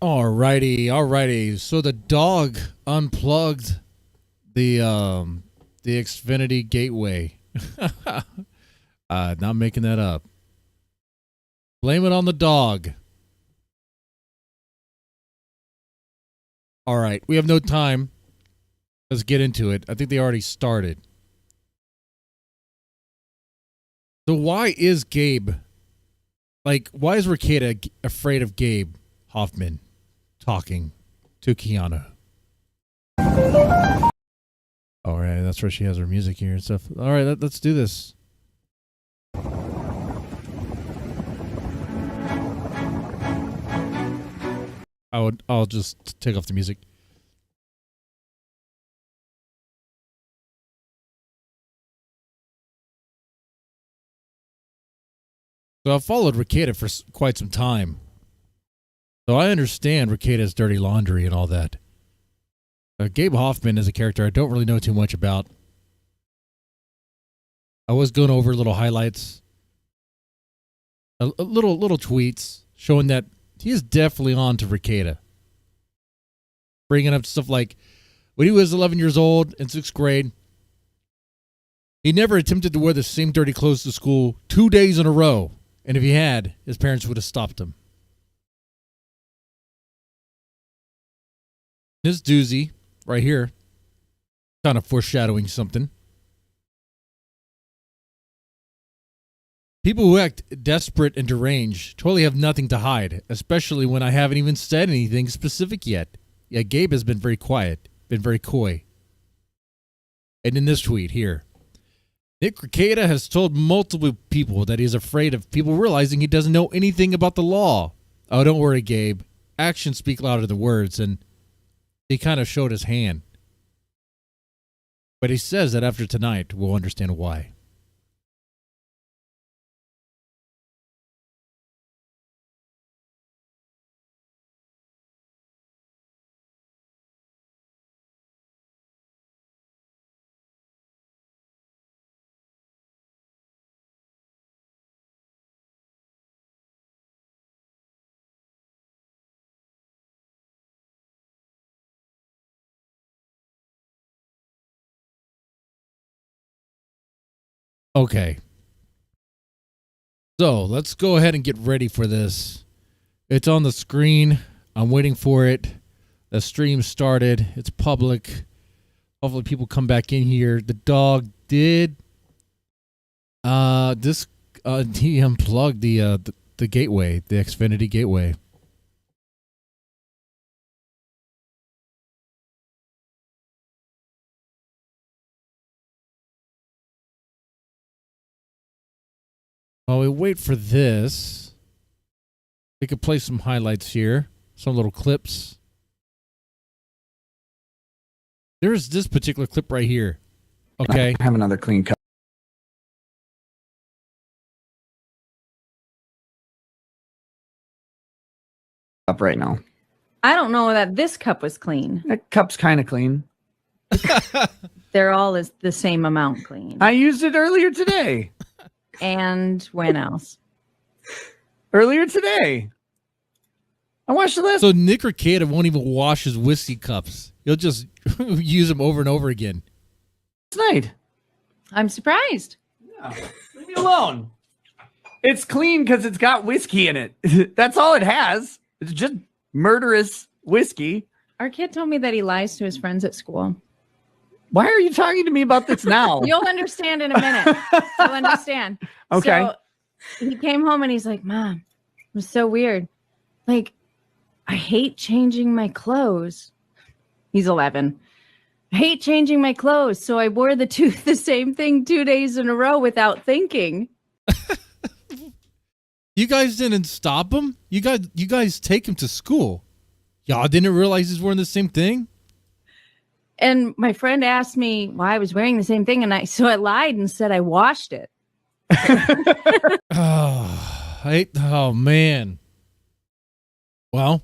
Alrighty. So the dog unplugged the Xfinity gateway. Not making that up. Blame it on the dog. All right, we have no time. Let's get into it. I think they already started. So why is Gabe, why is Rekieta afraid of Gabe Hoffman talking to Keanu? All right, that's where she has her music here and stuff. All right, let's do this. I'll just take off the music. So I've followed Rekieta for quite some time. So I understand Rekieta's dirty laundry and all that. Gabe Hoffman is a character I don't really know too much about. I was going over little highlights, a little tweets showing that he is definitely on to Rekieta. Bringing up stuff like when he was 11 years old in 6th grade, he never attempted to wear the same dirty clothes to school 2 days in a row. And if he had, his parents would have stopped him. This doozy right here, kind of foreshadowing something. People who act desperate and deranged totally have nothing to hide, especially when I haven't even said anything specific yet. Yeah, Gabe has been very quiet, been very coy. And in this tweet here, Nick Rekieta has told multiple people that he's afraid of people realizing he doesn't know anything about the law. Oh, don't worry, Gabe. Actions speak louder than words, and he kind of showed his hand. But he says that after tonight, we'll understand why. Okay. So let's go ahead and get ready for this. It's on the screen. I'm waiting for it. The stream started. It's public. Hopefully people come back in here. The dog did he unplugged the gateway, the Xfinity gateway. While we wait for this, we could play some highlights here, some little clips. There's this particular clip right here. Okay. I have another clean cup. Up right now. I don't know that this cup was clean. That cup's kind of clean. They're all is the same amount clean. I used it earlier today. And when else? Earlier today. I watched the last. So Nick Rekieta won't even wash his whiskey cups. He'll just use them over and over again. Tonight. I'm surprised. Yeah. Leave me alone. It's clean because it's got whiskey in it. That's all it has. It's just murderous whiskey. Our kid told me that he lies to his friends at school. Why are you talking to me about this now? You'll understand in a minute. You'll understand. Okay. So he came home and he's like, Mom, it was so weird. Like, I hate changing my clothes. He's 11. I hate changing my clothes. So I wore the same thing 2 days in a row without thinking. You guys didn't stop him? You guys take him to school. Y'all didn't realize he's wearing the same thing? And my friend asked me why I was wearing the same thing, and I lied and said I washed it. Oh man. Well,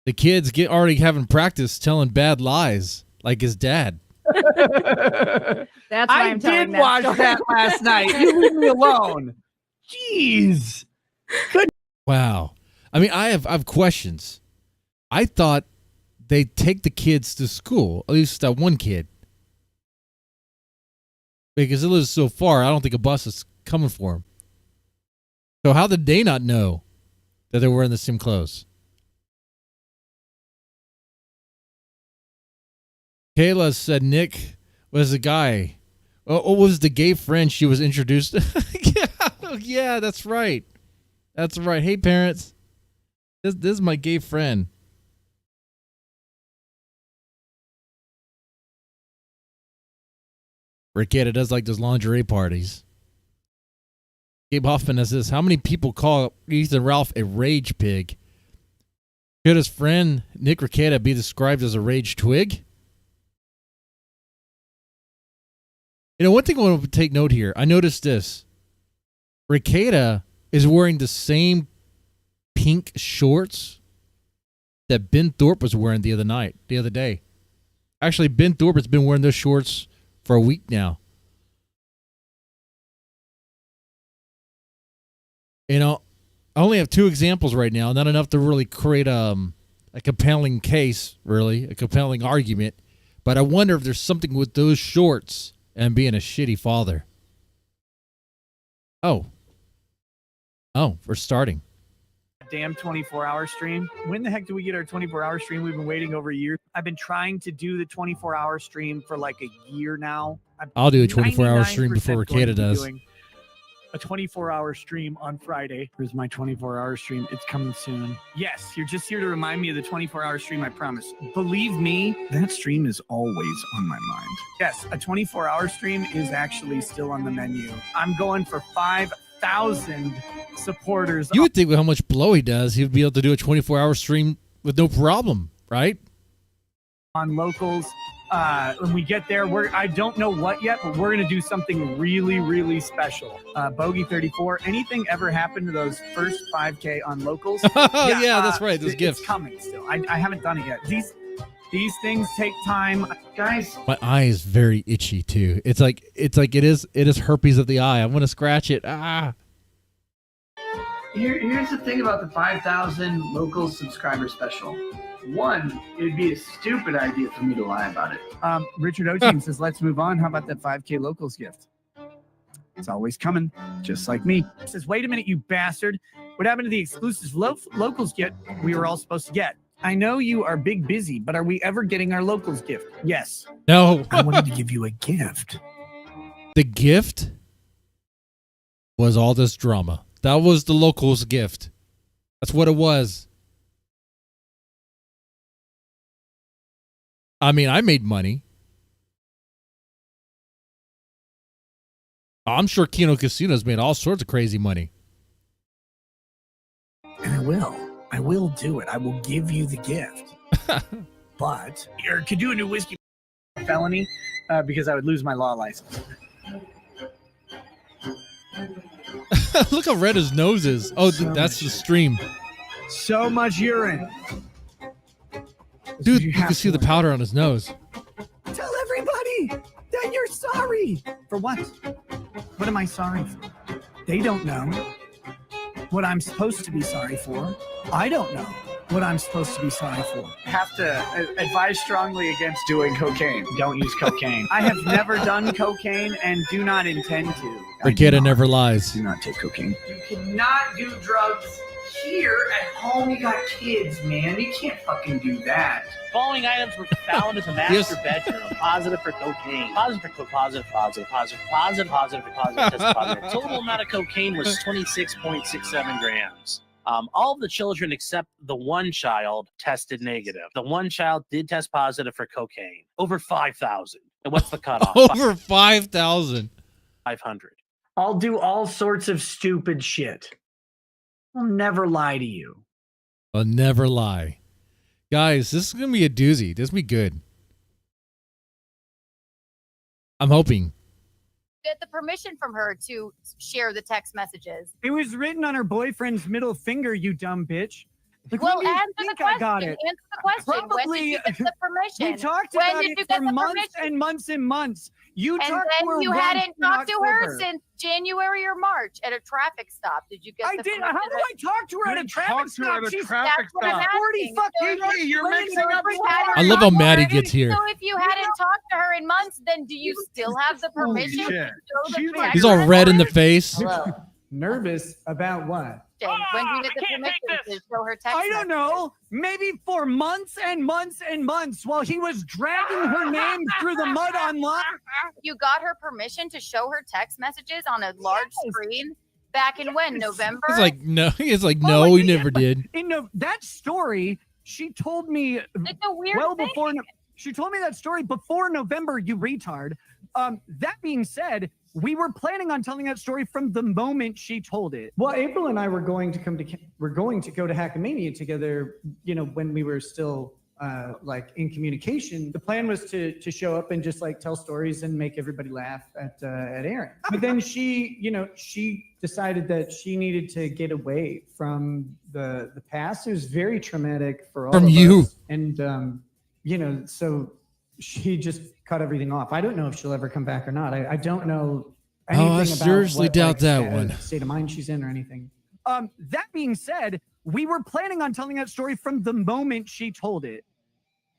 the kids already having practice telling bad lies, like his dad. That's why I'm telling did watch that last night. You leave me alone. Jeez. Good. Wow. I mean, I have questions. I thought they'd take the kids to school, at least that one kid. Because it lives so far, I don't think a bus is coming for him. So how did they not know that they're wearing the same clothes? Kayla said Nick was the guy. What was the gay friend she was introduced to? Yeah, that's right. That's right. Hey, parents. This is my gay friend. Rekieta does like those lingerie parties. Gabe Hoffman has this. How many people call Ethan Ralph a rage pig? Should his friend Nick Rekieta be described as a rage twig? You know, one thing I want to take note here. I noticed this. Rekieta is wearing the same pink shorts that Ben Thorpe was wearing the other day. Actually, Ben Thorpe has been wearing those shorts for a week now. You know, I only have 2 examples right now, not enough to really create a compelling case, really, a compelling argument. But I wonder if there's something with those shorts and being a shitty father. Oh, we're starting. Damn 24-hour stream. When the heck do we get our 24-hour stream? We've been waiting over a year. I've been trying to do the 24-hour stream for like a year now. I'll do a 24-hour stream before Rekieta does. A 24-hour stream on Friday. Here's my 24-hour stream. It's coming soon. Yes, you're just here to remind me of the 24-hour stream, I promise. Believe me, that stream is always on my mind. Yes, a 24-hour stream is actually still on the menu. I'm going for 5,000 supporters. You would think with how much blow he does, he would be able to do a 24-hour stream with no problem, right? On locals. When we get there, I don't know what yet, but we're going to do something really, really special. Bogey 34, anything ever happened to those first 5K on locals? Yeah, that's right. Those gifts. It's coming still. I haven't done it yet. These things take time. Guys. My eye is very itchy too. It's like it is herpes of the eye. I want to scratch it. Here's the thing about the 5,000 local subscriber special. One, it'd be a stupid idea for me to lie about it. Richard Ocean says, let's move on. How about that 5K locals gift? It's always coming, just like me. He says, wait a minute, you bastard. What happened to the exclusive locals gift we were all supposed to get? I know you are big busy, but are we ever getting our locals gift? Yes. No. I wanted to give you a gift. The gift was all this drama. That was the locals gift. That's what it was. I mean, I made money. I'm sure Keanucast has made all sorts of crazy money. And I will do it. I will give you the gift. But you could do a new whiskey felony because I would lose my law license. Look how red his nose is. Oh, that's the stream. So much urine. Dude, you can see the powder on his nose. Tell everybody that you're sorry. For what? What am I sorry for? They don't know what I'm supposed to be sorry for. I don't know what I'm supposed to be sorry for. I have to advise strongly against doing cocaine. Don't use cocaine. I have never done cocaine and do not intend to. Rekieta never lies. Do not take cocaine. You cannot do drugs here at home. You got kids, man. You can't fucking do that. Following items were found in the master bedroom. Positive for cocaine. Positive for coke. Positive. Test positive. Total amount of cocaine was 26.67 grams. All of the children except the one child tested negative. The one child did test positive for cocaine. Over 5,000. And what's the cutoff? Over 5,000. 500. I'll do all sorts of stupid shit. I'll never lie to you. I'll never lie. Guys, this is going to be a doozy. This will be good. I'm hoping. Get the permission from her to share the text messages. It was written on her boyfriend's middle finger, you dumb bitch. Like, Well, when do you answer the think I got question. it? Answer the question. When did you get the permission? We talked When about did it you for get the months permission? and months and months. You And talked to her then you once hadn't in talked to her October. since January or March at a traffic stop. Did you get I the did. permission? How do I talk to her at a traffic stop? She's That's what I'm asking. 40 fucking So years. you're mixing up I love how Maddie gets here. So if you hadn't talked to her in months, then do you still have the permission? shit. to show the She's like- text He's all red in the message? face. Hello. Nervous about what? When do you get the permission to show her text? I don't know. Maybe for months and months and months while he was dragging her name through the mud online. You got her permission to show her text messages on a large screen back in when? November? He's like, no. He's like, Oh, no, like, he yeah, never but did. That story, she told me It's a weird well thing. before. She told me that story before November. You retard. That being said, we were planning on telling that story from the moment she told it. Well, April and I were going to go to Hackamania together. You know, when we were still like in communication. The plan was to show up and just like tell stories and make everybody laugh at Aaron. But then she decided that she needed to get away from the past. It was very traumatic for all From of you. us. And so she just cut everything off. I don't know if she'll ever come back or not. I don't know anything I about seriously what, doubt that one. state of mind she's in or anything. That being said, we were planning on telling that story from the moment she told it.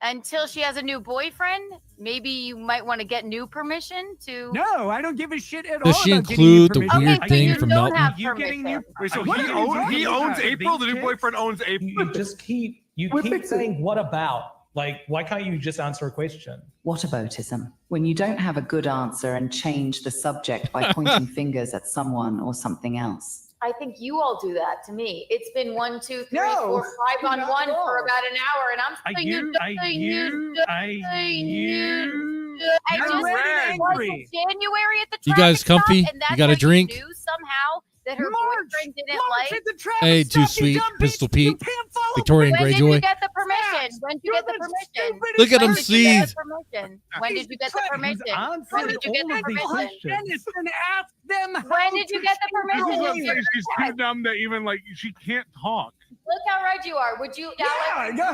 Until she has a new boyfriend, maybe you might want to get new permission to. No, I don't give a shit at Does all. she about getting new include the permission. weird Okay, thing you from don't Melton? have You getting new? permission. Wait, so What are you talking he owns about? April. The new These boyfriend owns April. You just keep saying what about? Like, why can't you just answer a question? Whataboutism. When you don't have a good answer and change the subject by pointing fingers at someone or something else. I think you all do that to me. It's been 1, 2, 3, No, 4, 5 on not 1 at all. for about an hour, and I'm saying You're just red. was it January at the You guys traffic stop, comfy? and that's You got a how drink? knew somehow that her March, boyfriend didn't March like. at the traffic Hey, stop, too you sweet, dumb bitch. Pistol You Pete, can't follow Victorian When did Greyjoy. you get the permission? When did you You're get the the permission? stupidest Look at him When did you get seethe. the permission? When did you get the permission? When did you get the permission? Dennis, and ask them When did you get the permission? She's too dumb that even like she can't talk. Look how red you are. Would you? Yeah,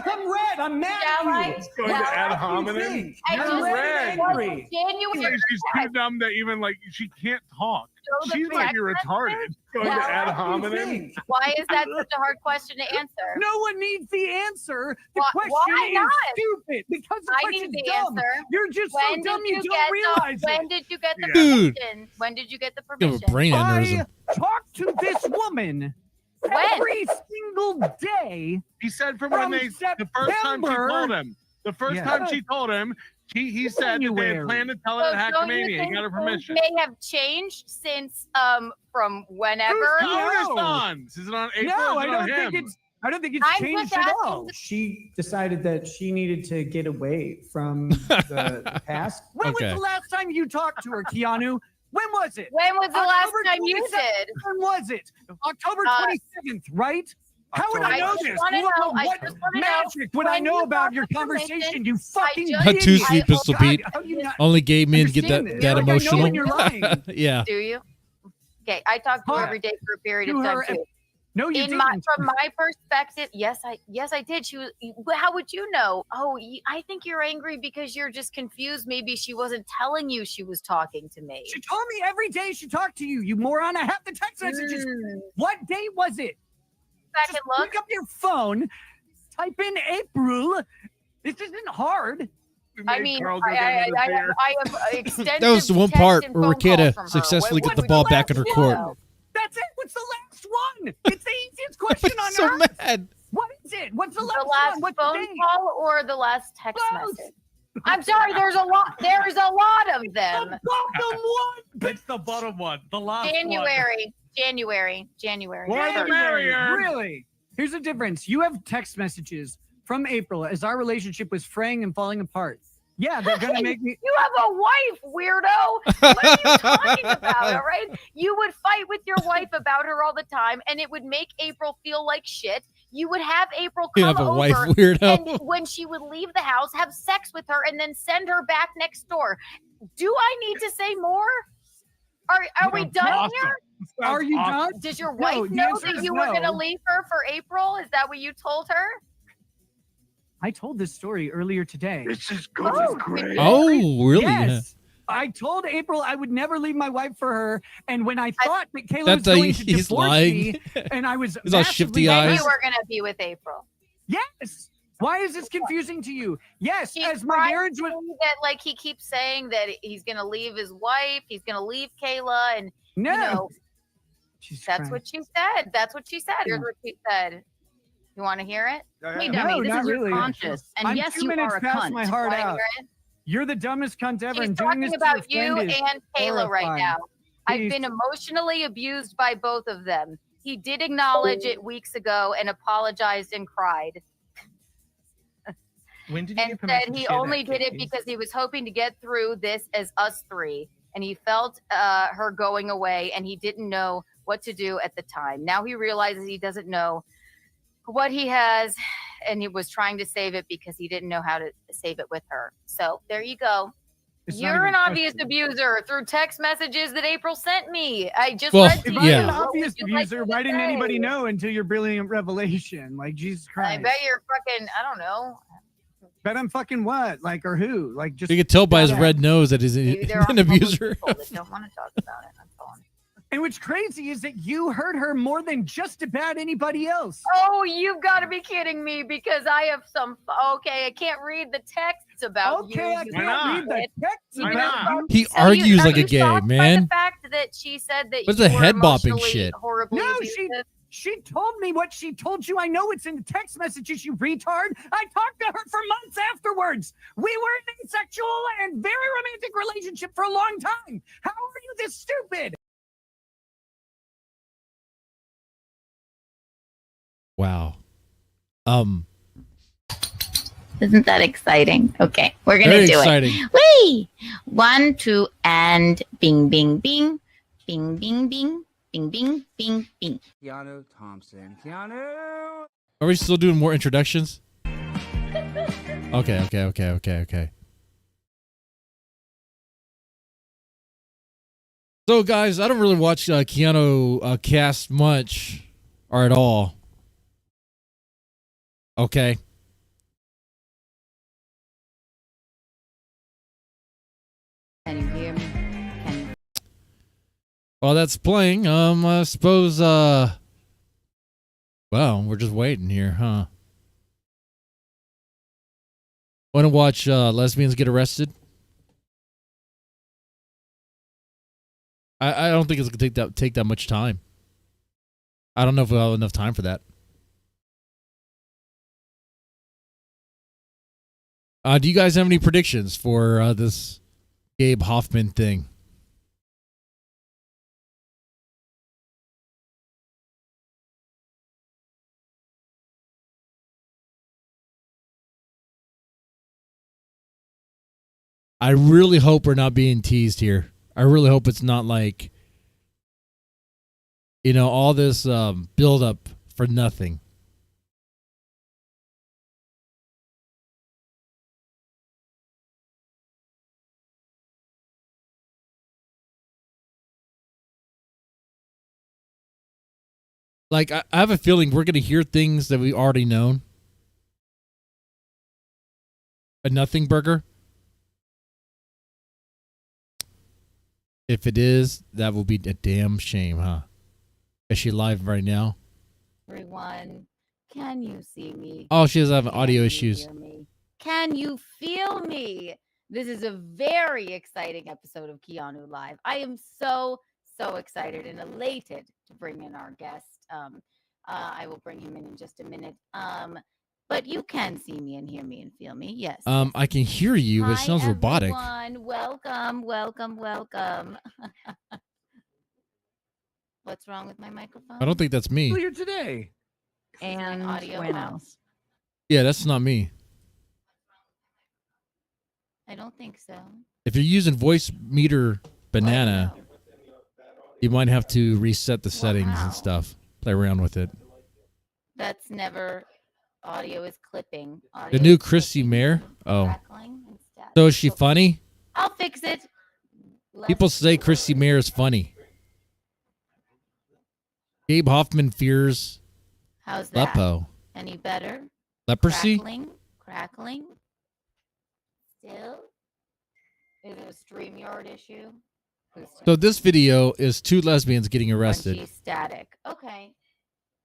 I'm red. I'm mad Yeah, at you. Going to Yeah, ad I hominem. I You're just red. was Angry. January. She's too dumb that even like she can't talk. Show the She might be text retarded. message. Going Yeah, to ad what do you hominem. Why is that such a hard question to answer? No one needs the answer. The Why- question why is not? stupid because the I question's need the dumb. answer. You're just When so dumb did you you don't get realize the? it. When did you get the Dude. permission? When did you get the You have permission? a brain I aneurysm. talked to this woman When? every single day. He said from From when the first time she September. told him. The first Yeah. time she told him, he said that they had January. planned to tell it So at don't you Hackmania. He think got her things permission. may have changed since from whenever? Whose phone is No. on? Is it on April? No, or I is it don't on think him? it's I'm changed just at asking all. She decided that she needed to get away from the past. When Okay. was the last time you talked to her, Keanu? When was it? When was the last October time you 27th. did? When was it? October Uh, 27th, right? How would I I know just this? wanna What- know- I what just wanna know magic would I when know you about got your the permission, conversation, you fucking just- Not too idiot? sweet, Pistol God, Pete. how do you not Only Gabe men get understand that this? that Like, I know emotional. when you're lying. Yeah. Do you? Okay, I talked to her Huh. every day for a period To of time her too. No, you In didn't. my from my perspective, yes, I did. She was. How would you know? Oh, I think you're angry because you're just confused. Maybe she wasn't telling you she was talking to me. She told me every day she talked to you, you moron. I have the text messages. What date was it? Back Just and look. pick up your phone, type in April. This isn't hard. We I made mean, Carl go I down to the fair. have extensive. That was the one text part and where phone calls Rekieta from her. successfully What got the would ball you back in her like to court. know? That's it. What's the last one? It's the easiest question on so earth. mad. What is it? What's the last, The last one? What's phone the date? call or the last text Both. message? I'm sorry. There's a lot. There's a lot of them. The bottom one. It's the bottom one. The last one. January. More the merrier. Really? Here's the difference. You have text messages from April as our relationship was fraying and falling apart. Yeah, they're gonna make me. You have a wife, weirdo. What are you talking about? All right. You would fight with your wife about her all the time, and it would make April feel like shit. You would have April You come have a over, wife, weirdo. and when she would leave the house, have sex with her, and then send her back next door. Do I need to say more? Are we done Awesome. here? Are you awful. done? Does your No, wife the know answer that is you were going to no. leave her for April? Is that what you told her? I told this story earlier today. This is good. Oh, This is great. Oh, really? Yes. I told April I would never leave my wife for her, and when I thought that Kayla That's was how going to he's divorce lying. me, and I was He's all massively shifty And eyes. you were going to be with April. Yes. Why is this confusing to you? Yes, She's as my trying marriage to was. say that, like, he keeps saying that he's going to leave his wife, he's going to leave Kayla, and No. you know, Jesus that's Christ. what she said. That's what she said. Here's what she said. You want to hear it? Hey, No, dummy, this not is your really. conscience. And I'm yes, 2 you minutes are a past cunt. my heart Wanna out. hear it? You're the dumbest cunt ever. He's and doing this talking to your about you friend is and Kayla right horrifying. now. I've Please. been emotionally abused by both of them. He did acknowledge it weeks ago and apologized and cried. When did you And get permission said to he share only that, did it Katie? because he was hoping to get through this as us three. And he felt her going away and he didn't know what to do at the time. Now he realizes he doesn't know what he has and he was trying to save it because he didn't know how to save it with her. So there you go. It's not You're even an obvious question. abuser through text messages that April sent me. I just Well, read to If you. I'm an Yeah. What obvious would you like abuser, me to why didn't say? anybody know until your brilliant revelation? Like, Jesus I Christ. bet you're fucking, I don't know. Bet I'm fucking what? Like, or who? Like, just. You could tell by his Yeah. red nose that he's Maybe there an are homeless abuser. people that don't want to talk about it. That's all. And what's crazy is that you hurt her more than just about anybody else. Oh, you've got to be kidding me because I have some. Okay, I can't read the texts about you. Okay, I you can't not? read the text Why about not? you. He So argues are like a you gay, shocked by man. the fact that she said that What's you the were head bopping emotionally shit? horribly No, abusive? She told me what she told you. I know it's in the text messages, you retard. I talked to her for months afterwards. We were in a sexual and very romantic relationship for a long time. How are you this stupid? Wow. Isn't that exciting? Okay, we're gonna Very do exciting. it. Whee! 1, 2, and bing, bing, bing, bing, bing, bing, bing, bing, bing, bing. Keanu Thompson. Keanu! Are we still doing more introductions? Okay. So, guys, I don't really watch Keanu cast much or at all. Okay. Can you hear me? Can you? While that's playing, I suppose, well, we're just waiting here, huh? Want to watch lesbians get arrested? I don't think it's gonna take that much time. I don't know if we'll have enough time for that. Do you guys have any predictions for this Gabe Hoffman thing? I really hope we're not being teased here. I really hope it's not like, all this build up for nothing. Like, I have a feeling we're going to hear things that we already known. A nothing burger. If it is, that will be a damn shame, huh? Is she live right now? Everyone, can you see me? Oh, she doesn't have Can audio you issues. hear me? Can you feel me? This is a very exciting episode of Keanu Live. I am so excited and elated to bring in our guest. I will bring him in just a minute. But you can see me and hear me and feel me. Yes. I can hear you, but it Hi, sounds robotic. everyone. Welcome. What's wrong with my microphone? I don't think that's me. Earlier today. And audio when out. else? Yeah, that's not me. I don't think so. If you're using voice meter banana, you might have to reset the settings Wow. and stuff. Play around with it. That's never. Audio is clipping. The Audio new is Chrissy clipping, Mayer? Oh. crackling and stuff. So is she funny? I'll fix it. People say Chrissy Mayer is funny. Gabe Hoffman fears How's that? Lepo. Any better? Leprosy? Crackling. Still? Is it a StreamYard issue? So this video is 2 lesbians getting arrested. Crunchy static. Okay.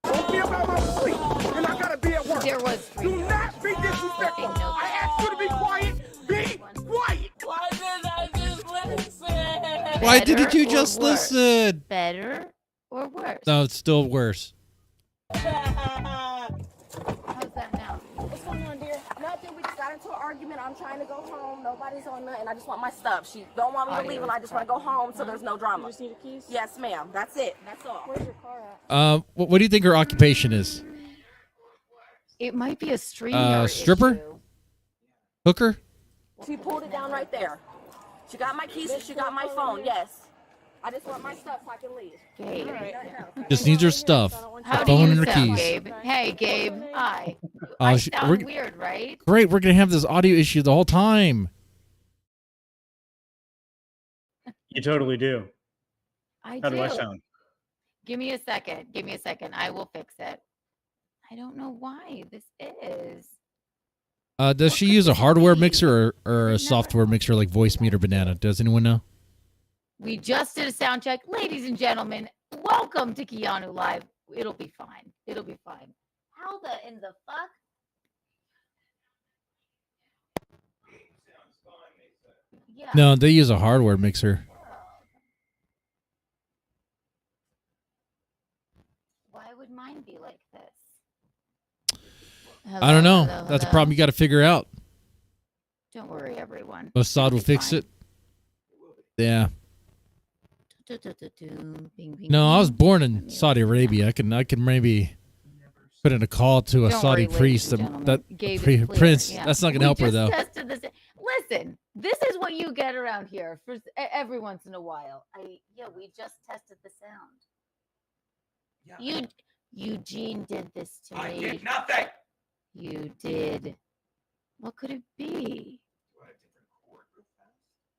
Don't be about my sleep, and I gotta be at work. There was Do not be disrespectful. I asked you to be quiet. Be quiet. Why did I just listen? Why didn't Better you or just worse? listen? Better or worse? No, it's still worse. How's that now? What's going on, dear? Nothing. We just got into an argument. I'm trying to go home. Nobody's on nothing. I just want my stuff. She don't want me to leave, and I just want to go home, so there's no drama. You just need the keys? Yes, ma'am. That's it. That's all. Where's your car at? What do you think her occupation is? It might be a StreamYard stripper? issue. Hooker? She pulled it down right there. She got my keys and she got my phone. Yes. I just want my stuff so I can leave. Gabe. Just needs her stuff. How Her do phone you and her sound, keys. Gabe? Hey, Gabe. Hi. Oh, I she- sound we're- weird, right? Great, we're gonna have this audio issue the whole time. You totally do. I How do. do I sound? Give me a second. Give me a second. I will fix it. I don't know why this is. Does she use a hardware mixer or a software mixer like Voice Meter Banana? Does anyone know? We just did a sound check. Ladies and gentlemen, welcome to Keanu Live. It'll be fine. It'll be fine. How in the fuck? Yeah. No, they use a hardware mixer. Why would mine be like this? I don't know. Hello, That's a hello. problem you got to figure out. Don't worry, everyone. Mossad will fix it. Yeah. No, I was born in Saudi Arabia. I can maybe put in a call to a Don't Saudi worry, priest. ladies and gentlemen. That Gabe is clear, prince. yeah. That's not gonna We help her just though. tested this. Listen, this is what you get around here for every once in a while. We just tested the sound. Eugene did this to me. I did nothing. You did. What could it be?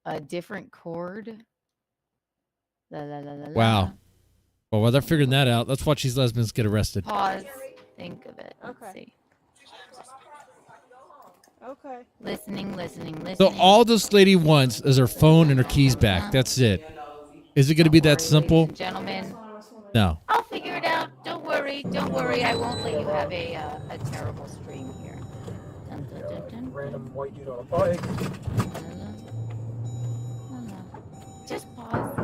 A different chord? La, la, la, la, la. Wow. Well, while they're figuring that out, let's watch these lesbians get arrested. Pause. Think of it. Let's Okay. see. Okay. Listening. So all this lady wants is her phone and her keys back. That's it. Is it going to be that simple? Ladies and gentlemen, No. I'll figure it out. Don't worry. I won't let you have a terrible stream here. Dun, dun, dun, dun. Random white dude on a bike. Just pause.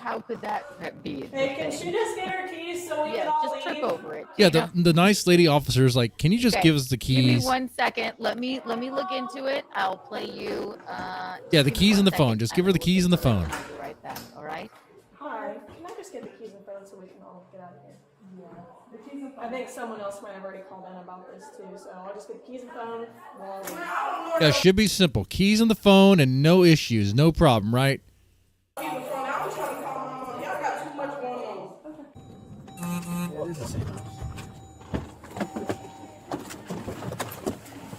How could that be? Hey, can she just get her keys so we Yeah, can all just leave? trip over it. Yeah, the nice lady officer is like, can you just Okay, give us the Give me keys? 1 second. Let me look into it. I'll play you. Yeah, the give me keys 1 and the second. phone. Just give her the keys and the phone. I'll be right back. All right. Hi, can I just get the keys and phone so we can all get out of here? Yeah. I think someone else might have already called in about this too, so I'll just get the keys and phone. Yeah, it should be simple. Keys and the phone and no issues. No problem, right?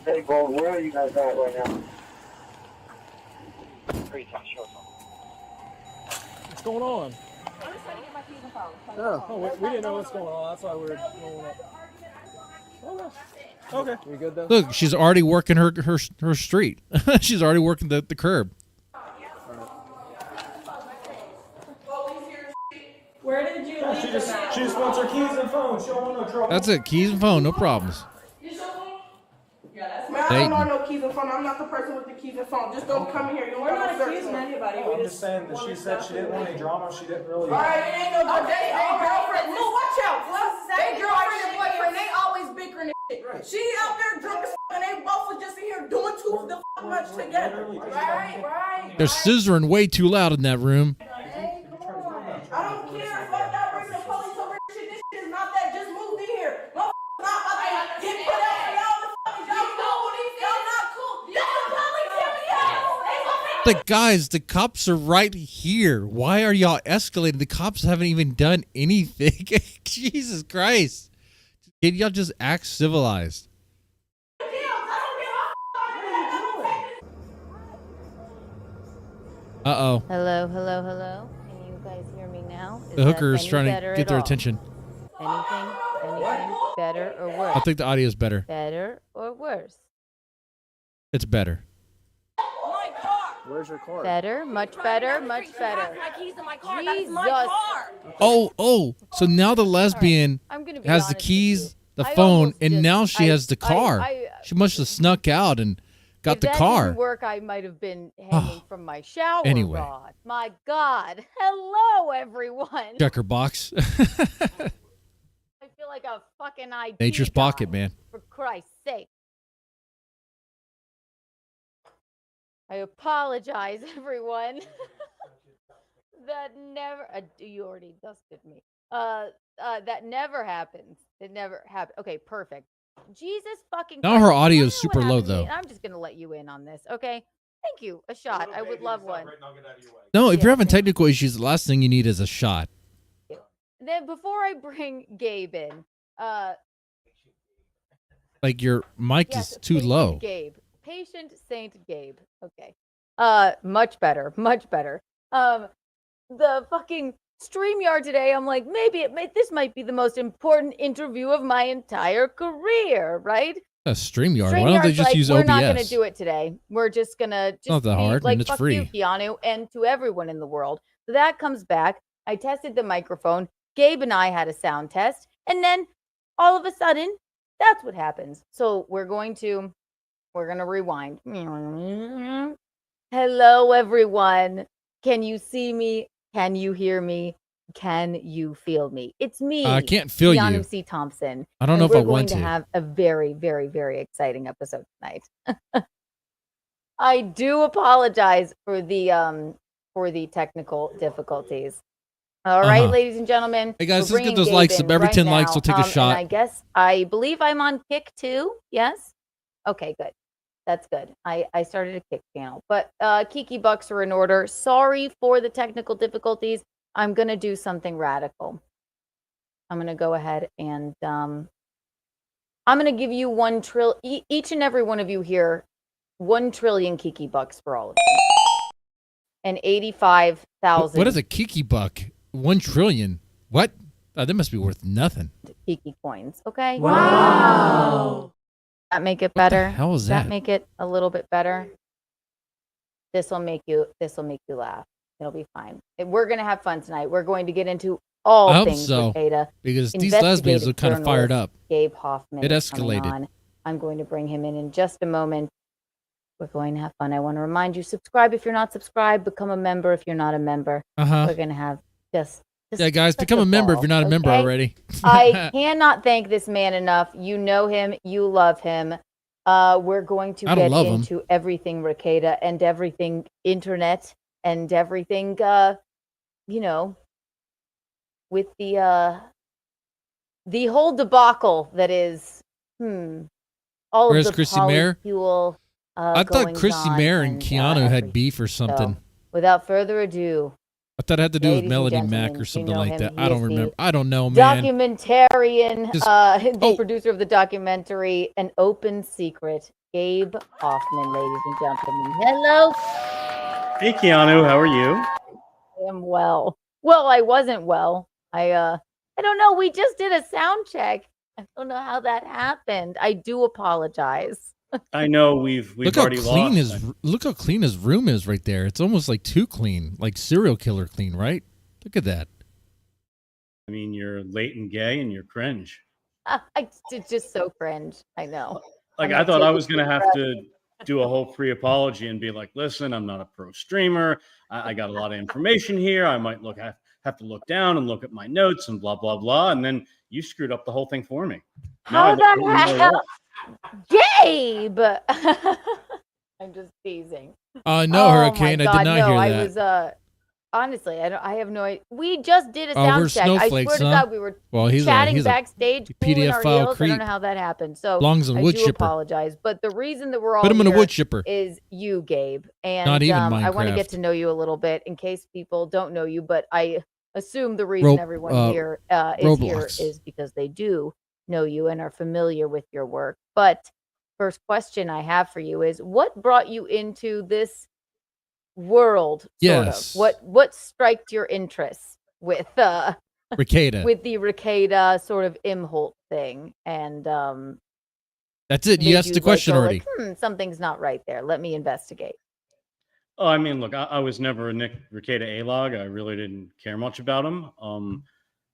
Hey, Gold, where are you guys at right now? What's going on? I'm just trying to get my keys and phone. Oh, we didn't know what's going on. That's why we were rolling up. Okay. You good then? Look, she's already working her street. She's already working the curb. Where did you leave She them at? just wants her keys and phone. She don't want no trouble. That's it. Keys and phone, no problems. Man, I don't want no keys and phone. I'm not the person with the keys and phone. Just don't come in here. You don't We're want not to accusing anybody. I'm just saying that she said she didn't want any drama. She didn't really. All right, it ain't no they girlfriend. Lou, watch out. They girlfriend and boyfriend, they always bickering and shit. She out there drunk as fuck and they both was just in here doing too the fuck much together. Right. They're scissoring way too loud in that room. I don't care. Fuck that. Bring the police over here. Shit, this shit is not that. Just moved in here. Motherfuckers not about to get put out for y'all. The fuck is y'all cool? Y'all not cool. That's the police. Here we go. The guys, the cops are right here. Why are y'all escalating? The cops haven't even done anything. Jesus Christ. Can y'all just act civilized? Uh-oh. Hello. Can you you guys hear me now? The hooker that is any trying better to get at their all? attention. Anything better or worse? I think the audio is better. Better or worse? It's better. Where's your car? Better, much better, much better. My keys in my car. Jesus. That's my car. Oh. So now the lesbian I'm gonna be has the honest with keys, the I phone, almost and just- now she has the car. She must have snuck out and got if the that car. didn't work, I might have been hanging from my shower Anyway. rod. My God. Hello, everyone. Checker box. I feel like a fucking ID Nature's guy, pocket, man. for Christ's sake. I apologize, everyone. That never. You already dusted me. That never happens. It never happened. Okay, perfect. Jesus fucking. Now Christ. her audio You is know super what low, happened to me? though. And I'm just gonna let you in on this. Okay. Thank you. A shot. I would love one. No, if you're having technical issues, the last thing you need is a shot. Then before I bring Gabe in, Like your mic yes, is too patient low. Gabe, patient Saint Gabe. Okay. Much better. Much better. The fucking StreamYard today. I'm like, this might be the most important interview of my entire career, right? A StreamYard. Why don't they StreamYard's just like, use we're OBS? not gonna do it today. We're just gonna not that be hard, like, and it's fuck free. you, Keanu, and to everyone in the world. So that comes back. I tested the microphone. Gabe and I had a sound test, and then all of a sudden, that's what happens. So we're gonna rewind. Hello, everyone. Can you see me? Can you hear me? Can you feel me? It's me. I can't feel you. Keanu C. Thompson. I don't and know if I we're going want to to. have a very, very, very exciting episode tonight. I do apologize for the technical difficulties. All right, Uh-huh. ladies and gentlemen. Hey, guys, we're let's get bringing those Gabe likes in up. Every right 10 likes, now, we'll take a shot. And I believe I'm on kick too. Yes. Okay, good. That's good. I started a kick channel, but Kiki Bucks are in order. Sorry for the technical difficulties. I'm gonna do something radical. I'm gonna go ahead and I'm gonna give you each and every one of you here, 1 trillion Kiki Bucks for all of you, and 85,000. What is a Kiki buck? 1 trillion. What? Oh, that must be worth nothing. Kiki coins? Okay. Wow. That make it better? the hell is Does that? make it a little bit better? This will make you laugh. It'll be fine. We're gonna have fun tonight. We're going to get into all I hope things so, Rekieta. because these lesbians look kind of fired up. Gabe Hoffman. It is coming escalated. on. I'm going to bring him in just a moment. We're going to have fun. I want to remind you: subscribe if you're not subscribed. Become a member if you're not a member. Uh-huh. We're gonna have just Yeah, guys, such become a member if ball, you're not a member okay? already. I cannot thank this man enough. You know him. You love him. We're going to I don't get love him. into everything Rekieta and everything internet and everything, with the whole debacle that is, all Where's of the Chrissy Mayer? polyfuel. I thought Chrissy Mayer and Keanu had beef or something. So, without further ado, I thought it had to do with ladies and Melody gentlemen, Mack or you something know like him. that. He I don't is the remember. I don't know, man. documentarian, Just- the producer of the documentary, An Open Secret, Gabe Hoffman, ladies and gentlemen. Hello. Hey, Keanu, how are you? I am well. Well, I wasn't well. I don't know. We just did a sound check. I don't know how that happened. I do apologize. I know we've Look how already clean lost. look how clean his room is right there. It's almost like too clean, like serial killer clean, right? Look at that. I mean, you're late and gay, and you're cringe. It's just so cringe. I know. Like, I'm I thought gonna I take was a gonna deep have breath. to do a whole pre-apology and be like, "Listen, I'm not a pro streamer. I got a lot of information here. I might have to look down and look at my notes and blah blah blah." And then you screwed up the whole thing for me. Now I How look really the more hell, Gabe? I'm just teasing. No, Hurricane. My I God, did not no, hear I that. was honestly, I have no idea. We just did a Oh, sound we're check. I swear snowflakes, to huh? God, we were Well, he's chatting a backstage, cooling PDF our file heels. I don't creep. know how that happened. So Belongs in a I wood do chipper. apologize. But the reason that we're all Put him in a here wood chipper. is you, Gabe. And Not even I want to get Minecraft. to know you a little bit in case people don't know you. But I assume the reason everyone here is here Roblox. is because they do know you and are familiar with your work. But first question I have for you is, what brought you into this world, sort Yes. of. What striked your interest with Rekieta. with the Rekieta sort of Imholte thing? And That's it. You made asked the question go already. Something's not right there. Let me investigate. Oh, I mean, look, I was never a Nick Rekieta A-log. I really didn't care much about him.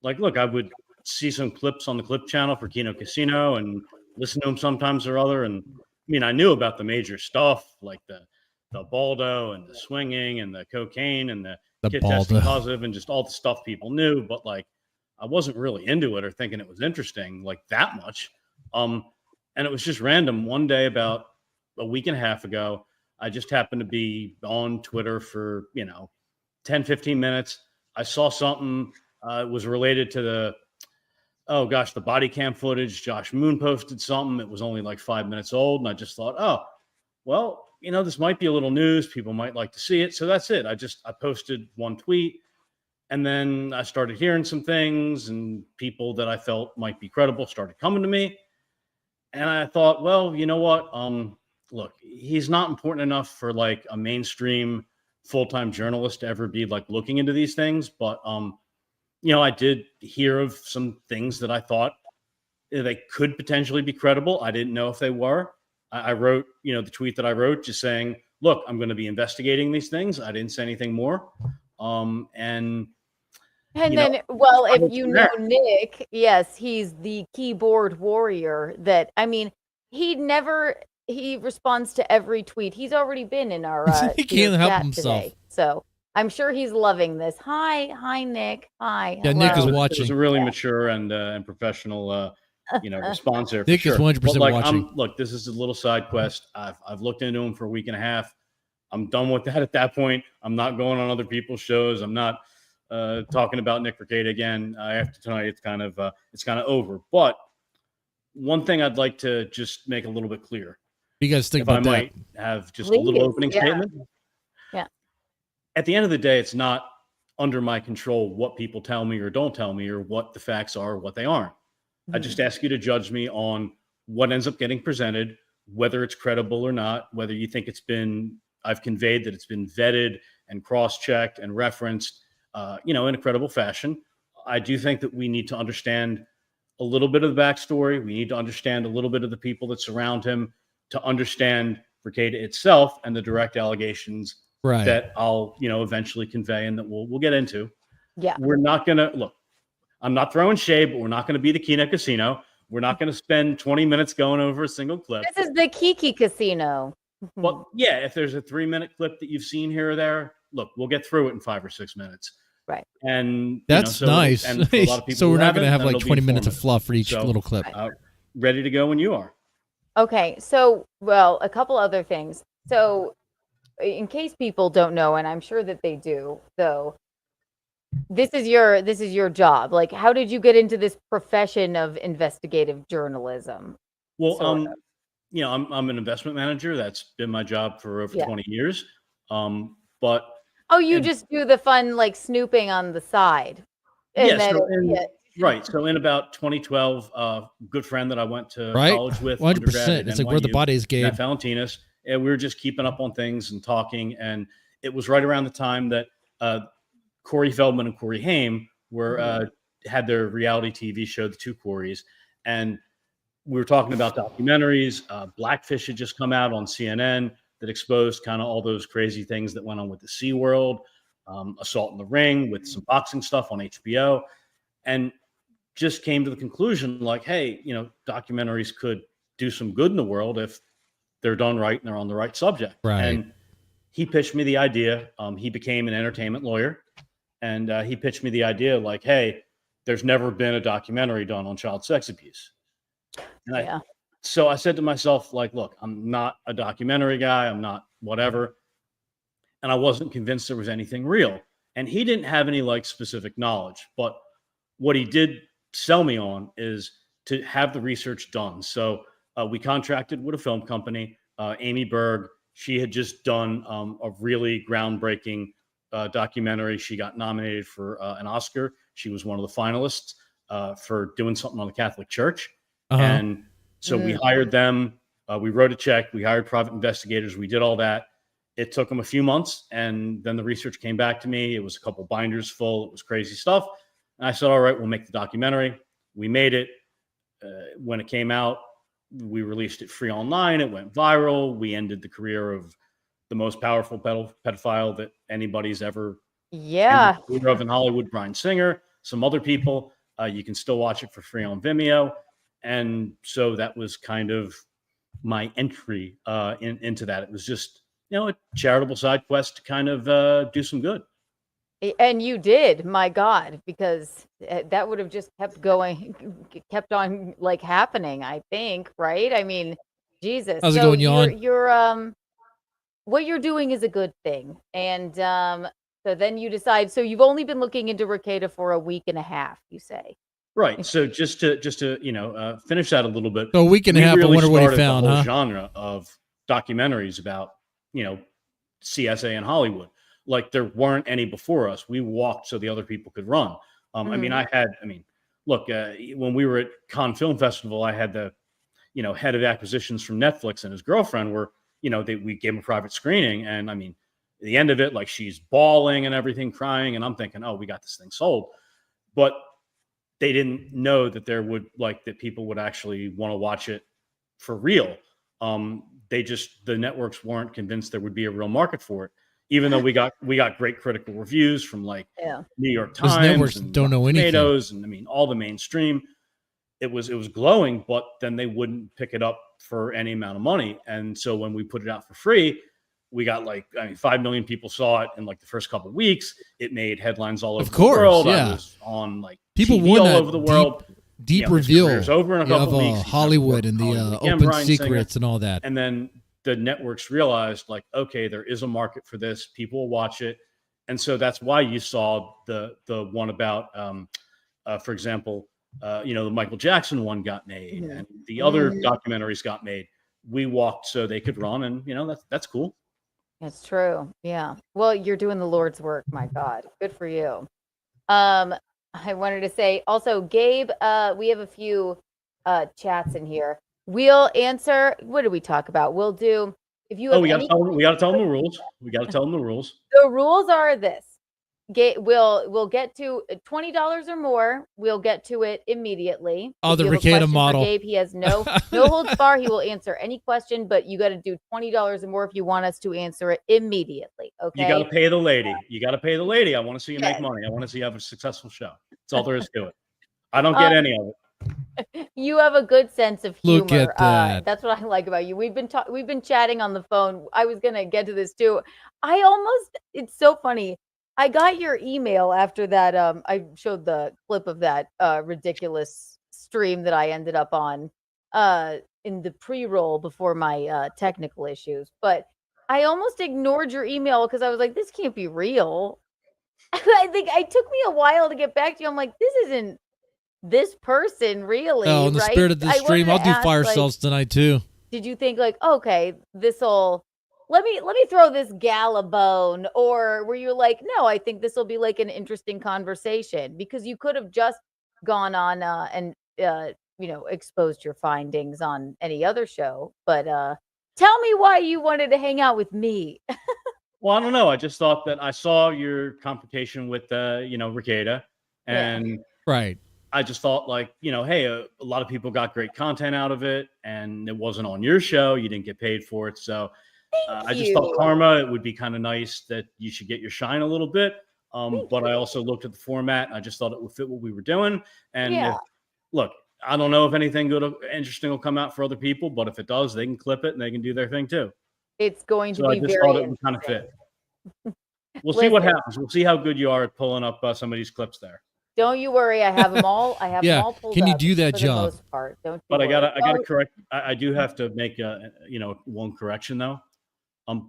Look, I would see some clips on the clip channel for Keanucast and listen to him sometimes or other. And I mean, I knew about the major stuff, like the Baldo and the swinging and the cocaine and the kid testing Baldo. positive and just all the stuff people knew. But like, I wasn't really into it or thinking it was interesting like that much. And it was just random. One day about a week and a half ago, I just happened to be on Twitter for, 10, 15 minutes. I saw something was related to the body cam footage. Josh Moon posted something. It was only like 5 minutes old. And I just thought, oh, well, this might be a little news. People might like to see it. So that's it. I posted one tweet and then I started hearing some things and people that I felt might be credible started coming to me. And I thought, well, you know what? Look, he's not important enough for like a mainstream full-time journalist to ever be like looking into these things. But, I did hear of some things that I thought they could potentially be credible. I didn't know if they were. I wrote, the tweet that I wrote just saying, look, I'm going to be investigating these things. I didn't say anything more. And then, well, if you know Nick, yes, he's the keyboard warrior that, I mean, he responds to every tweet. He's already been in our he can't help chat himself. Today, so I'm sure he's loving this. Hi, Nick. Hi. Yeah, hello. Nick is watching. It was a really mature and professional, response there. Nick is 100% watching. Look, this is a little side quest. I've looked into him for a week and a half. I'm done with that at that point. I'm not going on other people's shows. I'm not talking about Nick Rekieta again. After tonight, it's kind of over. But one thing I'd like to just make a little bit clear. You guys think if about I that? might have just a little opening statement. Yeah. At the end of the day, it's not under my control what people tell me or don't tell me or what the facts are or what they aren't. I just ask you to judge me on what ends up getting presented, whether it's credible or not, whether you think I've conveyed that it's been vetted and cross-checked and referenced, in a credible fashion. I do think that we need to understand a little bit of the backstory. We need to understand a little bit of the people that surround him to understand Rekieta itself and the direct allegations that I'll, eventually convey and that we'll get into. Yeah. We're not going to look, I'm not throwing shade, but we're not going to be the Keanucast. We're not going to spend 20 minutes going over a single clip. This is the Kiki Casino. Well, yeah, if there's a 3-minute clip that you've seen here or there, look, we'll get through it in 5 or 6 minutes. Right. And that's nice. And for a lot of people so we're not going to have like it'll be 20 minutes of informative. fluff for each little clip. Ready to go when you are. Okay, so a couple other things. So, in case people don't know, and I'm sure that they do, though, this is your job. Like, how did you get into this profession of investigative journalism? Well, I'm an investment manager. That's been my job for over 20 years. But you just do the fun like snooping on the side. Right. So in about 2012, a good friend that I went to college with, 100%. It's like where the bodies, Gabe. Valentinas, and we were just keeping up on things and talking. And it was right around the time that Corey Feldman and Corey Haim had their reality TV show, The Two Coreys, and we were talking about documentaries. Blackfish had just come out on CNN that exposed kind of all those crazy things that went on with the SeaWorld, Assault in the Ring, with some boxing stuff on HBO, and just came to the conclusion like, hey, documentaries could do some good in the world if they're done right and they're on the right subject. Right. And he pitched me the idea. He became an entertainment lawyer, and he pitched me the idea like, hey, there's never been a documentary done on child sex abuse. And so I said to myself, like, look, I'm not a documentary guy. I'm not whatever. And I wasn't convinced there was anything real. And he didn't have any like specific knowledge. But what he did sell me on is to have the research done. So we contracted with a film company, Amy Berg. She had just done a really groundbreaking documentary. She got nominated for an Oscar. She was one of the finalists for doing something on the Catholic Church. And so we hired them. We wrote a check. We hired private investigators. We did all that. it took them a few months, and then the research came back to me. It was a couple binders full. It was crazy stuff. And I said, all right, we'll make the documentary. We made it. When it came out, we released it free online. It went viral. We ended the career of the most powerful pedophile that anybody's ever Yeah. of in Hollywood, Bryan Singer, some other people. You can still watch it for free on Vimeo. And so that was kind of my entry into that. It was just, a charitable side quest to kind of do some good. And you did, my God, because that would have just kept on like happening, I think, right? I mean, Jesus. How's it going, Yawn? You're what you're doing is a good thing. And so then you decide, so you've only been looking into Rekieta for a week and a half, you say. Right. So just to finish that a little bit. So a week and a half, I wonder what he started found, the whole huh? genre of documentaries about, CSA in Hollywood. Like there weren't any before us. We walked so the other people could run. Look, when we were at Cannes Film Festival, I had the, head of acquisitions from Netflix and his girlfriend were, we gave him a private screening. And at the end of it, like she's bawling and everything, crying. And I'm thinking, oh, we got this thing sold. But they didn't know that that people would actually want to watch it for real. The networks weren't convinced there would be a real market for it. Even though we got great critical reviews from New York Times, Those networks and don't know anything. Tomatoes, and all the mainstream, it was glowing, but then they wouldn't pick it up for any amount of money. And so when we put it out for free, we got 5 million people saw it in the first couple of weeks. It made headlines all over the world. Yeah. I was on people TV want all that over the world. Deep his reveal career's over in a couple of weeks. Hollywood and the Again, open Bryan Singer. secrets and all that. And then the networks realized okay, there is a market for this. People will watch it. And so that's why you saw the one about, for example, the Michael Jackson one got made and the other documentaries got made. We walked so they could run, and that's cool. It's true. Yeah. Well, you're doing the Lord's work. My God. Good for you. I wanted to say also, Gabe, we have a few chats in here. We'll answer. What did we talk about? We'll do. If you have we got to tell them the rules. We got to tell them the rules. The rules are this. We'll get to $20 or more. We'll get to it immediately. Oh, the Rekieta model. Gabe, he has no holds bar. He will answer any question, but you got to do $20 or more if you want us to answer it immediately. Okay. You got to pay the lady. I want to see you make money. I want to see you have a successful show. That's all there is to it. I don't get any of it. You have a good sense of humor. Look at that. That's what I like about you. We've been chatting on the phone. I was gonna get to this too. It's so funny. I got your email after that. I showed the clip of that ridiculous stream that I ended up on in the pre-roll before my technical issues. But I almost ignored your email because I was like, this can't be real. I think it took me a while to get back to you. I'm like, this isn't this person really. Oh, in the right? spirit of this stream, I'll do fire cells tonight too. Did you think okay, let me throw this gal a bone, or were you like, no, I think this will be an interesting conversation? Because you could have just gone on and exposed your findings on any other show, but tell me why you wanted to hang out with me. Well, I don't know. I just thought that I saw your confrontation with Rekieta, and right. I just thought hey, a lot of people got great content out of it, and it wasn't on your show. You didn't get paid for it. So I just thought karma, it would be kind of nice that you should get your shine a little bit. But I also looked at the format. I just thought it would fit what we were doing. And look, I don't know if anything good or interesting will come out for other people, but if it does, they can clip it and they can do their thing too. It's going to So be I just very thought it would kind of fit. We'll see what happens. We'll see how good you are at pulling up some of these clips there. Don't you worry. I have them all. I have them all pulled up. Can you do that for job? The most part. Don't you But I worry. gotta correct. I do have to make one correction though,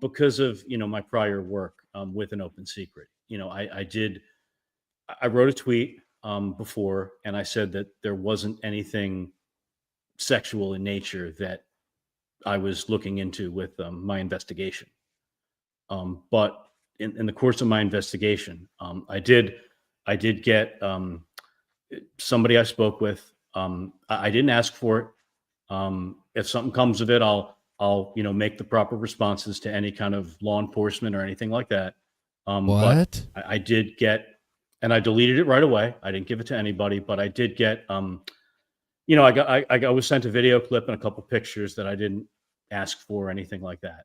because of my prior work with an open secret. I wrote a tweet before, and I said that there wasn't anything sexual in nature that I was looking into with my investigation. But in the course of my investigation, I did get somebody I spoke with. I didn't ask for it. If something comes of it, I'll I'll, make the proper responses to any kind of law enforcement or anything like that. What? But I did get, and I deleted it right away. I didn't give it to anybody, but I did get, I was sent a video clip and a couple pictures that I didn't ask for or anything like that.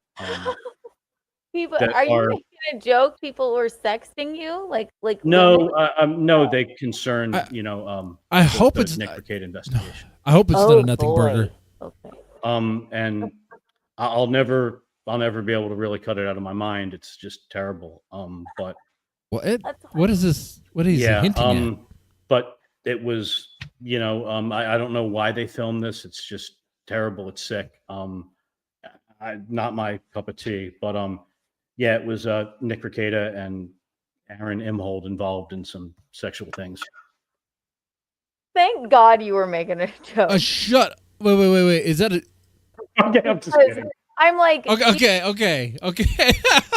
People, that are you are- making a joke? People were sexting you, like No, women? no, they concern, I hope the it's Nick Rekieta investigation. I hope it's not Oh, a nothing boy. burger. Okay. And I'll never be able to really cut it out of my mind. It's just terrible. But What is this? What is he hinting at? but it was, I don't know why they filmed this. It's just terrible. It's sick. Not my cup of tea, but yeah, it was Nick Rekieta and April Imholte involved in some sexual things. Thank God you were making a joke. Shut. Wait. Is that a? Okay, I'm just kidding. I'm like, Okay.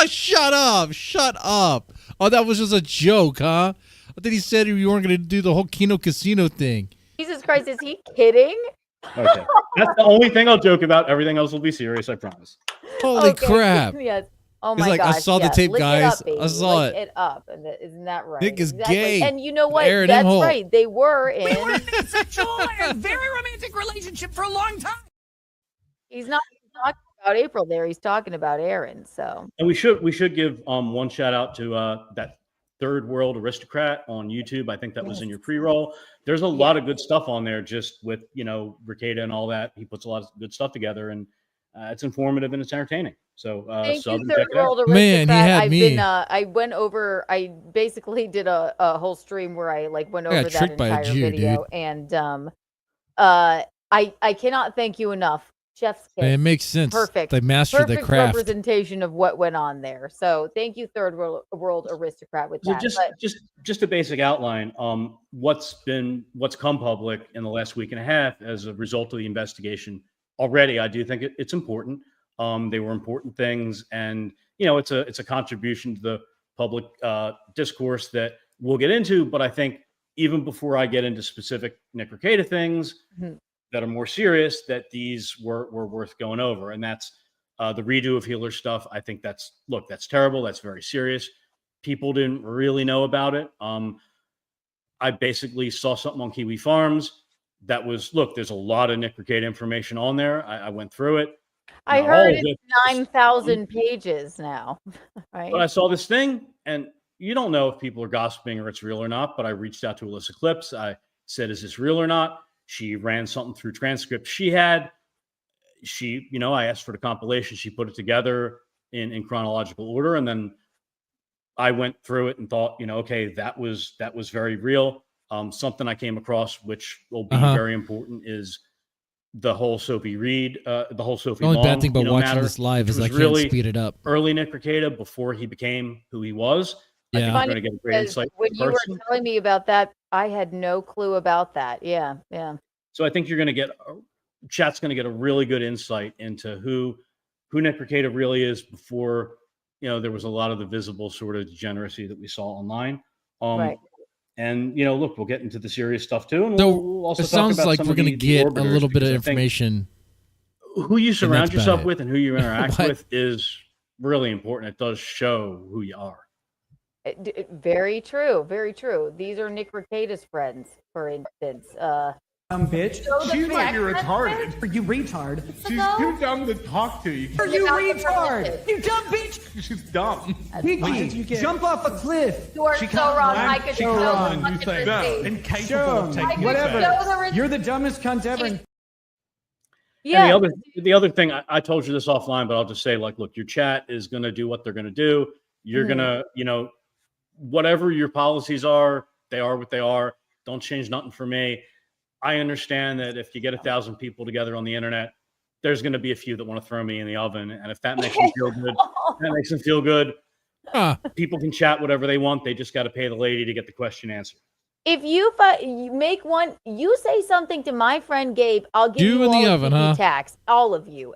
Shut up. Oh, that was just a joke, huh? I thought he said you weren't going to do the whole Kino Casino thing. Jesus Christ, is he kidding? Okay, that's the only thing I'll joke about. Everything else will be serious. I promise. Holy Okay, crap. Yes. Oh He's my like, gosh. I saw the yes. tape, Lick it guys. up, baby. I saw Lick it. it up. And isn't that right? Nick is Exactly. gay. And you know what? April That's Imholte. right. They were in. We were in a sexual and very romantic relationship for a long time. He's not talking about April there. He's talking about Aaron. So. And we should give one shout out to that Third World Aristocrat on YouTube. I think that was in your pre-roll. There's a lot of good stuff on there, just with Rekieta and all that. He puts a lot of good stuff together, and it's informative and it's entertaining. So Thank sub you, and Third check it out. World Man, he Aristocrat. had I've me. been. I went over. I basically did a whole stream where I went I over got that tricked by a entire Jew, video, dude. and I cannot thank you enough. Chef's kiss. Man, it makes sense. Perfect. They mastered the Perfect craft. representation of what went on there. So thank you, Third World Aristocrat, with So that. just a basic outline. What's come public in the last week and a half as a result of the investigation already. I do think it's important. They were important things, and it's a contribution to the public discourse that we'll get into. But I think even before I get into specific Nick Rekieta things that are more serious, that these were worth going over, and that's the redo of Healer stuff. I think that's terrible. That's very serious. People didn't really know about it. I basically saw something on Kiwi Farms that was, there's a lot of Nick Rekieta information on there. I went through it. I Not heard all of it's it. 9,000 pages now. Right? But I saw this thing, and you don't know if people are gossiping or it's real or not. But I reached out to Alyssa Clips. I said, "Is this real or not?" She ran something through transcripts she had. I asked for the compilation. She put it together in chronological order, and then I went through it and thought, okay, that was very real. Something I came across, which will be very important, is the whole Sophie Reed, the whole Sophie The only Long, bad thing about watching matter, this live is which I was can't really speed it up. Early Nick Rekieta before he became who he was. I think Yeah. we're going to get a great Because insight. when from you the were person. telling me about that, I had no clue about that. Yeah. So I think you're going to get chat's going to get a really good insight into who Nick Rekieta really is before there was a lot of the visible sort of degeneracy that we saw online. Right. And we'll get into the serious stuff too. And So we'll also it talk sounds about like some we're of going to the get a orbiters, little bit of because I think information. Who you surround that's yourself about it. with and who you interact What? with is really important. It does show who you are. Very true. Very true. These are Nick Rekieta's friends, for instance. Bitch. She might be retarded. Are you retard? She's too dumb to talk to you. Are you retard? You dumb bitch. She's dumb. Pinky, jump off a cliff. You are She so can't wrong. run. I could She show can't the run. You fucking think no, receipt. incapable Show of 'em. taking I could Whatever. show the receipt. You're the dumbest cunt ever. Yeah. And the other thing, I told you this offline, but I'll just say, look, your chat is going to do what they're going to do. You're going to, whatever your policies are, they are what they are. Don't change nothing for me. I understand that if you get 1,000 people together on the internet, there's going to be a few that want to throw me in the oven. And if that makes them feel good, that makes them feel good. People can chat whatever they want. They just got to pay the lady to get the question answered. If you make one, you say something to my friend Gabe, I'll give Do you in the all oven, a Kiki huh? tax. All of you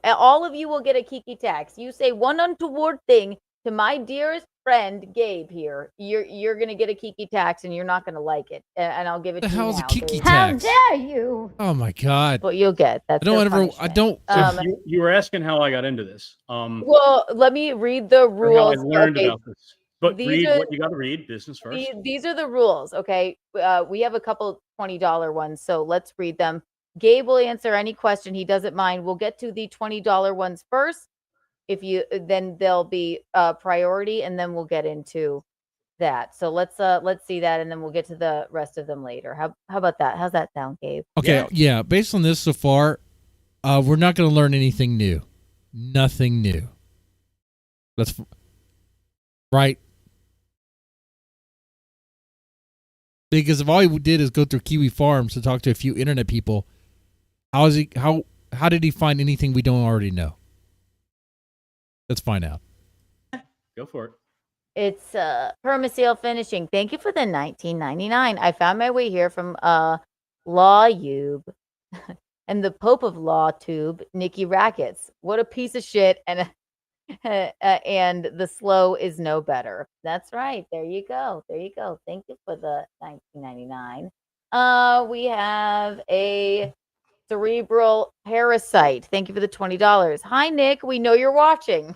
will get a Kiki tax. You say one untoward thing to my dearest friend Gabe here, you're gonna get a Kiki tax and you're not gonna like it, and I'll give it The to you hell's a now. Kiki How tax? dare you? Oh my god. But you'll get that's I don't their ever. I punishment. don't. So you were asking how I got into this. Well, let me read the or how I rules. learned Okay, about this. But these read are- what you got to read. Business first. these are the rules. Okay, we have a couple $20 ones, so let's read them. Gabe will answer any question he doesn't mind. We'll get to the $20 ones first. If you then they'll be priority, and then we'll get into that. So let's see that, and then we'll get to the rest of them later. How about that? How's that sound, Gabe? Okay, yeah. Based on this so far, we're not going to learn anything new. Nothing new. That's right. Because if all he did is go through Kiwi Farms to talk to a few internet people, how did he find anything we don't already know? Let's find out. Go for it. It's Permaseal Finishing. Thank you for the $19.99. I found my way here from LawYube and the Pope of Law Tube, Nikki Rackets. What a piece of shit, and and the slow is no better. That's right. There you go. There you go. Thank you for the $19.99. We have a Cerebral Parasite. Thank you for the $20. Hi, Nick. We know you're watching.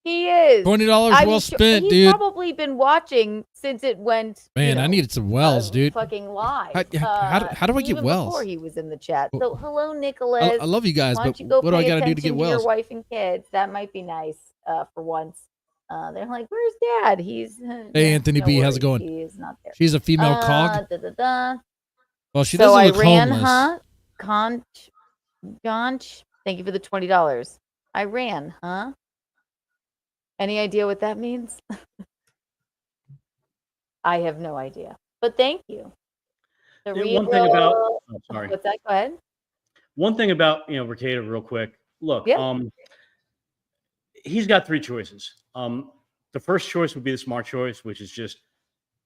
He is. $20 well spent, he's dude. probably been watching since it went. Man, I needed some wells, dude. Fucking live. How do I get even wells? Before he was in the chat. So hello, Nicholas. I love you guys, Why don't but you go what do I pay got to do to attention get wells? Your wife and kids. That might be nice for once. They're like, "Where's Dad?" He's. Hey, Anthony B, how's it going? He is not there. She's a female cog. Well, she So doesn't I look ran, homeless. huh? Gonch. Thank you for the $20. I ran, huh? Any idea what that means? I have no idea. But thank you. One thing about sorry. What's that? Go ahead. One thing about Rekieta, real quick. Look, Yeah. He's got three choices. The first choice would be the smart choice, which is just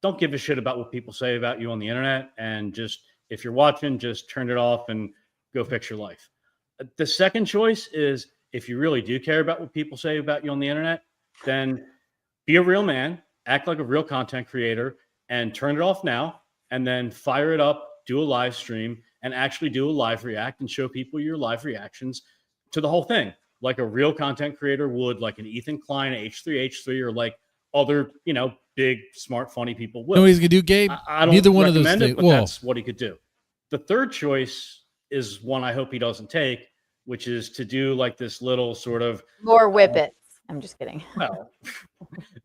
don't give a shit about what people say about you on the internet, and just if you're watching, just turn it off and go fix your life. The second choice is if you really do care about what people say about you on the internet, then be a real man, act like a real content creator, and turn it off now, and then fire it up, do a live stream, and actually do a live react and show people your live reactions to the whole thing, like a real content creator would, like an Ethan Klein, H3H3, or like other, big, smart, funny people will. You know what he's gonna do, Gabe? I don't Neither one of those recommend it, things. but Well, that's what he could do. The third choice is one I hope he doesn't take, which is to do like this little sort of More whippets. I'm just kidding. well,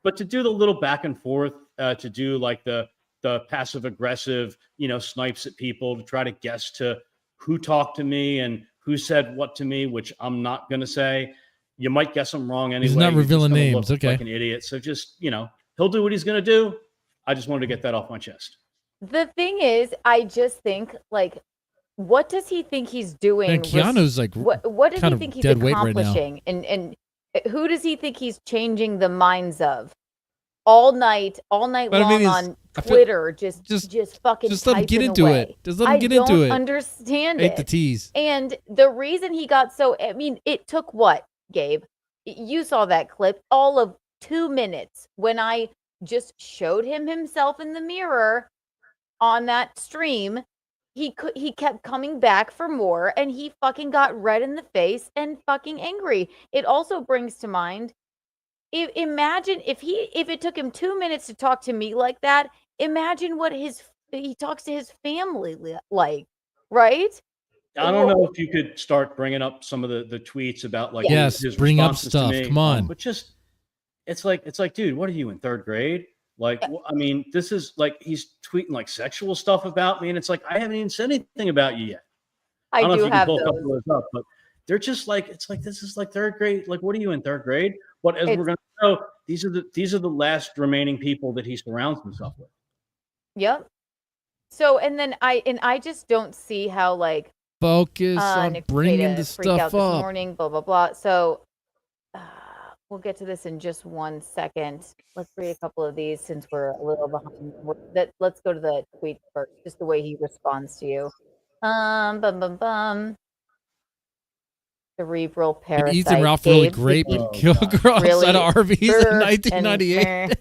but to do the little back and forth, to do like the passive aggressive, snipes at people to try to guess to who talked to me and who said what to me, which I'm not going to say. You might guess I'm wrong anyway. He's not You're just revealing gonna names. look Okay. like an idiot. So just, he'll do what he's going to do. I just wanted to get that off my chest. The thing is, I just think, like, what does he think he's doing? Man, Keanu's like what does he kind of think he's dead weight right now. accomplishing? And who does he think he's changing the minds of? All night But I long mean, on I feel- Twitter, just fucking just let him get typing into away. it. Just let him get into I it. don't understand Hate it. the tease. And the reason he got so, I mean, it took what, Gabe? You saw that clip, all of 2 minutes when I just showed him himself in the mirror on that stream. He kept coming back for more, and he fucking got red in the face and fucking angry. It also brings to mind, imagine if it took him 2 minutes to talk to me like that. Imagine what he talks to his family like, right? I don't know if you could start bringing up some of the tweets about like Yes, his bring up responses to stuff. me. Come on. But just it's like, dude, what are you in third grade? Like, I mean, this is like he's tweeting like sexual stuff about me, and it's like I haven't even said anything about you yet. I don't know do if you can have pull a those. couple of those up, but they're just like it's like this is like third grade. Like, what are you in third grade? But as we're gonna know, these are the last remaining people that he surrounds himself with. Yep. So and then I just don't see how like Focus on Nick bringing Rekieta the freaked out stuff this up. morning, blah blah blah. So we'll get to this in just 1 second. Let's read a couple of these since we're a little behind. Let's go to the tweet first, just the way he responds to you. Bum bum bum. cerebral Like parasite. Ethan Ralph really Gabe, great, did but you kill a girl really outside of Arby's in sure 1998. and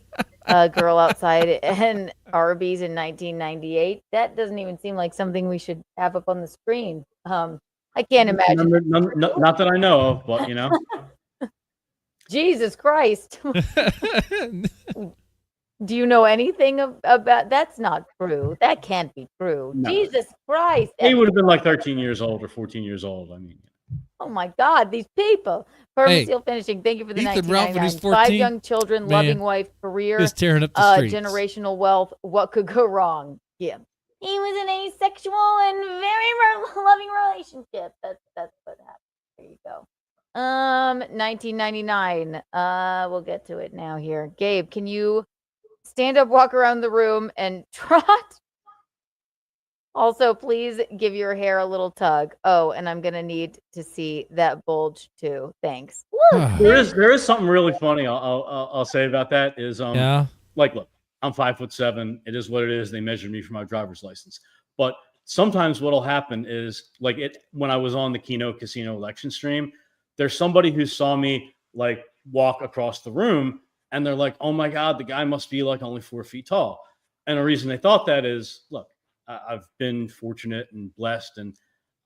a girl outside and Arby's in 1998. That doesn't even seem like something we should have up on the screen. I can't imagine. Not that I know of, but you know. Jesus Christ. Do you know anything about that's not true? That can't be true. No. Jesus Christ. He would have been like 13 years old or 14 years old. I mean, Oh my God, these people. Perma Seal Finishing. Thank you for the Ethan Ralph when 1999. he's 14, 5 young children, man, loving wife, career, just tearing up the streets. generational wealth. What could go wrong? Yeah. He was in a sexual and very loving relationship. That's what happened. There you go. 1999. We'll get to it now here. Gabe, can you stand up, walk around the room, and trot? Also, please give your hair a little tug. Oh, and I'm gonna need to see that bulge too. Thanks. there is something really funny I'll say about that is Yeah. like, look, I'm 5'7". It is what it is. They measured me for my driver's license. But sometimes what'll happen is like when I was on the Keanu Casino election stream, there's somebody who saw me like walk across the room and they're like, oh my God, the guy must be like only 4 feet tall. And the reason they thought that is, look, I've been fortunate and blessed, and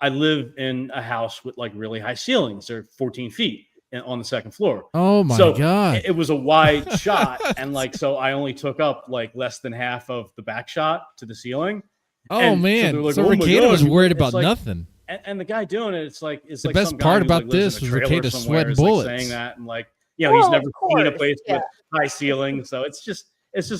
I live in a house with like really high ceilings. They're 14 feet on the second floor. Oh my God. It was a wide shot. And like, so I only took up like less than half of the back shot to the ceiling. Oh And man. they're like, So "Oh my Rekieta God." was worried It's about like- nothing. And the guy doing it, it's like The best part about this was Rekieta sweating bullets. saying that, and like, you know, he's Well, never of seen a course, place yeah. with high ceilings, so it's just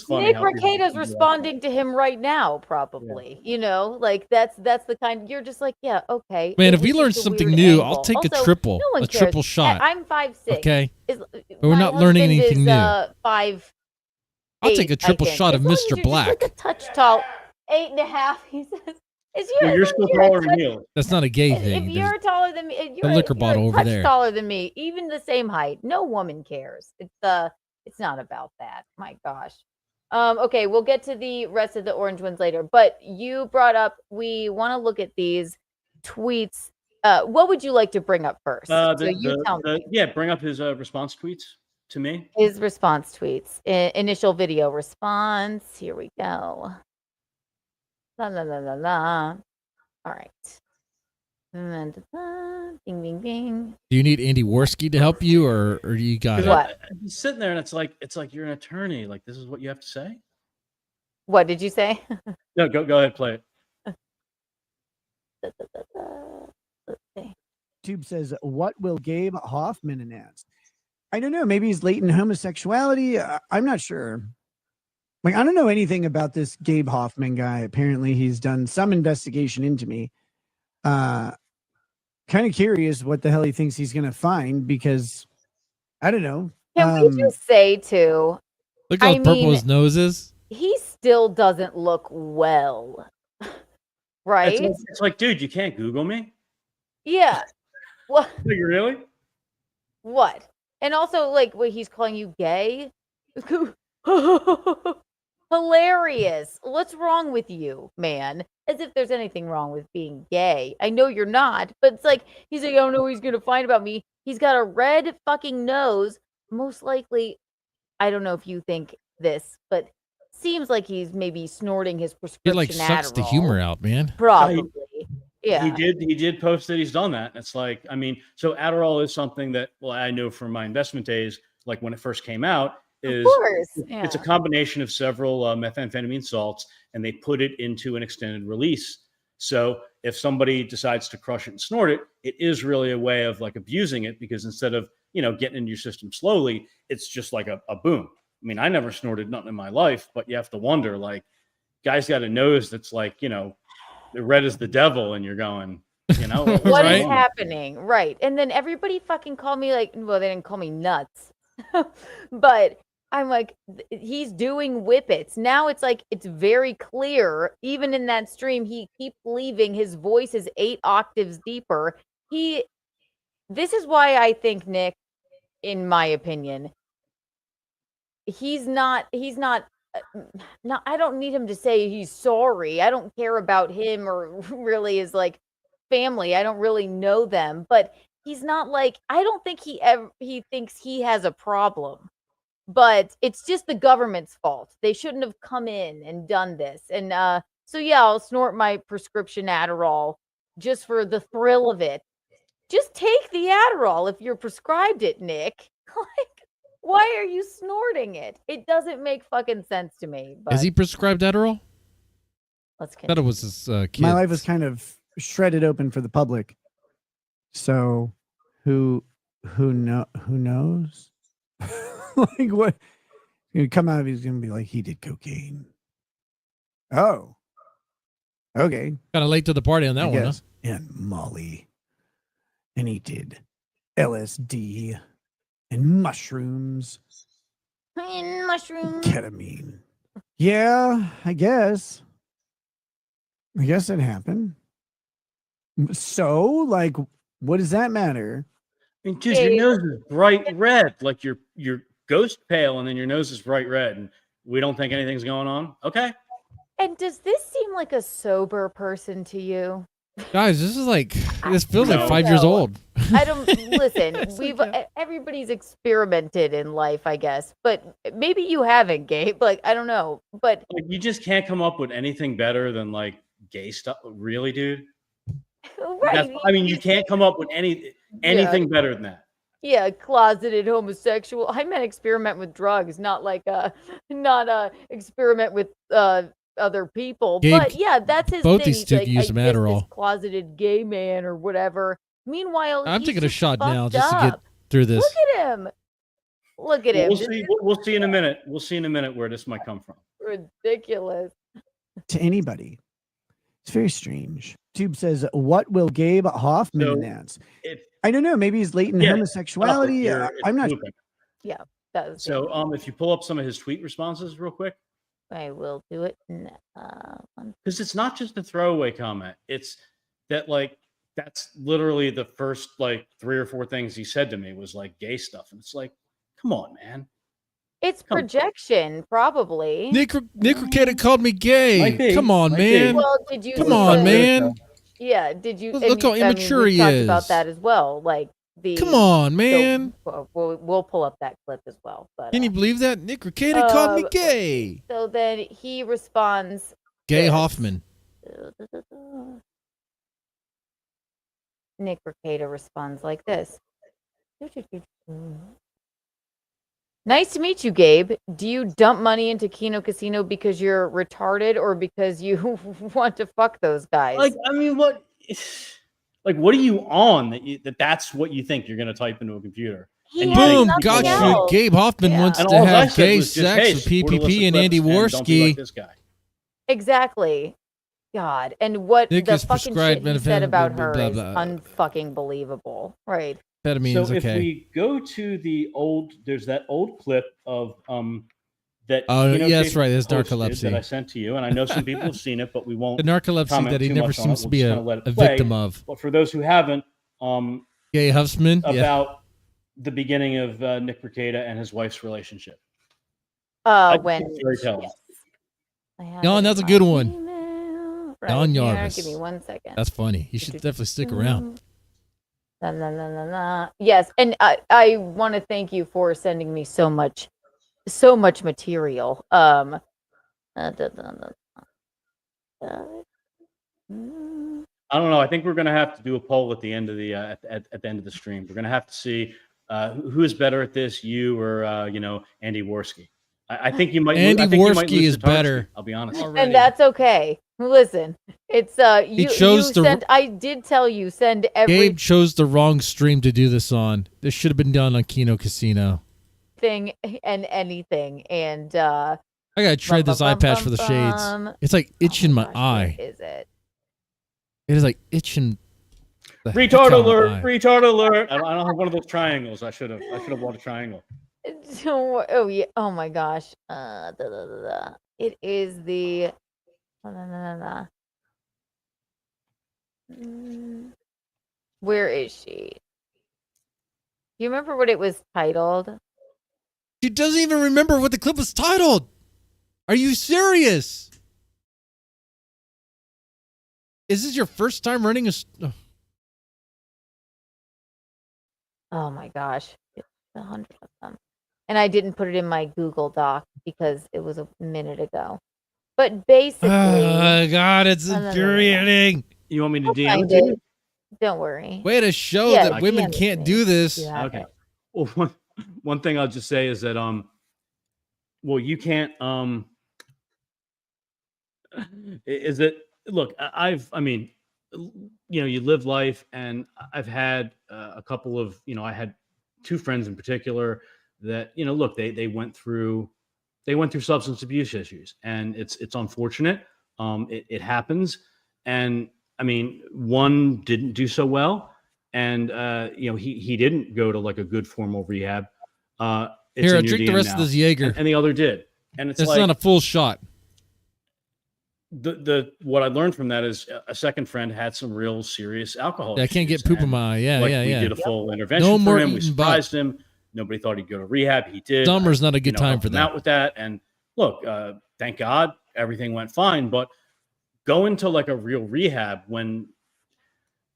funny. Nick how people Rekieta's can do that. responding to him right now, probably. You know, like that's the kind you're just like, yeah, okay. Man, it if we was learn just a something weird new, angle. I'll take Also, a triple. no one A cares. triple shot. I'm 5'6". Okay. Is, But we're my not learning husband anything is, new. 5'8". I'll take a triple I think. shot of As long as Mr. you're just, Black. like a touch tall. 8.5. He says. Is Well, you're still taller than you. That's not a gay If thing. you're taller than me, if you're liquor you're bottle a over touch there. taller than me, even the same height, no woman cares. It's not about that. My gosh. Okay, we'll get to the rest of the orange ones later. But you brought up we want to look at these tweets. What would you like to bring up first? So you tell me. Yeah, bring up his response tweets to me. His response tweets. Initial video response. Here we go. La la la la la. All right. Bing bing bing. Do you need Andy Worski to help you, or you got it? What? He's sitting there, and it's like you're an attorney. Like, this is what you have to say. What did you say? No, go ahead, play it. Let's see. YouTube says, what will Gabe Hoffman announce? I don't know. Maybe he's latent homosexuality. I'm not sure. Like, I don't know anything about this Gabe Hoffman guy. Apparently, he's done some investigation into me. Kind of curious what the hell he thinks he's going to find, because I don't know. Can we just say too? Look how purple his nose is. He still doesn't look well, right? It's like, dude, you can't Google me. Yeah. What? Like, really? What? And also, like, what he's calling you gay? Hilarious. What's wrong with you, man? As if there's anything wrong with being gay. I know you're not, but it's like, he's like, I don't know what he's going to find about me. He's got a red fucking nose. Most likely, I don't know if you think this, but seems like he's maybe snorting his He prescription like sucks the Adderall. humor out, man. Probably. Yeah. He did post that he's done that. It's like, I mean, so Adderall is something that, well, I know from my investment days, like when it first came out, is it's a combination of several methamphetamine salts, and they put it into an extended release. So if somebody decides to crush it and snort it, it is really a way of like abusing it, because instead of, you know, getting into your system slowly, it's just like a boom. I mean, I never snorted nothing in my life, but you have to wonder, like, guy's got a nose that's like, you know, the red as the devil, and you're going, you know, what is happening? Right. And then everybody fucking called me like, well, they didn't call me nuts, but I'm like, he's doing whippets. Now it's like, it's very clear, even in that stream, he keeps leaving. His voice is 8 octaves deeper. This is why I think Nick, in my opinion, he's not, no, I don't need him to say he's sorry. I don't care about him or really his like family. I don't really know them, but he's not like, I don't think he thinks he has a problem, but it's just the government's fault. They shouldn't have come in and done this. And so yeah, I'll snort my prescription Adderall just for the thrill of it. Just take the Adderall if you're prescribed it, Nick. Like, why are you snorting it? It doesn't make fucking sense to me. But Is he prescribed Adderall? let's I thought it was his kid. My life is kind of shredded open for the public. So who knows? Like what? You come out, he's gonna be like, he did cocaine. Oh. Okay. Kind of late to the party on that one, huh? And Molly. And he did LSD and mushrooms. And mushroom. Ketamine. Yeah, I guess. it happened. So, like, what does that matter? I mean, dude, your nose is bright red, like your ghost pale, and then your nose is bright red, and we don't think anything's going on. Okay. And does this seem like a sober person to you? Guys, this feels like No. 5 years old. I don't listen. Everybody's experimented in life, I guess, but maybe you haven't, Gabe. Like, I don't know, but Like, you just can't come up with anything better than like gay stuff, really, dude. right? I mean, you can't come up with anything better than that. Yeah, closeted homosexual. I meant experiment with drugs, not like not experiment with other people. Gabe, but yeah, that's his both thing. these He's two like, use I some guess this Adderall. closeted gay man or whatever. Meanwhile, I'm he's taking a just shot now fucked just to get up. through this. Look at him. Look at him. We'll This see. is We'll see in a minute. We'll see in a minute where this might come from. ridiculous. To anybody. It's very strange. Tube says, what will Gabe Hoffman So, announce? I don't know. Maybe he's latent homosexuality. I'm not. Yeah, that was So, if you pull up some of his tweet responses real quick, I will do it. because it's not just a throwaway comment. It's that like that's literally the first like 3 or 4 things he said to me was like gay stuff, and it's like, come on, man. It's projection, probably. Nick Rekieta called me gay. Might be. Come on, Might man. be. Well, did you? Come see on, the- man. Yeah, did you? Look how immature we he talked is. about that as well. Like the. Come on, so man. we'll pull up that clip as well. But Can you believe that? Nick Rekieta called me uh, gay. so then he responds. Gay this. Hoffman. Nick Rekieta responds like this. Nice to meet you, Gabe. Do you dump money into Keanu Casino because you're retarded or because you want to fuck those guys? Like, I mean, what? Like, what are you on that's what you think you're gonna type into a computer? And you Boom, think got people you. are- Gabe Hoffman wants And to all I have said gay was just, sex hey, with support PPP illicit and Andy clips and don't be Worski. like this guy. Exactly. God, and what Nick the is fucking prescribed shit he said benefit, about blah, her blah, is blah. unfucking believable. Right. Amphetamines, So if okay. we go to there's that old clip of that. Oh, Keanucast yeah, that's right, there's posted narcolepsy. that I sent to you, and I know some people have seen it, but we won't. The narcolepsy comment that he too never much on seems it. to We'll be just a kinda let it a play. victim of. But for those who haven't, Gay Huffman? Yeah. about the beginning of Nick Rekieta and his wife's relationship. I think When it's very telling. Don, that's a good one. right Don here, Yarvis. give me 1 second. That's funny. He should definitely stick around. Na, na, na, na, na. Yes, and I want to thank you for sending me so much material. I don't know. I think we're going to have to do a poll at the end of the at the end of the stream. We're going to have to see who is better at this, you or Andy Worski. I think you might. Andy I think you might Worski lose is to Tartsky, better. I'll be honest. And that's okay. Listen, it's you chose to- sent. I did tell you send everything Gabe chose the wrong stream to do this on. This should have been done on Keanu Casino. and anything, and I gotta trade this eye patch for the shades. It's like itching my eye. What is it? It is like itching. the heck Retard out of my alert! eye. Retard alert! I don't have one of those triangles. I should have bought a triangle. Oh yeah! Oh my gosh! It is the. Where is she? Do you remember what it was titled? She doesn't even remember what the clip was titled. Are you serious? Is this your first time running a? Oh my gosh, it's 100 of them. And I didn't put it in my Google Doc because it was a minute ago. But basically, Oh, God, it's no. infuriating. You want me to I'll DM find it to you? it. Don't worry. Way to show Yeah, that women DM it to can't me. do this. You have Okay. it. Well, one thing I'll just say is that well, you can't is that look, I mean, you live life, and I've had a couple of, I had two friends in particular that, look, they went through substance abuse issues, and it's unfortunate. It happens, and I mean, one didn't do so well, and he didn't go to like a good formal rehab. It's Here, in your drink the DM rest now, of this Jaeger. and the other did, and it's It's like not a full shot. the what I learned from that is a second friend had some real serious alcohol. Yeah, I can't issues, get poop in and, my eye. Yeah, like, yeah, we yeah. did a full intervention No for more him. We eating surprised him. Nobody thought he'd go to rehab. He did. Summer's not a good time helped for him that. out with that. And look, thank God everything went fine. But going to like a real rehab when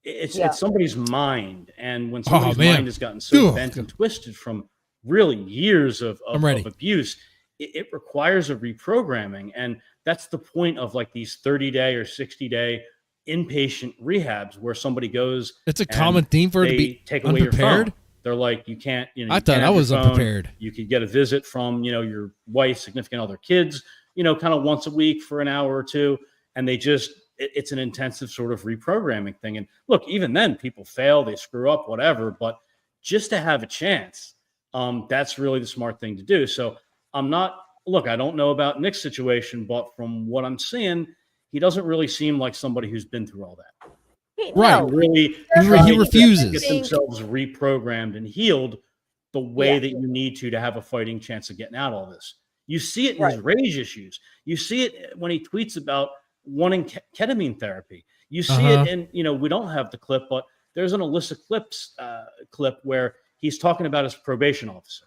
it's somebody's mind, and when somebody's mind has gotten so bent and twisted from really years of abuse, it requires a reprogramming. And that's the point of like these 30-day or 60-day inpatient rehabs where somebody goes. It's a common theme for it to be take away your unprepared. phone. They're like, you can't, I thought I was unprepared. You could get a visit from, your wife, significant other, kids, kind of once a week for an hour or two. And they just, it's an intensive sort of reprogramming thing. And look, even then people fail, they screw up, whatever, but just to have a chance, that's really the smart thing to do. So I don't know about Nick's situation, but from what I'm seeing, he doesn't really seem like somebody who's been through all that. Right. Really, he refuses. Get themselves reprogrammed and healed the way that you need to have a fighting chance of getting out of all this. You see it in his rage issues. You see it when he tweets about wanting ketamine therapy. You see it in, we don't have the clip, but there's an Alyssa Clips clip where he's talking about his probation officer.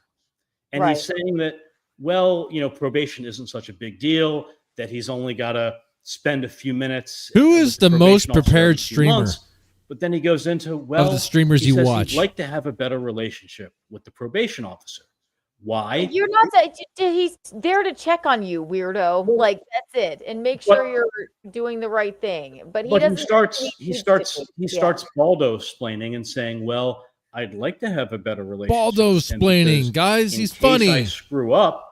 And he's saying that, well, probation isn't such a big deal, that he's only got to spend a few minutes. Who is the most prepared streamer? Months. But then he goes into, well, of the streamers he you says watch, he'd like to have a better relationship with the probation officer. Why? You're not that he's there to check on you, weirdo. Like that's it, and make sure you're doing the right thing. But he doesn't. He starts Baldo-splaining and saying, "Well, I'd like to have a better relationship." Baldo-splaining, guys. He's funny. I screw up,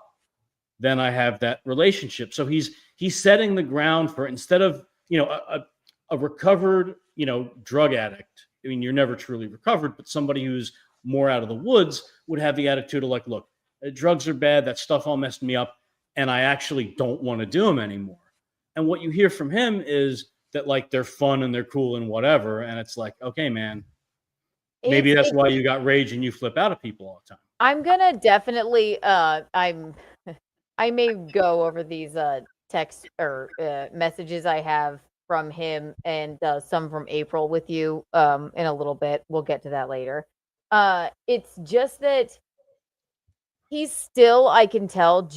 then I have that relationship. So he's setting the ground for, instead of a recovered drug addict. I mean, you're never truly recovered, but somebody who's more out of the woods would have the attitude of like, look, drugs are bad. That stuff all messed me up, and I actually don't want to do them anymore. And what you hear from him is that like they're fun and they're cool and whatever. And it's like, okay, man, maybe that's why you got rage and you flip out at people all the time. I'm gonna definitely. I may go over these text or messages I have from him and some from April with you in a little bit. We'll get to that later. It's just that he's still, I can tell,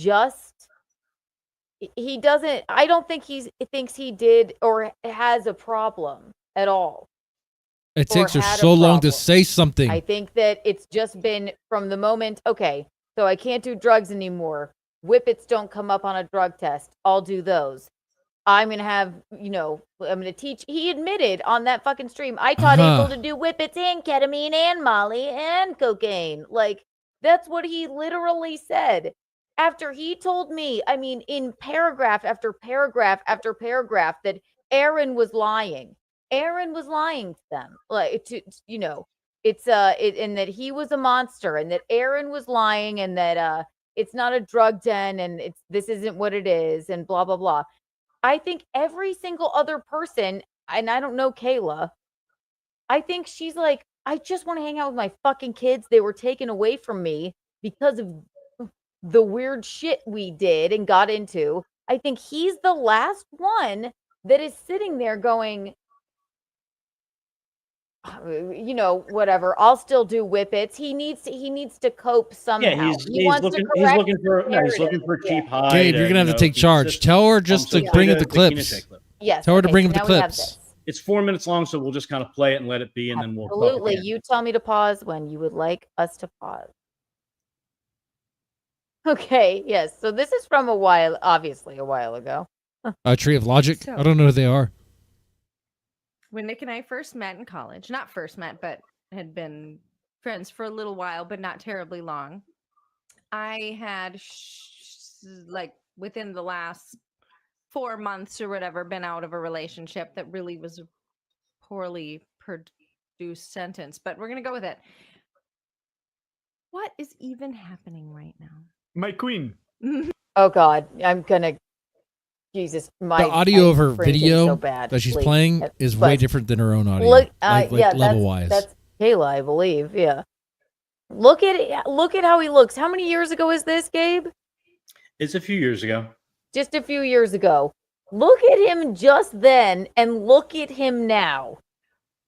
he doesn't, I don't think he thinks he did or has a problem at all. It takes her so long to say something. I think that it's just been from the moment, okay, so I can't do drugs anymore. Whippets don't come up on a drug test. I'll do those. I'm going to have, I'm going to teach. He admitted on that fucking stream, I taught April to do whippets and ketamine and Molly and cocaine. Like, that's what he literally said. After he told me, I mean, in paragraph after paragraph after paragraph, that Aaron was lying. Aaron was lying to them. Like, it's, and that he was a monster and that Aaron was lying and that, it's not a drug den and this isn't what it is and blah, blah, blah. I think every single other person, and I don't know Kayla, I think she's like, I just want to hang out with my fucking kids. They were taken away from me because of the weird shit we did and got into. I think he's the last one that is sitting there going, whatever. I'll still do whippets. He needs to cope somehow. Yeah, he's looking for cheap high. Gabe, you're gonna have to take charge. Tell her just to bring it the clips. Yes. Tell her to bring up the clips. It's 4 minutes long, so we'll just kind of play it and let it be, and then we'll talk Absolutely. again. You tell me to pause when you would like us to pause. Okay, yes. So this is from obviously a while ago. A Tree of Logic. So- I don't know who they are. When Nick and I first met in college, not first met, but had been friends for a little while, but not terribly long. I had like within the last 4 months or whatever been out of a relationship that really was a poorly produced sentence, but we're going to go with it. What is even happening right now? My queen. Oh God, I'm gonna. Jesus, my The audio of her I'm cringing video so bad, that she's please. playing is way different than her own audio. Look, yeah, level wise. That's Kayla, I believe. Yeah. Look at how he looks. How many years ago is this, Gabe? It's a few years ago. Just a few years ago. Look at him just then, and look at him now.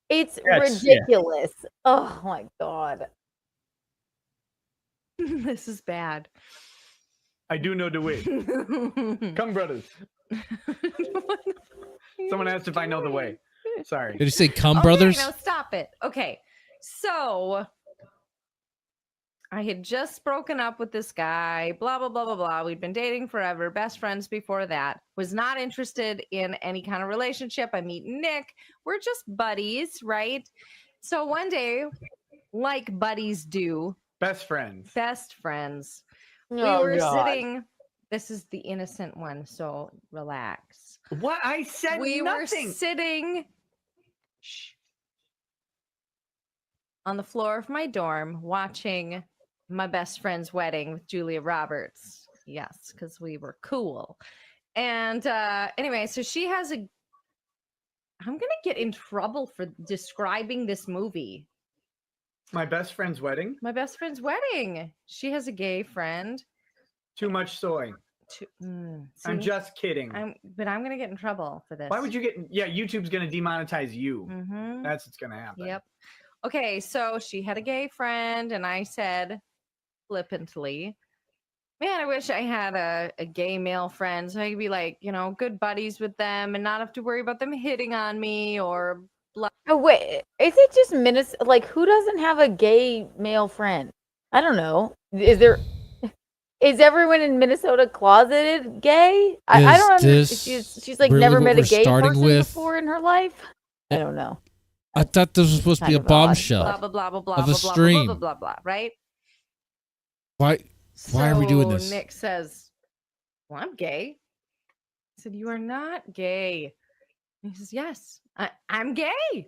It's ridiculous. Yeah. Oh my God. This is bad. I do know the way. Come, brothers. Someone asked if I know the way. Sorry. Did you say come, brothers? No, stop it. Okay. So I had just broken up with this guy, blah, blah, blah, blah, blah. We'd been dating forever, best friends before that. Was not interested in any kind of relationship. I meet Nick. We're just buddies, right? So one day, like buddies do. Best friends. Best friends. Oh, we were God. sitting. This is the innocent one, so relax. What? I said we nothing. were sitting on the floor of my dorm watching my best friend's wedding with Julia Roberts. Yes, because we were cool. And anyway, so she has I'm going to get in trouble for describing this movie. My best friend's wedding? My best friend's wedding. She has a gay friend. Too much soy. I'm just kidding. But I'm going to get in trouble for this. Why would you get... Yeah, YouTube's going to demonetize you. Mm-hmm. That's what's going to happen. Yep. Okay, so she had a gay friend, and I said flippantly, man, I wish I had a gay male friend so I could be like, good buddies with them and not have to worry about them hitting on me or... Oh, wait, is it just Minnesota? Like, who doesn't have a gay male friend? I don't know. Is everyone in Minnesota closeted gay? I don't understand. She's like really never met a we're gay starting person with? before in her life. I don't know. I thought this was supposed to be a bombshell Blah, blah, blah, blah, blah, of blah, a blah, stream. blah, blah, blah, blah, right? Why are we doing this? Nick says, well, I'm gay. I said, you are not gay. And he says, yes, I'm gay.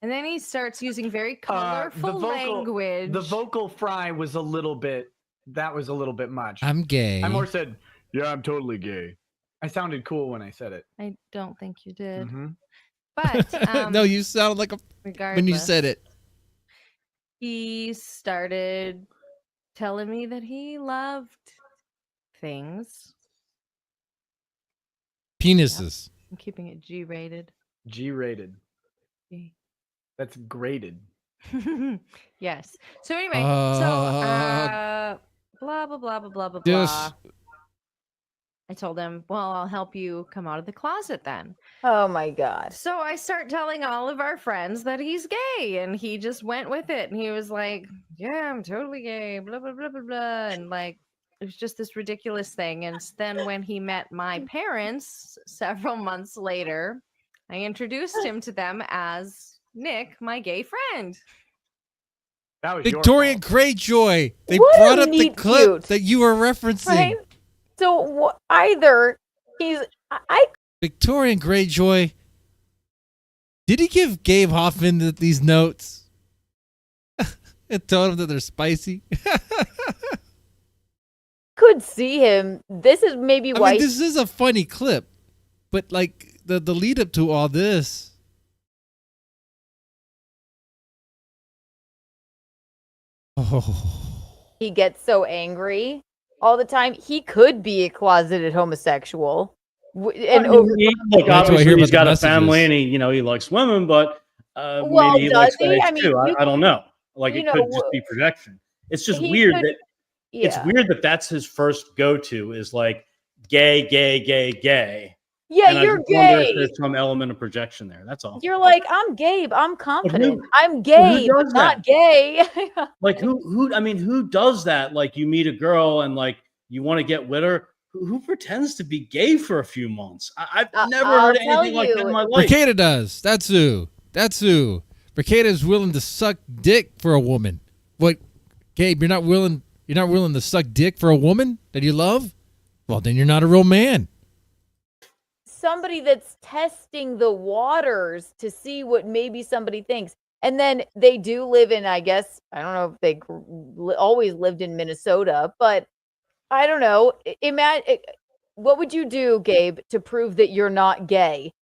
And then he starts using very colorful language. The vocal fry was a little bit... That was a little bit much. I'm gay. I more said, yeah, I'm totally gay. I sounded cool when I said it. I don't think you did. Mm-hmm. But no, you sounded like when you said it. He started telling me that he loved things. Penises. Yep. I'm keeping it G-rated. G-rated. G. That's graded. Yes. So anyway, blah blah blah blah blah blah blah. I told him, well, I'll help you come out of the closet then. Oh my God. So I start telling all of our friends that he's gay, and he just went with it. And he was like, yeah, I'm totally gay, blah, blah, blah, blah, blah. And like, it was just this ridiculous thing. And then when he met my parents several months later, I introduced him to them as Nick, my gay friend. That was Victoria Greyjoy. They What brought a up the meet clip cute. that you were referencing. Right? So either he's Victorian Greyjoy. Did he give Gabe Hoffman these notes and told him that they're spicy? could see him. This is maybe why. I mean, this is a funny clip, but like the lead up to all this. Oh. He gets so angry all the time. He could be a closeted homosexual. And obviously he's got a family and he likes women, but maybe he likes guys too. I don't know. Like it could just be projection. It's just weird it's weird that that's his first go-to is like gay. Yeah, And I you're just wonder if gay. there's some element of projection there. That's all. You're like, I'm Gabe. I'm confident. I'm who gay, but does not that? gay. Like who? I mean, who does that? Like you meet a girl and like you want to get with her. Who pretends to be gay for a few months? I've never heard anything like that in my life. Rekieta does. That's who. Rekieta is willing to suck dick for a woman. What, Gabe? You're not willing to suck dick for a woman that you love? Well, then you're not a real man. Somebody that's testing the waters to see what maybe somebody thinks. And then they do live in, I guess, I don't know if they always lived in Minnesota, but I don't know. What would you do, Gabe, to prove that you're not gay?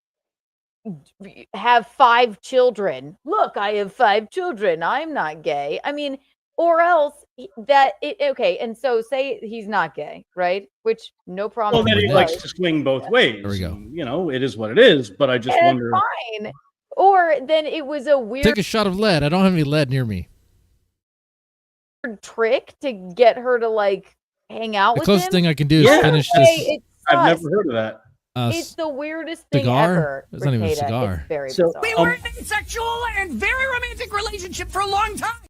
Have 5 children. Look, I have 5 children. I'm not gay. I mean, or else okay. And so say he's not gay, right? Which no problem. Well, then he likes to swing both ways. There we go. You know, it is what it is. But I just wonder. Fine. Or then it was a weird Take a shot of lead. I don't have any lead near me. trick to get her to like hang out The with closest him. thing I can do is finish this. It's I've sus. never heard of that. It's the weirdest thing cigar? ever. It's not even a Rekieta. cigar. It's very So, bizarre. We were in a sexual and very romantic relationship for a long time.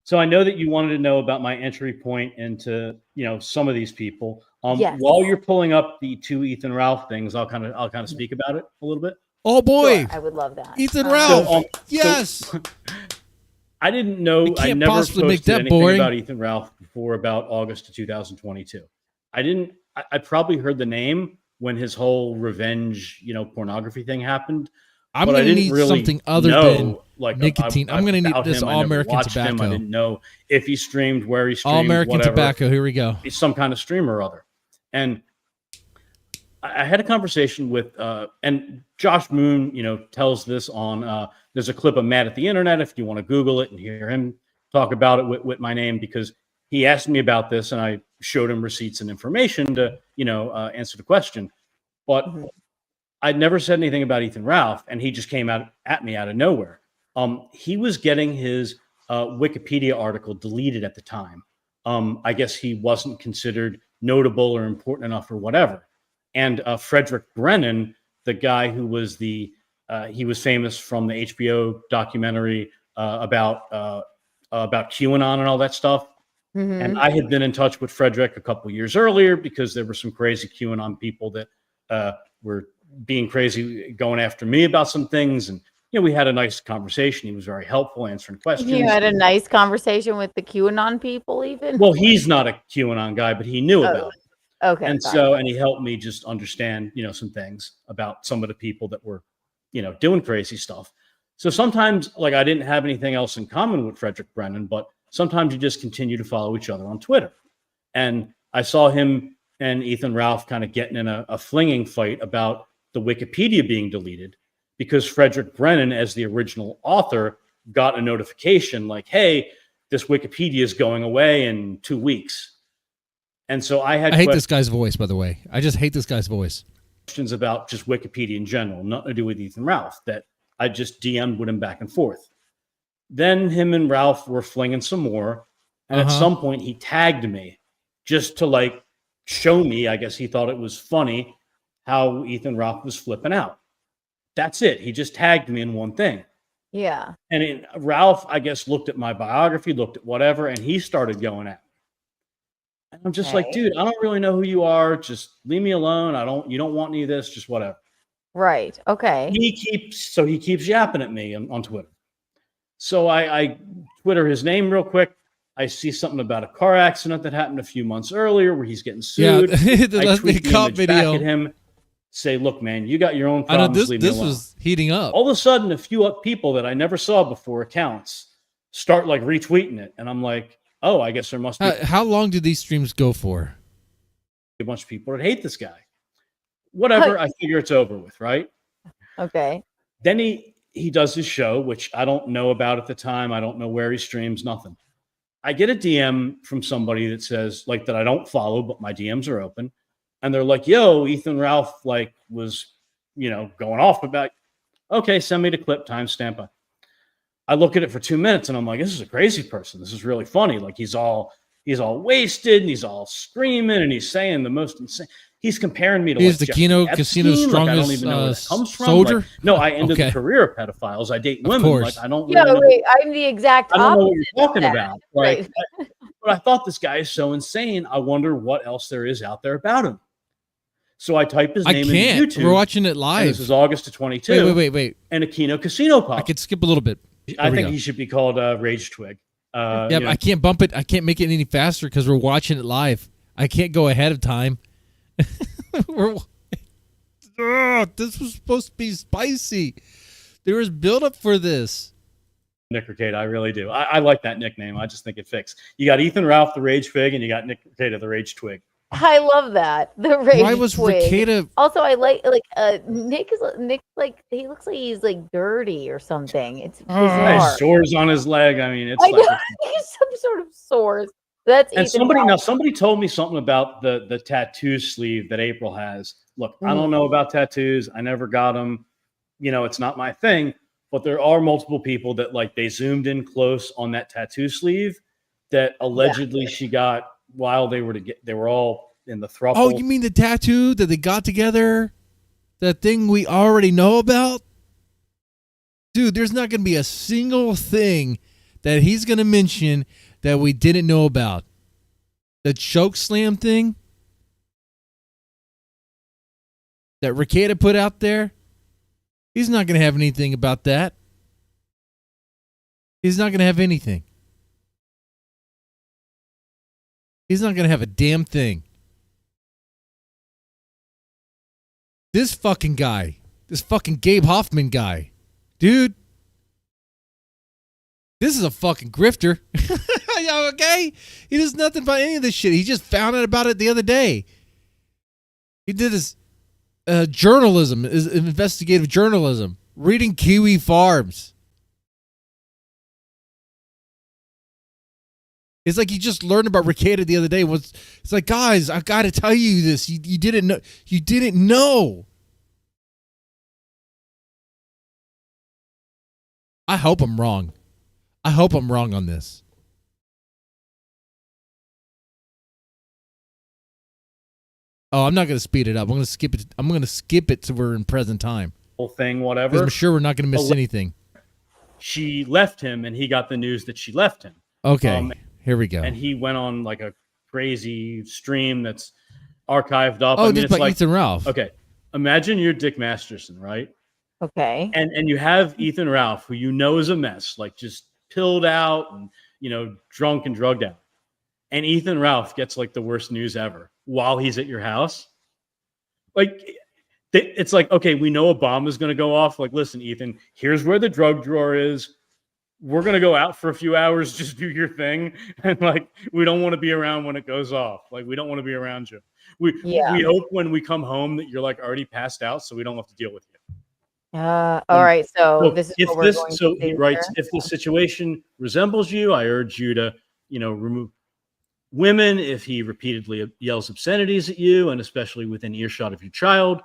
So I know that you wanted to know about my entry point into, you know, some of these people. Yes. While you're pulling up the 2 Ethan Ralph things, I'll kind of speak about it a little bit. Oh boy, Sure, I would love that. Ethan Ralph. So, yes. I didn't know. You I can't never possibly posted make that anything boring. about Ethan Ralph before about August of 2022. I didn't. I probably heard the name when his whole revenge, you know, pornography thing happened. I'm but I gonna didn't need really something other know, than like nicotine. I'm gonna need about this him. I never All-American watched him. I Tobacco. didn't know if he streamed, where he streamed, All-American whatever. Tobacco. Here we go. He's some kind of streamer or other. And I had a conversation with, and Josh Moon, you know, tells this on, there's a clip of Mad at the Internet if you want to Google it and hear him talk about it with my name, because he asked me about this and I showed him receipts and information to, you know, answer the question. But I'd never said anything about Ethan Ralph, and he just came out at me out of nowhere. He was getting his Wikipedia article deleted at the time. I guess he wasn't considered notable or important enough or whatever. And Frederick Brennan, the guy who was he was famous from the HBO documentary about QAnon and all that stuff. Mm-hmm. And I had been in touch with Frederick a couple years earlier because there were some crazy QAnon people that were being crazy, going after me about some things. And, you know, we had a nice conversation. He was very helpful, answering questions. You had a nice conversation with the QAnon people, even. Well, he's not a QAnon guy, but he knew about it. Okay. And fine. so, and he helped me just understand, you know, some things about some of the people that were, you know, doing crazy stuff. So sometimes, like, I didn't have anything else in common with Frederick Brennan, but sometimes you just continue to follow each other on Twitter. And I saw him and Ethan Ralph kind of getting in a flinging fight about the Wikipedia being deleted, because Frederick Brennan, as the original author, got a notification like, hey, this Wikipedia is going away in 2 weeks. And so I hate this guy's voice, by the way. I just hate this guy's voice. Questions about just Wikipedia in general, nothing to do with Ethan Ralph, that I just DM'd with him back and forth. Then him and Ralph were flinging some more. And at some point he tagged me just to like show me, I guess he thought it was funny, how Ethan Ralph was flipping out. That's it. He just tagged me in one thing. Yeah. And Ralph, I guess, looked at my biography, looked at whatever, and he started going at me. And I'm just like, dude, I don't really know who you are. Just leave me alone. You don't want any of this, just whatever. Right. Okay. He keeps yapping at me on Twitter. So I Twitter his name real quick. I see something about a car accident that happened a few months earlier where he's getting sued. Yeah, the I Leslie tweet the Cop image video. back at him. Say, look, man, you got your own I know problems. Leave me this alone. was heating up. All of a sudden, a few people that I never saw before, accounts, start like retweeting it, and I'm like, oh, I guess there must be How long do these streams go for? a bunch of people that hate this guy. Whatever, I figure it's over with, right? Okay. Then he does his show, which I don't know about at the time. I don't know where he streams, nothing. I get a DM from somebody that says, like, that I don't follow, but my DMs are open. And they're like, yo, Ethan Ralph, like, was, you know, going off about, okay, send me the clip, timestamp. I look at it for 2 minutes and I'm like, this is a crazy person. This is really funny. Like, he's all wasted and he's all screaming and he's saying the most insane. he's comparing me to He's like the Jeffrey Keanu Epstein. Casino's Like, I don't strongest even know where that comes from. soldier? Like, no, I ended Okay. the career of pedophiles. I date women. course. Like, I don't Yeah, really know. wait, I'm the exact I don't know opposite. what you're talking of that. about. Like, Right. but I thought this guy is so insane. I wonder what else there is out there about him. So I type his I name can't. into YouTube. We're watching it and live. this is August of 22. Wait. And a Keanu Casino pop. I could skip a little bit. I There we think go. he should be called Rage Twig. Yeah, you but know. I can't bump it. I can't make it any faster because we're watching it live. I can't go ahead of time. This was supposed to be spicy. There was build up for this. Nick Rekieta, I really do. I like that nickname. I just think it fits. You got Ethan Ralph, the Rage Fig, and you got Nick Rekieta, the Rage Twig. I love that. The rage Why was twig. Rekieta- Also, I like Nick like he looks like he's like dirty or something. It's bizarre. Has sores on his leg. I mean, it's I like. know he's some sort of sores. That's And Ethan Ralph. somebody told me something about the tattoo sleeve that April has. Look, I don't know about tattoos. I never got them. You know, it's not my thing. But there are multiple people that like they zoomed in close on that tattoo sleeve that allegedly she got while they were all in the throuple. Oh, you mean the tattoo that they got together? That thing we already know about? Dude, there's not going to be a single thing that he's going to mention that we didn't know about. The choke slam thing that Rekieta put out there, he's not going to have anything about that. He's not going to have anything. He's not going to have a damn thing. This fucking guy, this fucking Gabe Hoffman guy, dude, this is a fucking grifter. Okay? He does nothing about any of this shit. He just found out about it the other day. He did his journalism, his investigative journalism, reading Kiwi Farms. It's like he just learned about Rekieta the other day. It's like, guys, I got to tell you this. You didn't know. You didn't know. I hope I'm wrong. I hope I'm wrong on this. Oh, I'm not going to speed it up. I'm going to skip it. I'm going to skip it so we're in present time. Whole thing, Because whatever. I'm sure we're not going to miss anything. She left him, and he got the news that she left him. Okay, here we go. And he went on like a crazy stream that's archived up. Oh, I mean, just it's by like, Ethan Ralph. Okay, imagine you're Dick Masterson, right? Okay. And you have Ethan Ralph, who you know is a mess, like just pilled out and drunk and drugged out. And Ethan Ralph gets like the worst news ever while he's at your house. Like, it's like, okay, we know a bomb is going to go off. Like, listen, Ethan, here's where the drug drawer is. We're going to go out for a few hours, just do your thing. And like, we don't want to be around when it goes off. Like, we don't want to be around you. We hope when we come home that you're like already passed out, so we don't have to deal with you. All right, so this is what we're going to So do he writes, here. if the situation resembles you, I urge you to, remove women if he repeatedly yells obscenities at you, and especially within earshot of your child,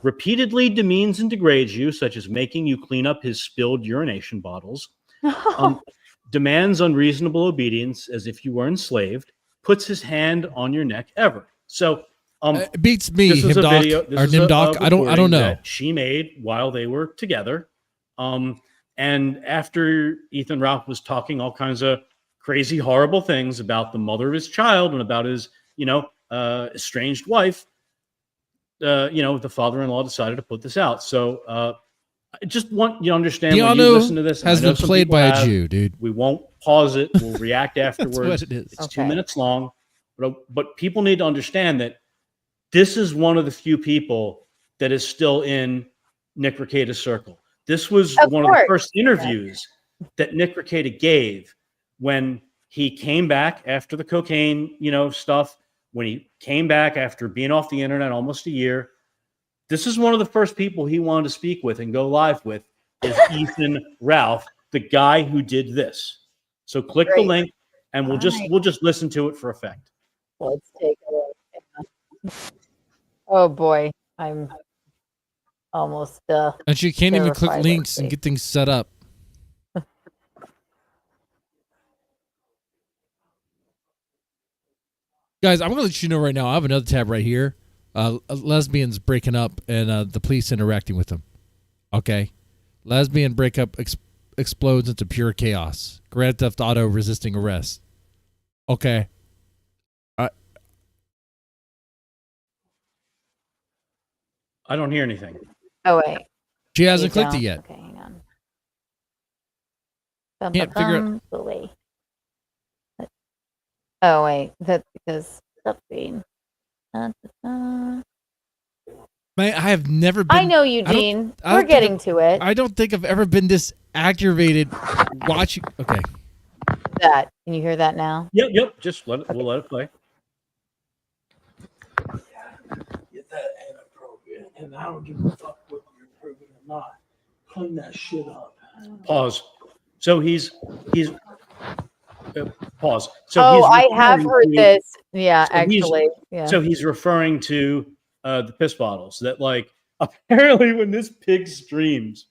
repeatedly demeans and degrades you, such as making you clean up his spilled urination bottles, demands unreasonable obedience as if you were enslaved, puts his hand on your neck ever. So it beats me, this is him a doc, video, this or is Nim a doc. I don't recording know. that she made while they were together. And after Ethan Ralph was talking all kinds of crazy, horrible things about the mother of his child and about his, estranged wife, the father-in-law decided to put this out. So I just want you to understand when you Keanu listen to this. and I has know been some played people by a have, Jew, dude. We won't pause it. We'll react afterwards. what it is. It's 2 minutes long. But people need to understand that this is one of the few people that is still in Nick Rekieta's circle. This was one of the first interviews that Nick Rekieta gave when he came back after the cocaine, stuff, when he came back after being off the internet almost a year. This is one of the first people he wanted to speak with and go live with is Ethan Ralph, the guy who did this. So click the link and we'll just listen to it for effect. Let's take a look. Oh boy, I'm almost And she can't even click terrified. links and get things set up. Guys, I'm going to let you know right now. I have another tab right here lesbians breaking up and the police interacting with them. Okay, lesbian breakup explodes into pure chaos. Grand Theft Auto resisting arrest. Okay. I don't hear anything. Oh wait. She hasn't You clicked it don't? yet. Okay, hang on. Can't figure it. Wait. Oh wait, that's because screen. Man, I have never been. I know, Eugene. We're getting to it. I don't think I've ever been this aggravated watching. Okay. That. Can you hear that now? Yep. Just we'll let it play. Get that inappropriate, and I don't give a fuck whether you're approving or not. Clean that shit up. Pause. So he's pause. So Oh, I referring have heard to- this. Yeah, so he's- actually. Yeah. So he's referring to the piss bottles that, like, apparently when this pig streams,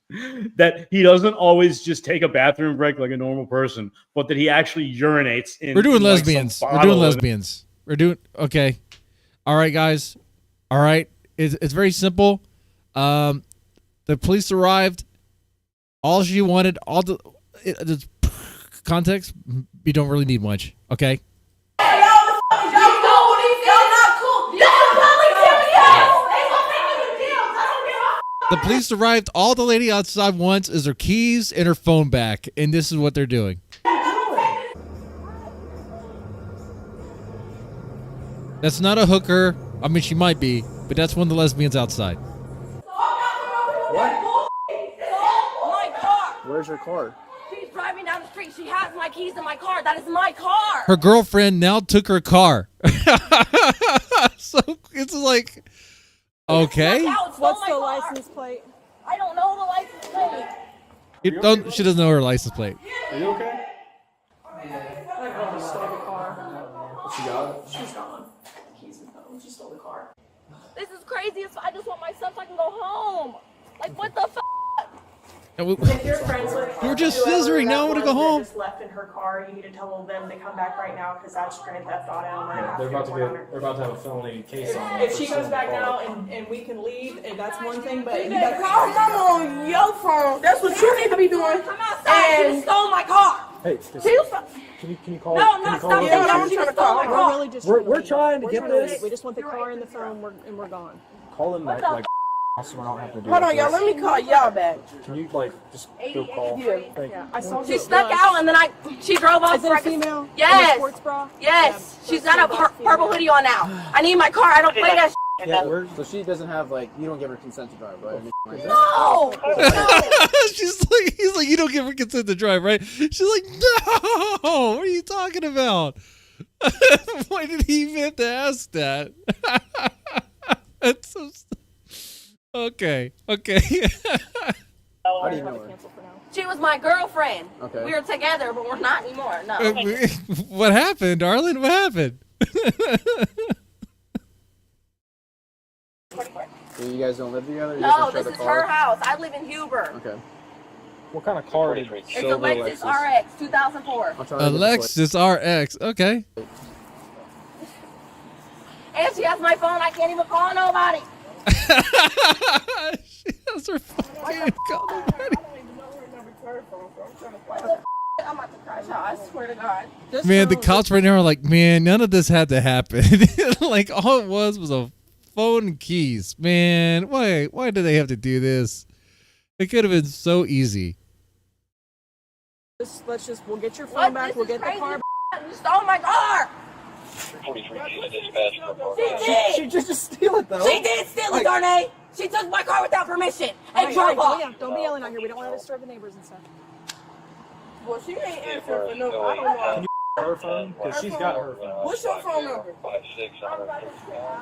that he doesn't always just take a bathroom break like a normal person, but that he actually urinates in. We're doing in, like, some lesbians. We're bottle doing and- lesbians. We're doing okay. All right, guys. All right. It's very simple. The police arrived. All she wanted, all the context, you don't really need much. Okay. The police arrived. All the lady outside wants is her keys and her phone back, and this is what they're doing. That's not a hooker. I mean, she might be, but that's one of the lesbians outside. My car. Where's your car? She's driving down the street. She has my keys in my car. That is my car. Her girlfriend now took her car. So it's like, okay. What's the license plate? I don't know the license plate. She doesn't know her license plate. Are you okay? Like, oh, she stole the car. She got it? She's gone. Keys and phone. She stole the car. This is crazy. I just want my son so I can go home. Like, what the f? If you're friends with We were just whoever scissoring, that now I wanna was go that home. Just left in her car. You need to tell them to come back right now because that's Grand Theft Auto. And we're gonna They're have about to to report on her. they're about to have a felony case on her. If she for goes stealing back the car. now and we can leave, and that's one thing. But you Hey, gotta call mama on your phone. That's what you need to be doing. Come outside. She stole my car. Hey, She was. can you call? No, can not you call stop the it. police? I'm trying to call my We're car. really just We're trying to get this. We just want the car and the phone, and we're gone. Call them like so we don't have to do Hold it. on, y'all. Let me call y'all back. Can you like just go call? Yeah. Thank you. I saw She snuck out and then she drove off. Is it a female? Yes. In a sports bra? Yes. She's got a purple hoodie on now. I need my car. I don't play that. Yeah, so she doesn't have like you don't give her consent to drive, right? No. She's like, he's like, you don't give her consent to drive, right? She's like, no. What are you talking about? Why did he even have to ask that? That's so. Okay. How do you know her? She was my girlfriend. Okay. We were together, but we're not anymore. No. What happened, darling? What happened? So you guys don't live together? You No, just don't this share is the car? her house. I live in Huber. Okay. What kind of car did It's a silver Lexus RX 2004. I'm trying to get this, Lexus RX. Okay. And she has my phone. I can't even call nobody. She has her phone. Can't call nobody. I'm about to crash out. I swear to God. Man, the cops right now are like, man, none of this had to happen. Like, all it was a phone and keys. Man, why do they have to do this? It could have been so easy. We'll get your phone back. We'll get the car. You stole my car. 43 to dispatch. She did. She just steal it though. She did steal it, Darnay. She took my car without permission and drove off. Don't be yelling out here. We don't want to disturb the neighbors and stuff. Well, she ain't answering for no. I don't know. Her phone? Because she's got her phone. What's your phone number?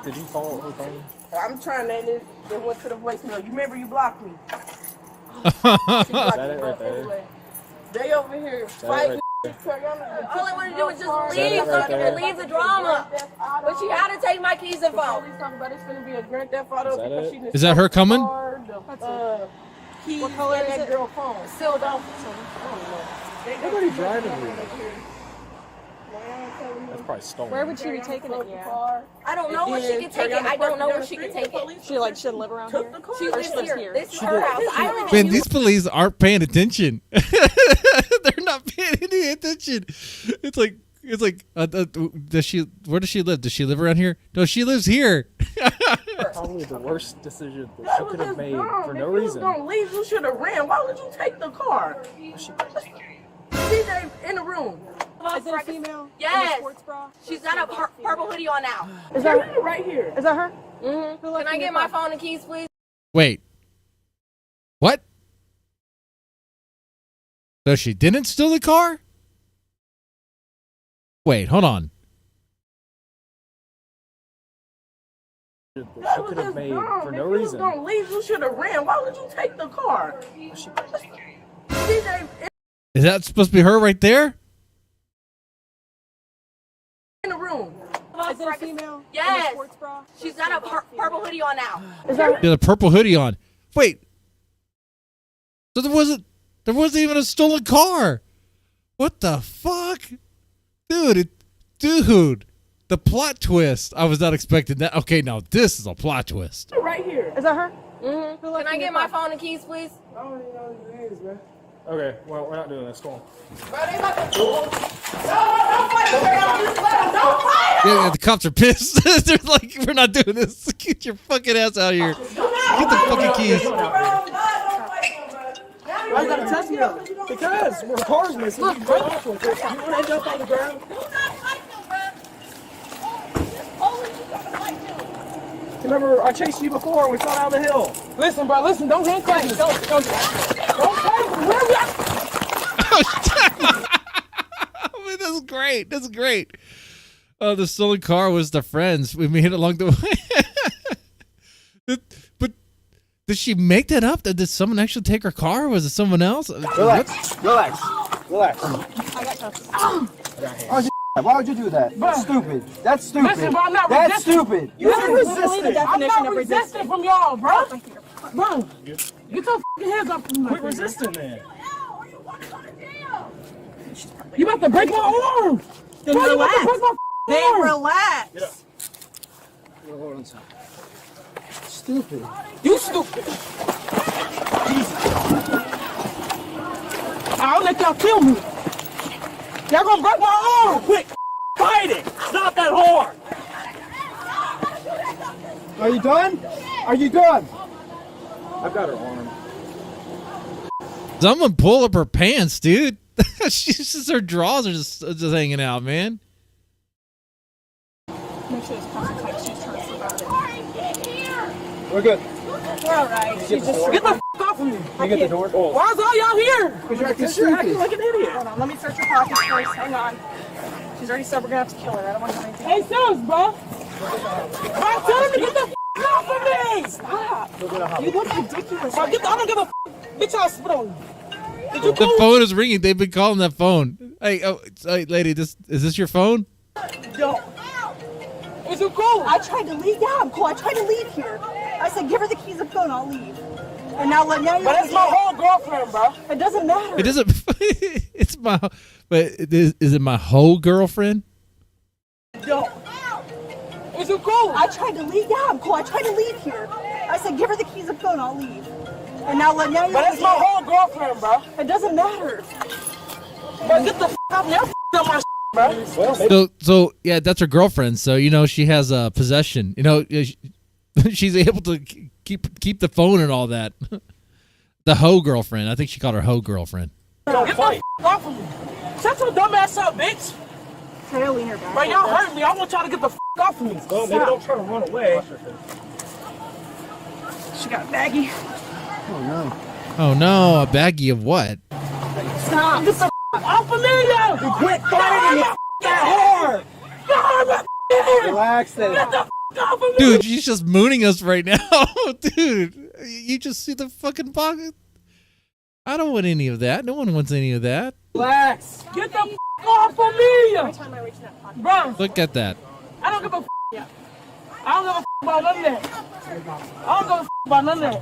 Did you call her phone? I'm trying to. It went to the voicemail. You remember you blocked me. Is that it right there? They over here fighting. All I want to do is just Is leave, that it right there? leave the drama. But she had to take my keys and phone. Is that her coming? Keys What color and is that it? girl phone. Still don't. Nobody driving here. probably stolen. Where would she be taking it? Yeah. I don't know where she could take it. I don't know where she could take it. She like shouldn't live around here. She Or she lives here. This is her house. I live Man, in these police aren't paying attention. They're not paying any attention. It's like does she? Where does she live? Does she live around here? No, she lives here. Probably the worst decision that she could have made for no reason. Don't leave. You should have ran. Why would you take the car? CJ in the room. Is it a female? Yes. In a sports bra? She's got a purple hoodie on now. Is that right here? Is that her? Mm-hmm. Can I get my phone and keys, please? Wait. What? So she didn't steal the car? Wait, hold on. She could have made for no reason. Don't leave. You should have ran. Why would you take the car? CJ Is that supposed to be her right there? in the room. Is it a female? Yes. In a sports bra? She's got a purple hoodie on now. Is that She had a purple hoodie on. Wait. So there wasn't even a stolen car. What the fuck? Dude, the plot twist. I was not expecting that. Okay, now this is a plot twist. Right here. Is that her? Mm-hmm. Can I get my phone and keys, please? I don't even know who it is, man. Okay, well, we're not doing this. Go on. Yeah, the cops are pissed. They're like, we're not doing this. Get your fucking ass out of here. Get the fucking keys. Why you gotta touch me though? Because we're cars missing. You jump off with it. You want to jump on the ground? Remember, I chased you before and we fell down the hill. Listen, bro, listen, don't handcuff me. Don't take me. Where we at? I mean, that's great. That's great. Oh, the stolen car was the friends. We made it along the way. But did she make that up? Did someone actually take her car? Or was it someone else? Relax. I got cuffs. Why would you do that? That's stupid. That's stupid. Listen, bro, I'm not That's resisting. stupid. You're Literally resisting. the I'm definition not of resisting resisting. from y'all, bro. Bro, Good. get your fucking hands up from me. Quit resisting, man. You about to break my arm. Then Bro, you about to relax. break my Then arm. relax. Get up. Hold on a second. Stupid. You stupid. I'll let y'all kill me. Y'all gonna break my arm. Quick, fight it. Not that hard. Are you done? Are you done? I've got her arm. Someone pull up her pants, dude. She's just, her drawers are just hanging out, man. Make sure it's cuffs tight. She's trying to about it. We're good. We're all right. She's just Get the f off of me. Can you get the door? Why is all y'all here? Because you're acting Because you're acting stupid. like an idiot. Hold on. Let me search her pockets first. Hang on. She's already said we're gonna have to kill her. I don't want to do anything. Hey, sis, bro. Bro, tell him to get the f off of me. Stop. You look ridiculous. Bro, Right I don't give a f. Bitch, I'll spit on you. Did you The cool? phone is ringing. They've been calling that phone. Hey, hey, lady, is this your phone? Yo. Is you cool? I tried to leave. Yeah, I'm cool. I tried to leave here. I said, give her the keys and phone. I'll leave. And now you're. But that's my whole girlfriend, bro. It doesn't matter. It doesn't. It's my. But is it my whole girlfriend? Yo. Is you cool? I tried to leave. Yeah, I'm cool. I tried to leave here. I said, give her the keys and phone. I'll leave. And now you're. But that's my whole girlfriend, bro. It doesn't matter. But get the f off me. I'm f***ing up my bro. So yeah, that's her girlfriend. So she has possession. She's able to keep the phone and all that. The hoe girlfriend. I think she called her hoe girlfriend. Yo, get the f off of me. Shut your dumb ass up, bitch. Try to lean her back. Bro, y'all hurt me. I want y'all to get the f off of me. Well, maybe don't try to run away. She got a baggie. Oh no. Oh no, a baggie of what? Stop. Get the f off of me, yo. Quit fighting it. That hard. Relax then. Get the f off of me. Dude, she's just mooning us right now. Dude, you just see the fucking pocket. I don't want any of that. No one wants any of that. Relax. Get the f off of me. Every time I reach in that pocket. Bro, Look at that. I don't give a f. I don't give a f about none of that. I don't give a f about none of that.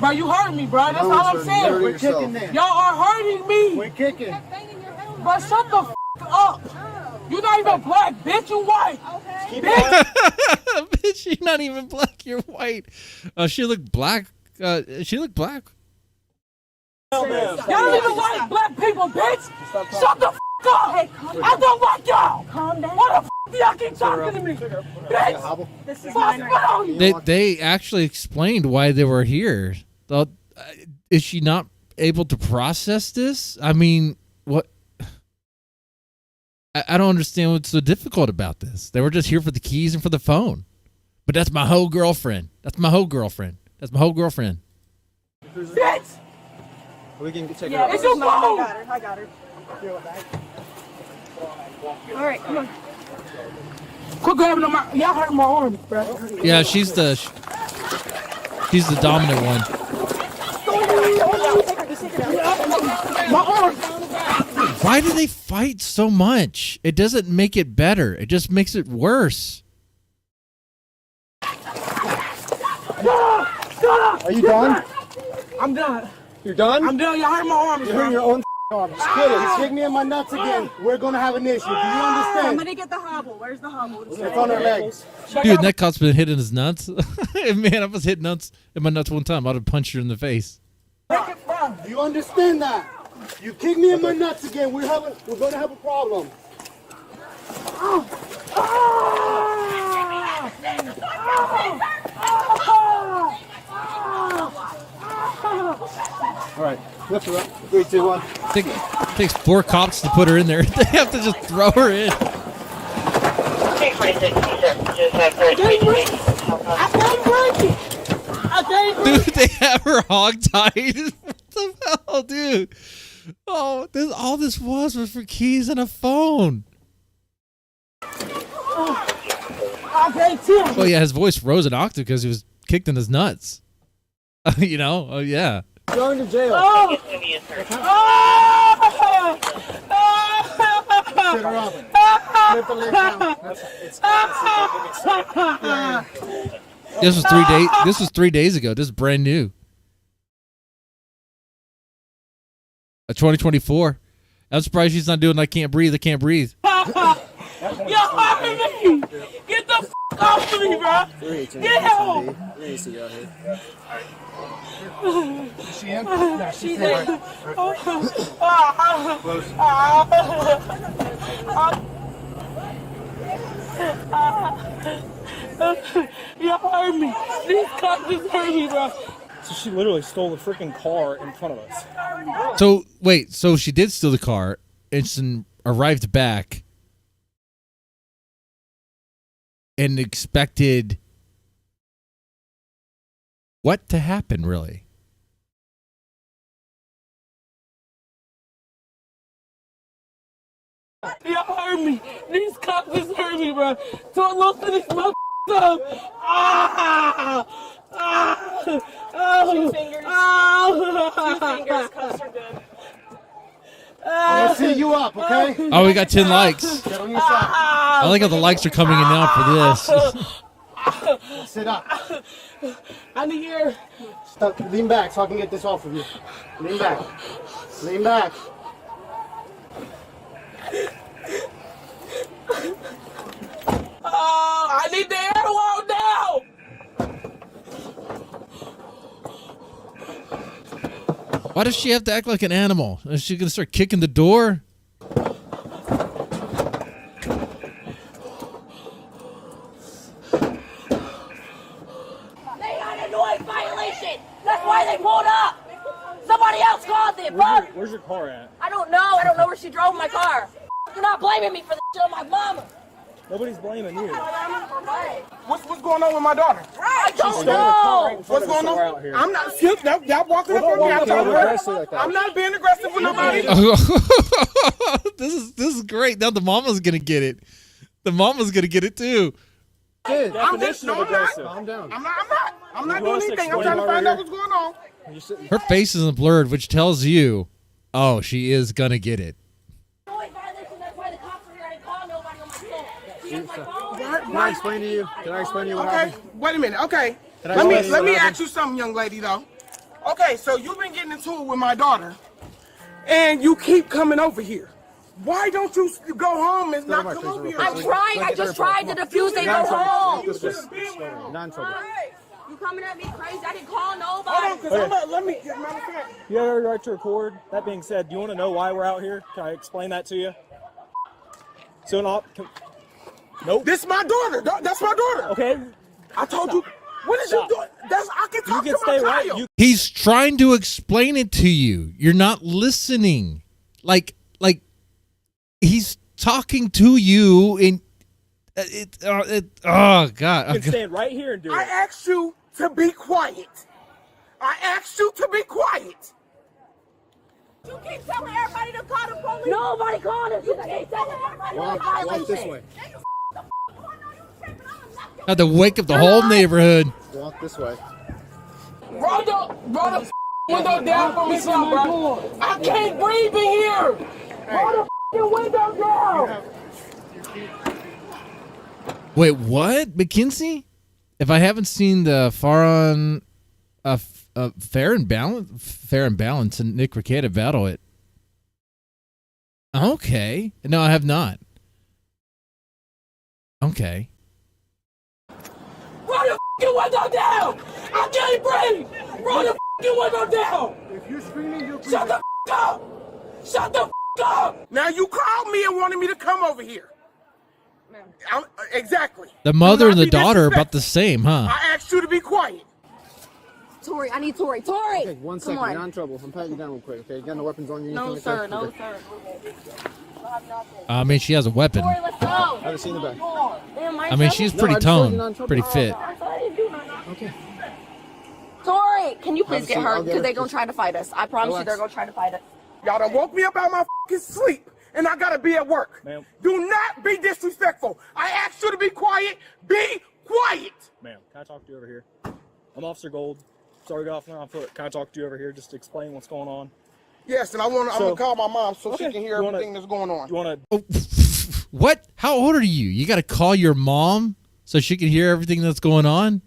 Bro, you hurt me, bro. That's all I'm saying. We're kicking there. Y'all are hurting me. We're kicking. Bro, shut the f up. You're not even black, bitch. You white. Okay. Bitch, you're not even black. You're white. She looked black. She looked black. Y'all don't even like black people, bitch. Shut the f up. Hey, I don't like y'all. Calm down. What the f do y'all keep talking to me, bitch? This is mine right. They actually explained why they were here. Is she not able to process this? I mean, what? I don't understand what's so difficult about this. They were just here for the keys and for the phone. But that's my whole girlfriend. That's my whole girlfriend. That's my whole girlfriend. Bitch! We can check Yeah, it's your phone! I got her. All right, come on. Quit grabbing on my... Y'all hurt my arm, bro. Yeah, she's the dominant one. My arm! Why do they fight so much? It doesn't make it better. It just makes it worse. Are you done? I'm done. You're done? I'm done. Y'all hurt my arm, You're hurting your own arm. Just quit it. You kick me in my nuts again. We're going to have an issue. Do you understand? Somebody get the hobble. Where's the hobble? It's on our legs. Dude, that cop's been hitting his nuts. Man, I was hitting nuts in my nuts one time. I'd have punched her in the face. Do you understand that? You kick me in my nuts again. We're going to have a problem. All right, lift her up. 3, 2, 1. It takes 4 cops to put her in there. They have to just throw her in. Dude, they have her hogtied. What the hell, dude? Oh, all this was for keys and a phone. Well, yeah, his voice rose an octave because he was kicked in his nuts. You know? Oh, yeah. Going to jail. Sit her up. Lift the leg down. This was 3 days. This was 3 days ago. This is brand new. 2024. I'm surprised she's not doing I can't breathe. I can't breathe. Y'all hurting me! Get the f off of me, bro! Get help! Let me see y'all here. Is she in? Yeah, she's in. Y'all hurt me. These cops just hurt me, bro. So she literally stole the freaking car in front of us. So wait, so she did steal the car and arrived back and expected what to happen, really? Y'all hurt me. These cops just hurt me, bro. Don't look at this motherfucker. Two fingers. Two fingers. Cuffs are good. I'm gonna see you up, okay? Oh, we got 10 likes. Get on your side. I like how the likes are coming in now for this. Sit up. I need your... Stop. Lean back so I can get this off of you. Lean back. Lean back. I need the air wall now! Why does she have to act like an animal? Is she gonna start kicking the door? They had a noise violation. That's why they pulled up. Somebody else called it, bro. Where's your car at? I don't know. I don't know where she drove my car. You're not blaming me for the shit on my mama. Nobody's blaming you. What's going on with my daughter? I don't know. What's going on? I'm not. Y'all walking up on me. I'm not being aggressive with nobody. This is great. Now the mama's gonna get it. The mama's gonna get it too. I'm just calm down. I'm not doing anything. I'm trying to find out what's going on. Her face isn't blurred, which tells you, oh, she is gonna get it. Noise violation. That's why the cops are here. I didn't call nobody on my phone. She has my phone. Can I explain to you? Can I explain to you what happened? Wait a minute. Okay. Let me ask you something, young lady, though. Okay, so you've been getting into it with my daughter, and you keep coming over here. Why don't you go home and not come over here? I'm trying. I just tried to defuse and go home. Not in trouble. You coming at me crazy? I didn't call nobody. Hold on, because let me get my fact. You have every right to record. That being said, do you want to know why we're out here? Can I explain that to you? So, nope. This is my daughter. That's my daughter. Okay. I told you. What is you doing? I can talk to my child. He's trying to explain it to you. You're not listening. Like he's talking to you in oh God. You can stand right here and do it. I asked you to be quiet. I asked you to be quiet. You keep telling everybody to call the police. Nobody called us. You keep telling everybody to Walk this way. Had to wake up the whole neighborhood. Walk this way. Roll the window down for me, son, bro. I can't breathe in here. Roll the window down. Wait, what? McKinsey? If I haven't seen the Fair and Balance and Nick Rekieta battle it. Okay. No, I have not. Okay. Roll the window down. I can't breathe. Roll the window down. If you're screaming, you'll Shut the up. Shut the up. Now you called me and wanted me to come over here. Exactly. The mother Do and not the be daughter are about disrespectful. the same, huh? I asked you to be quiet. Tori, I need Tori. Tori. Okay, 1 second. Come You're not on. in trouble. I'm patting you down real quick. Okay, you got no weapons on you. No, anything sir. like that? No, Okay. sir. I mean, she has a weapon. Tori, let's go. I haven't seen the back. I mean, she's pretty toned, pretty fit. Okay. Tori, can you Have a please get seat. her? I'll get Because her. they're going to try to fight us. I promise you Relax. they're going to try to fight us. Y'all done woke me up out of my fucking sleep, and I gotta be at work. Ma'am. Do not be disrespectful. I asked you to be quiet. Be quiet. Ma'am, can I talk to you over here? I'm Officer Gold. Sorry, Hoffman on foot. Can I talk to you over here just to explain what's going on? Yes, and I'm So- gonna call my mom so Okay. she can hear You wanna- everything that's going on. You want to? Oh, what? How old are you? You got to call your mom so she can hear everything that's going on?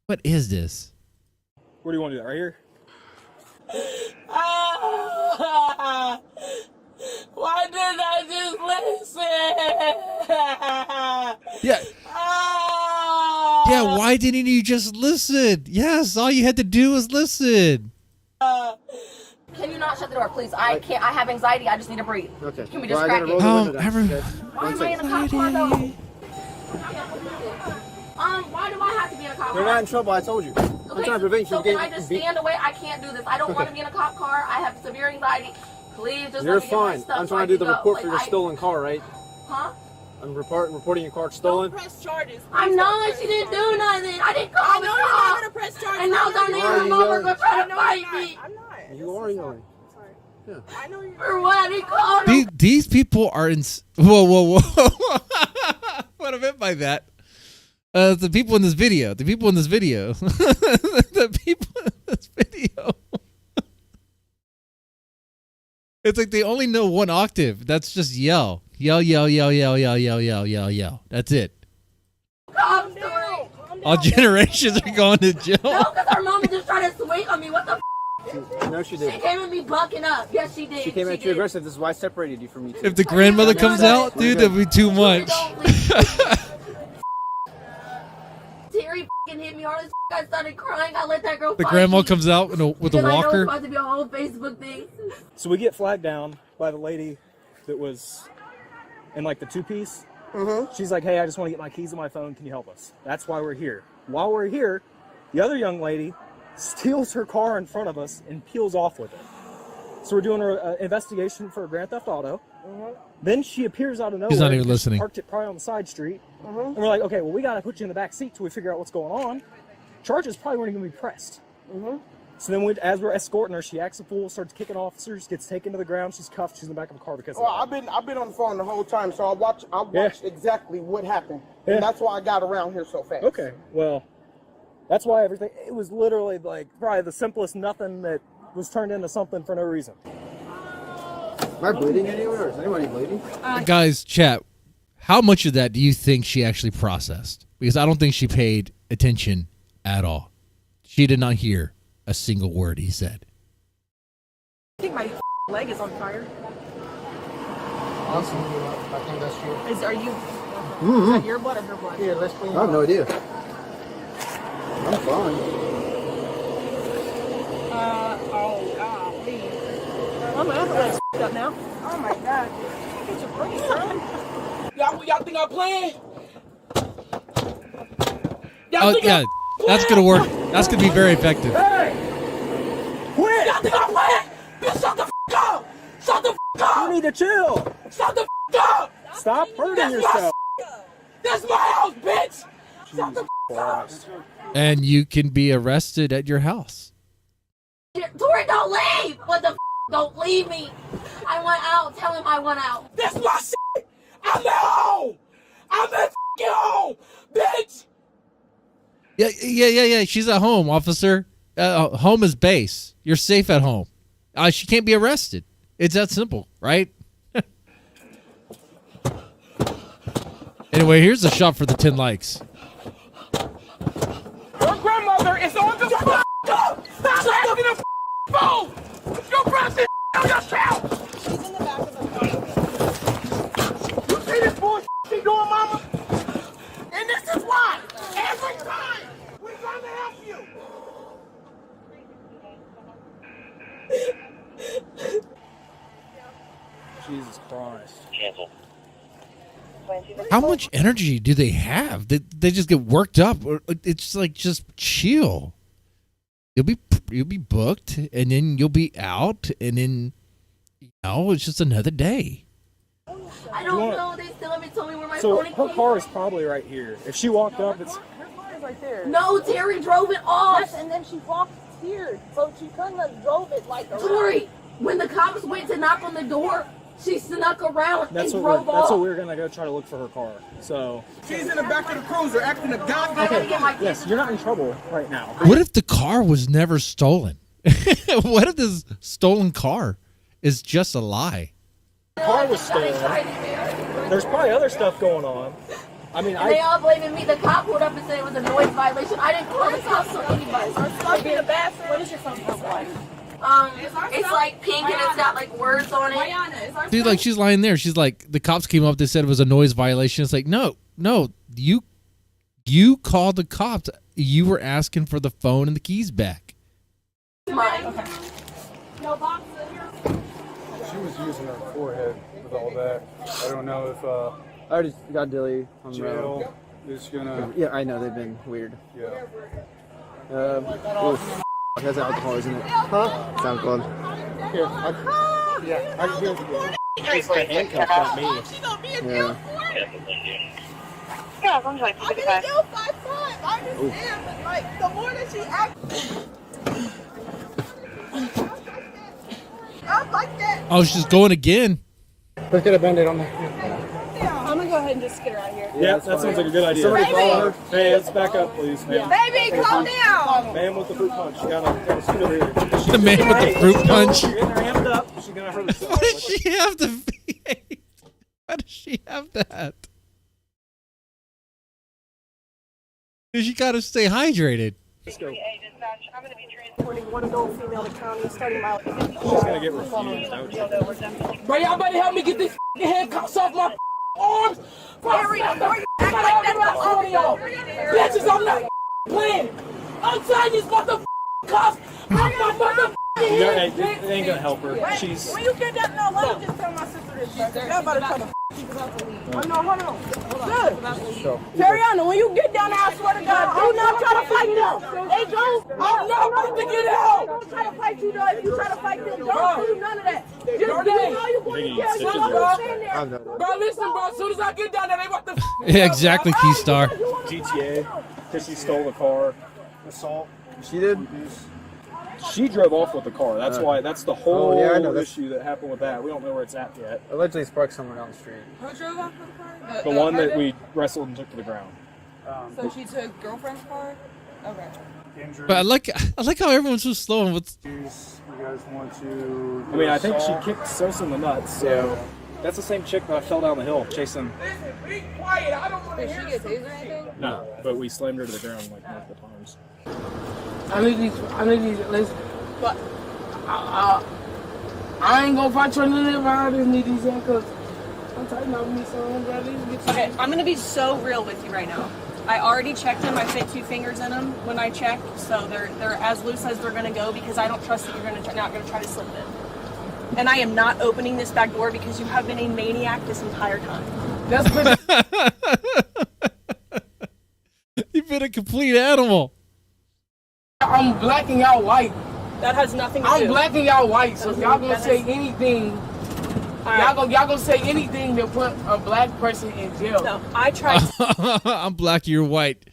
What is this? Where do you want to do that? Right here? Why didn't I just listen? Yeah. Yeah, why didn't you just listen? Yes, all you had to do was listen. Can you not shut the door, please? I can't. I have anxiety. I just need to breathe. Okay. Can we Well, just I crack gotta it? roll the window down. every- Okay. Why One am I in a second. cop car though? Why do I have to be in a cop car? You're not in trouble. I told you. I'm Okay, trying to prevent you so from can getting I just beat. stand away? I can't do this. I don't want to be in a cop car. I have severe anxiety. Please just You're let me get my fine. stuff I'm so I trying to do can the go. report Like, for your stolen car, right? Huh? I'm reporting your car stolen. Press charges. I'm not. She didn't do nothing. I didn't call the cop. gonna press charges. And now Donna and her mom are gonna try to fight me. I'm not. You are yelling. Yeah. I know you're. For what? He called him. These people are in. Whoa. What I meant by that. The people in this video. The people in this video. The people in this video. It's like they only know one octave. That's just yell. Yell. That's it. Calm down. All generations are going to jail. No, because her mom is just trying to swing on me. What the No, she She didn't. came at me bucking up. Yes, she did. She came at you did. aggressive. This is why I separated you from me. If the grandmother comes out, dude, that'd be too much. Terry f***ing hit me hard as f***. I started crying. I let that girl The fight grandma me. comes out with a Because I know it's walker. supposed to be a whole Facebook thing. So we get flagged down by the lady that was in like the two-piece. She's like, hey, I just want to get my keys and my phone. Can you help us? That's why we're here. While we're here, the other young lady steals her car in front of us and peels off with it. So we're doing an investigation for a Grand Theft Auto. Then she appears out of nowhere. He's not even because she listening. Parked it probably on the side street. And we're like, okay, well, we got to put you in the back seat till we figure out what's going on. Charges probably weren't going to be pressed. So then as we're escorting her, she acts a fool, starts kicking officers, gets taken to the ground. She's cuffed. She's in the back of a car because Well, of that. I've been on the phone the whole time, so I watched exactly what happened, Yeah. and that's why I got around here so fast. Okay, well, that's why everything, it was literally like probably the simplest nothing that was turned into something for no reason. Am I bleeding anywhere? Is anybody bleeding? Guys, chat. How much of that do you think she actually processed? Because I don't think she paid attention at all. She did not hear a single word he said. I think my leg is on fire. Awesome. I think that's true. Are you? Mm-hmm. Is that your blood or her blood? Here, let's clean. I have no idea. I'm fine. Oh God, please. Oh my ankle's up now. Oh my God. Get your break, girl. Y'all think I'm playing? Oh yeah, that's gonna work. That's gonna be very effective. Hey! Quit! Y'all think I'm playing? Bitch, shut the f*** up! Shut the f*** up! You need to chill. Shut the f*** up! Stop hurting That's yourself. That's my house, bitch! Shut the f*** up! And you can be arrested at your house. Tori, don't leave! What the f***? Don't leave me! I want out. Tell him I want out. That's my shit! I'm at home! I'm at f***ing home! Bitch! Yeah. She's at home, officer. Home is base. You're safe at home. She can't be arrested. It's that simple, right? Anyway, here's a shot for the 10 likes. Your grandmother is on the f*** up! Stop asking the phone! Your brother's on yourself! She's in the back of the car. You see this bullshit she doing, mama? And this is why! Every time! We're trying to help you! Jesus Christ. Cancel. How much energy do they have? They just get worked up. It's like just chill. You'll be booked, and then you'll be out, and then it's just another day. I don't know. They still haven't told me where my So phone her car is probably right here. If she walked up, it's. Her car is right there. No, Terry drove it off. Yes, and then she walked here, so she couldn't have drove it like around. Tori, when the cops went to knock on the door, she snuck around That's and what drove off. that's what we're gonna go try to look for her car. So. She's in the back of the cruiser acting a goddamn. Okay. Yes, you're not in trouble right now. What if the car was never stolen? What if this stolen car is just a lie? The car was stolen. There's probably other stuff going on. I mean, And they all blaming me. The cop pulled up and said it was a noise violation. I didn't call the cops on anybody. Stuck in the bathroom. What is your phone like? It's like pink and it's got like words on it. Dude, like she's lying there. She's like, the cops came up. They said it was a noise violation. It's like, no, you called the cops. You were asking for the phone and the keys back. Mine. No box in here. She was using her forehead with all that. I don't know if I already got Dilly on jail is gonna. Yeah, I know they've been weird. Yeah. Has alcohol, isn't it? Huh? It's alcohol. Here, I can give it. It's the handcuff, not me. Yeah. Yeah, I'm going to I can do 5'5". I understand, but like the more that she acts. I like that. Oh, she's going again. Let's get a band-aid on that. I'm gonna go ahead and just get her out of here. Yeah, that sounds like a good idea. Somebody follow her. Hey, let's back up, please, man. Baby, calm down. Man with the fruit punch. You gotta scoot over here. The man with the fruit punch. You're in there amped up. She's gonna hurt herself. Why does she have to be? Why does she have that? Because you gotta stay hydrated. Let's go. I'm gonna be transporting one adult female to county starting my. She's gonna get refused. Bro, y'all better help me get this handcuffs off my arms. Bitches, I'm not playing. I'm telling you, motherfucking cuffs. I'm my motherfucking It ain't gonna help her. She's. When you get that, no, let me just tell my sister this. Y'all about to try to keep it out the lead. Oh, no, hold on. Good. Tariana, when you get down there, I swear to God, do not try to fight them. They don't. I'm not about to get out. Don't try to fight you, though. If you try to fight them, don't do none of that. Just you know you're going to get Bro, listen, bro. As soon as I get down there, they want the. Yeah, exactly, Keystar. GTA, because she stole the car. Assault. She did. She drove off with the car. That's why. That's the whole I know. issue that happened with that. We don't know where it's at yet. Allegedly sparked somewhere down the street. Who drove off with the car? The one that we wrestled and took to the ground. So she took girlfriend's car? Okay. But I like how everyone's so slow and what's. You guys want to? I mean, I think she kicked Sosa in the nuts. So that's the same chick that I fell down the hill chasing. Be quiet. I don't want to Did she get tased or anything? No, but we slammed her to the ground like multiple times. I need these, listen. But, I ain't gonna fight you in the liver. I just need these handcuffs. Okay, I'm gonna be so real with you right now. I already checked them. I fit 2 fingers in them when I checked, so they're as loose as they're gonna go because I don't trust that you're not gonna try to slip it. And I am not opening this back door because you have been a maniac this entire time. That's been You've been a complete animal. I'm blacking out white. That has nothing to do. I'm blacking out white, so if y'all gonna say anything, y'all gonna say anything to put a black person in jail. No, I tried. I'm black, you're white.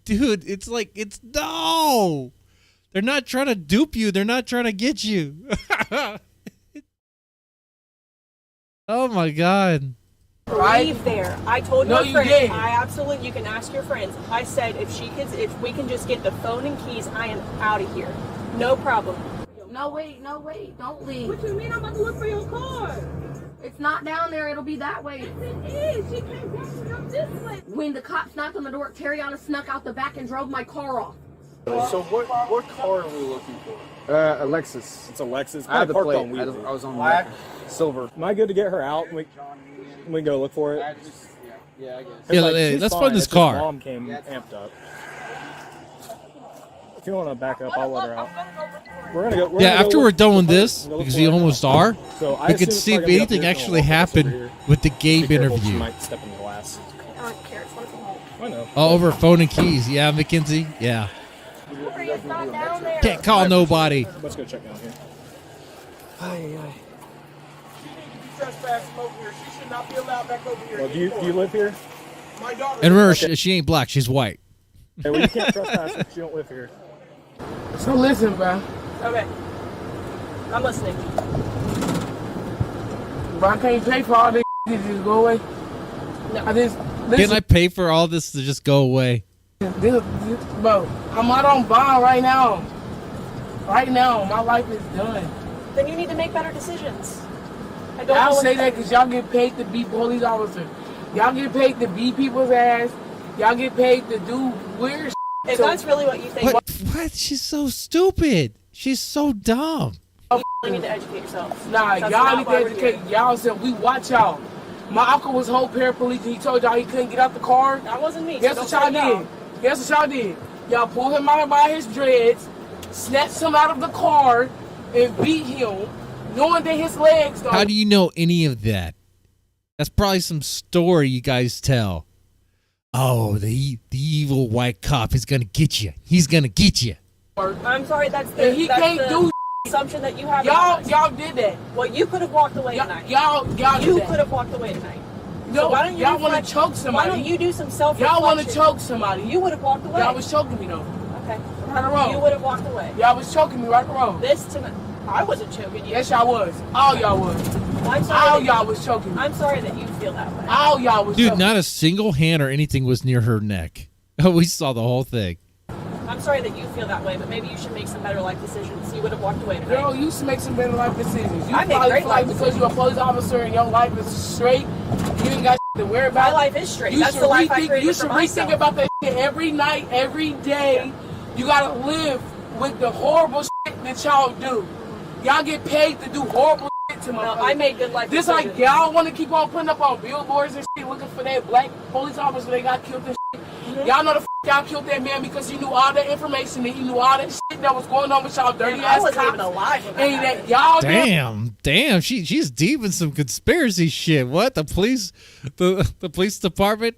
Dude, it's like, no. They're not trying to dupe you. They're not trying to get you. Oh my God. Leave there. I told No, your you friends. didn't. I absolutely. You can ask your friends. I said if we can just get the phone and keys, I am out of here. No problem. No, wait, don't leave. What do you mean? I'm about to look for your car. It's not down there, it'll be that way. It is. She came walking up this way. When the cops knocked on the door, Terriana snuck out the back and drove my car off. So what car are we looking for? A Lexus. It's a Lexus. I had the Parked plate. on Wheatley. I was on Black. silver. Am I good to get her out? We can go look for it. Yeah, I guess. Yeah, let's find this car. Mom came amped up. If you want to back up, I'll let her out. We're gonna go. After we're done with this, because we almost are, So I we could assume it's see if probably gonna be anything up here. actually It's gonna walk us over happened here. with the Be Gabe careful, she interview. might step in the glass. I don't care. It's wonderful. I know. Oh, over phone and keys. Yeah, Mackenzie. Yeah. It's not down there. Can't call nobody. Let's go check down here. Trespassing over here. She should not be allowed back over here. Well, do you live here? My daughter. And remember, she ain't black. She's white. Hey, well, you can't trespass if you don't live here. So listen, bro. Okay. I'm listening. Bro, I can't pay for all this. Just go away. No. Can I pay for all this to just go away? Bro, I'm out on bond right now. Right now, my life is done. Then you need to make better decisions. I don't know Y'all what say to- that because y'all get paid to be police officers. Y'all get paid to beat people's ass. Y'all get paid to do weird shit. If that's really what you think, What? She's so stupid. She's so dumb. you need to educate yourself. Nah, That's y'all not need to why we're educate. here. Y'all said we watch y'all. My uncle was whole paraplegic. He told y'all he couldn't get out the car. That wasn't me. Guess so what don't y'all say did? Guess what y'all did? Y'all pulled him out by his dreads, snatched him out of the car, and beat him, knowing that his legs don't. How do you know any of that? That's probably some story you guys tell. Oh, the evil white cop is gonna get you. He's gonna get you. I'm sorry, that's And he can't do assumption that you have. Y'all did that. Well, you could have walked away tonight. Y'all You did that. could have walked away tonight. No, So why don't you y'all want reflect- to choke somebody. Why don't you do some self? Y'all want to choke somebody. You would have walked away. Y'all was choking me though. Okay. Right or wrong? You would have walked away. Y'all was choking me right or wrong? This tonight. I wasn't choking you. Yes, y'all was. All y'all was. I'm sorry. All that y'all you- was choking me. I'm sorry that you feel that way. All y'all was Dude, choking. not a single hand or anything was near her neck. We saw the whole thing. I'm sorry that you feel that way, but maybe you should make some better life decisions. You would have walked away tonight. Girl, you used to make some better life decisions. You I make probably great feel like life because you're a police officer and your life is straight, you ain't got to worry about. My life is straight. You That's should the life I rethink- created You for should myself. rethink about that shit every night, every day. You gotta live with the horrible shit that y'all do. Y'all get paid to do horrible shit to my. I made good life This like decisions. y'all want to keep on putting up on billboards and shit, looking for that black police officer they got killed and shit. Y'all know the y'all killed that man because he knew all the information and he knew all that shit that was going on with y'all dirty I ass wasn't cops. even alive when that And that y'all Damn, she's deep in some conspiracy shit. What? The police department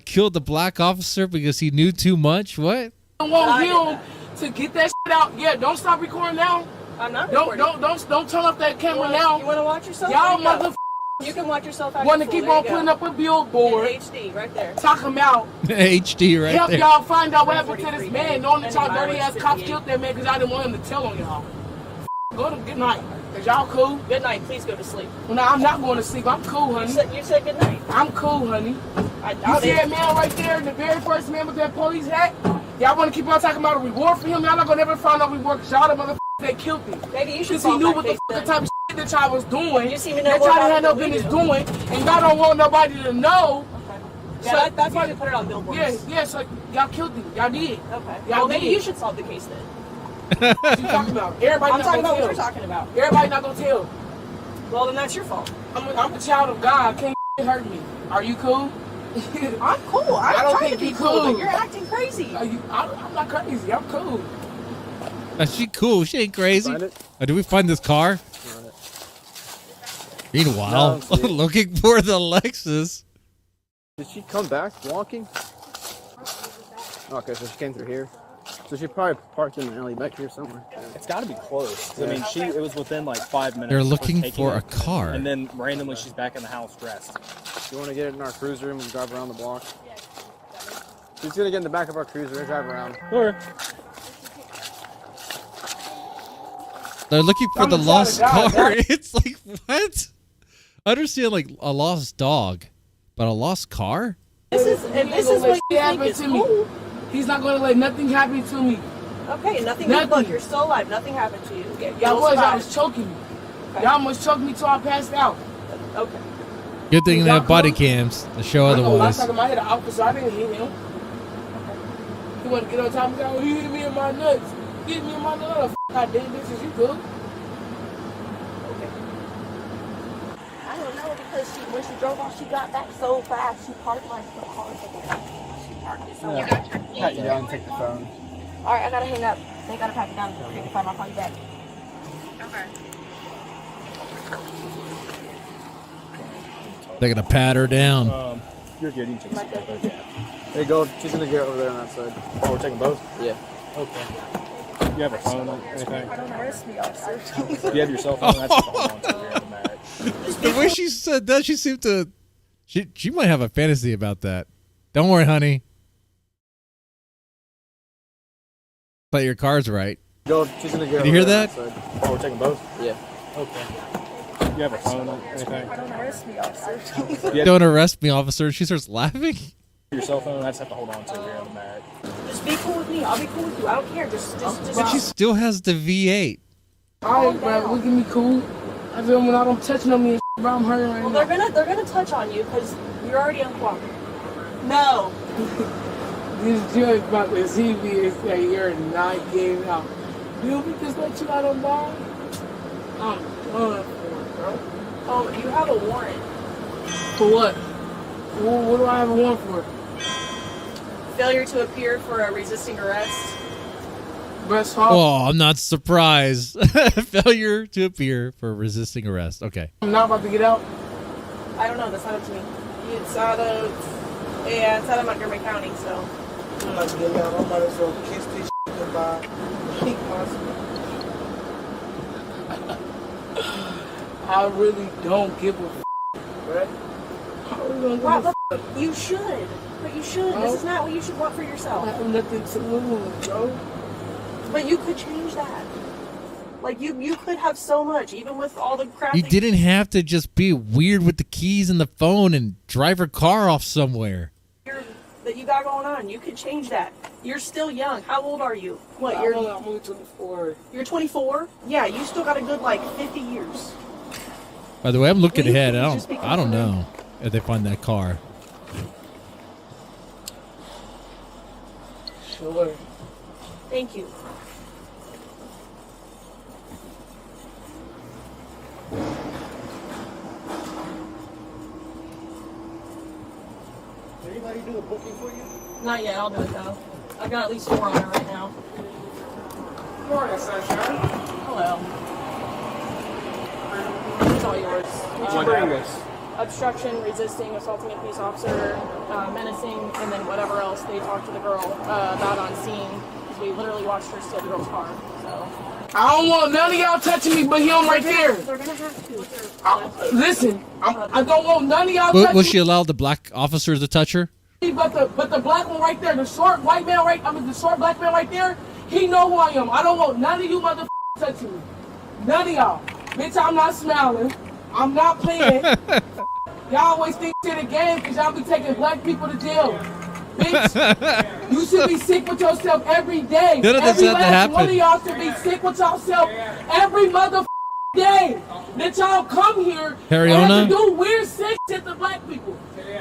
killed the black officer because he knew too much? What? don't want him to get that shit out. Yeah, don't stop recording now. I'm not Don't recording. don't turn off that camera now. You want to watch yourself? Y'all There you go. mother You can watch yourself out. want to keep on putting up a billboard. in HD right there. Talking about HD right help there. y'all find out what happened to this man, knowing that y'all Any dirty ass violence, cops 58. killed that man because I didn't want him to tell on y'all. Go to good night. Cause y'all cool. Good night. Please go to sleep. No, I'm not going to sleep. I'm cool, honey. You said good night. I'm cool, honey. I You see that man right there, the very first man with that police hat? Y'all want to keep on talking about a reward for him? Y'all not gonna never find no reward because y'all the motherfuckers that killed him. Maybe you should Because he solve knew that what the case fucking then. type of shit that y'all was doing. You seem to know that more y'all about had it no than we business do. doing, and y'all don't want nobody to know. Yeah, that's why we put it on billboards. Yeah, so y'all killed him. Y'all did. Okay. Y'all Well, maybe did. you should solve the case then. What you talking about? Everybody I'm not talking gonna about what tell. you're talking about. Everybody not gonna tell. Well, then that's your fault. I'm a child of God. Can't hurt me. Are you cool? I'm cool. I don't I'm trying to think be you cool, cool. but you're acting crazy. I'm not crazy. I'm cool. She cool. She ain't crazy. Do we find this car? Meanwhile, No, looking for the Lexus. Did she come back walking? Okay, so she came through here. So she probably parked in an alley back here somewhere. It's got to be close. 'Cause, I mean, it was within like 5 minutes. They're of her looking taking for it, a car. And then randomly she's back in the house dressed. You want to get it in our cruiser and drive around the block? She's going to get in the back of our cruiser and drive around. Sure. They're looking for I'm the a lost child of car. God. It's like, what? I understand like a lost dog, but a lost car? This is what you think happened is to me. cool. He's not going to let nothing happen to me. Okay, nothing. Nothing. Look, you're still alive. Nothing happened to you. Y'all was choking me. Okay. Y'all almost choked me till I passed out. Okay. Good thing they have body cams to show I know otherwise. last time I hit an officer, I didn't hit him. He wanted to get on top of me. Oh, he hit me in my nuts. He hit me in my nuts. I did this. Is you good? I don't know because when she drove off, she got back so fast. She parked like the car. She parked it so fast. Pat you down and take the phone. All right, I gotta hang up. They gotta pack it down. Take the phone. I'll call you back. Okay. They're gonna pat her down. You're good. You can take the photo. Hey, go. She's going to get over there on that side. Oh, we're taking both? Yeah. Okay. You have a phone or anything? Don't arrest me, officer. You have your cell phone? That's just hold on to it on the back. The way she said that, she seemed to. She might have a fantasy about that. Don't worry, honey. Play your cards right. Go. She's going to get Did you hear over there that? on that side. Oh, we're taking both? Yeah. Okay. You have a phone or anything? Don't arrest me, officer. Don't arrest me, officer. She starts laughing. Your cell phone? I just have to hold on to it here on the back. Just be cool with me. I'll be cool with you. I don't care. Just. But she still has the V8. All right, bro. Look at me cool. I feel when I don't touch no me, bro, I'm hurting right Well, now. they're gonna touch on you because you're already uncooperative. No. This judge about to see me and say you're not getting out. Will we just let you out on bond? I'm done for it, bro. Oh, you have a warrant. For what? What do I have a warrant for? Failure to appear for a resisting arrest. Oh, I'm not surprised. Failure to appear for resisting arrest. Okay. I'm not about to get out. I don't know. That's not up to me. It's out of Montgomery County, so. I'm not getting out. I'm about to so kiss this shit goodbye. I really don't give a right? I really don't give Wow, a but you should. But you should. No. This is not what you should want for yourself. I have nothing to lose, bro. But you could change that. Like you could have so much, even with all the crap. You that didn't have to just be weird with the keys and the phone and drive her car off somewhere. that you got going on. You could change that. You're still young. How old are you? What? I'm only 24. You're 24. Yeah, you still got a good like 50 years. By the way, I'm looking Will you ahead. please just be I don't know if they find that car. Sure. Thank you. Did anybody do a booking for you? Not yet. I'll do it though. I've got at least 4 on it right now. Morning, sunshine. Hello. It's all yours. What address? Obstruction, resisting, assaulting a police officer, menacing, and then whatever else they talked to the girl about on scene. Because we literally watched her steal the girl's car. So. I don't want none of y'all touching me, but him right there. They're gonna have to. Listen, I don't want none of y'all Was touching she allowed the black officers to touch her? me, but the black one right there, the short white man the short black man right there, he know who I am. I don't want none of you motherfuckers touching me. None of y'all. Bitch, I'm not smiling. I'm not playing. Y'all always think shit a game because y'all be taking black people to jail. Bitch, you should be sick with yourself every day. None of this Every had to last happen. one of y'all should be sick with yourself every motherfucking day. That y'all come here Ariana? and do weird sick shit to black people.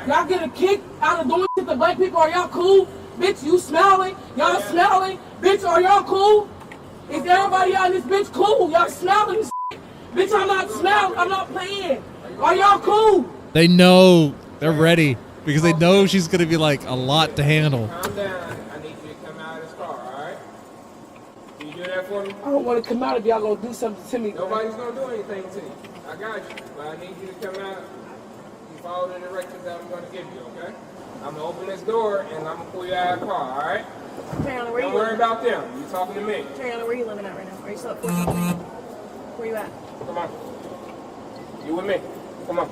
Y'all get a kick out of doing shit to black people. Are y'all cool? Bitch, you smiling? Y'all smiling? Bitch, are y'all cool? Is everybody out in this bitch cool? Y'all smiling and shit? Bitch, I'm not smiling. I'm not playing. Are y'all cool? They know. They're ready because they know she's going to be like a lot to handle. Calm down. I need you to come out of this car, all right? Can you do that for me? I don't want to come out if y'all gonna do something to me. Nobody's gonna do anything to you. I got you. But I need you to come out. You follow the directions that I'm gonna give you, okay? I'm gonna open this door and I'm gonna pull you out of the car, all right? Taylor, where Don't you worry living? about them. You talking to me. Taylor, where you living at right now? Are you still at 14? Where you at? Come on. You with me? Come on.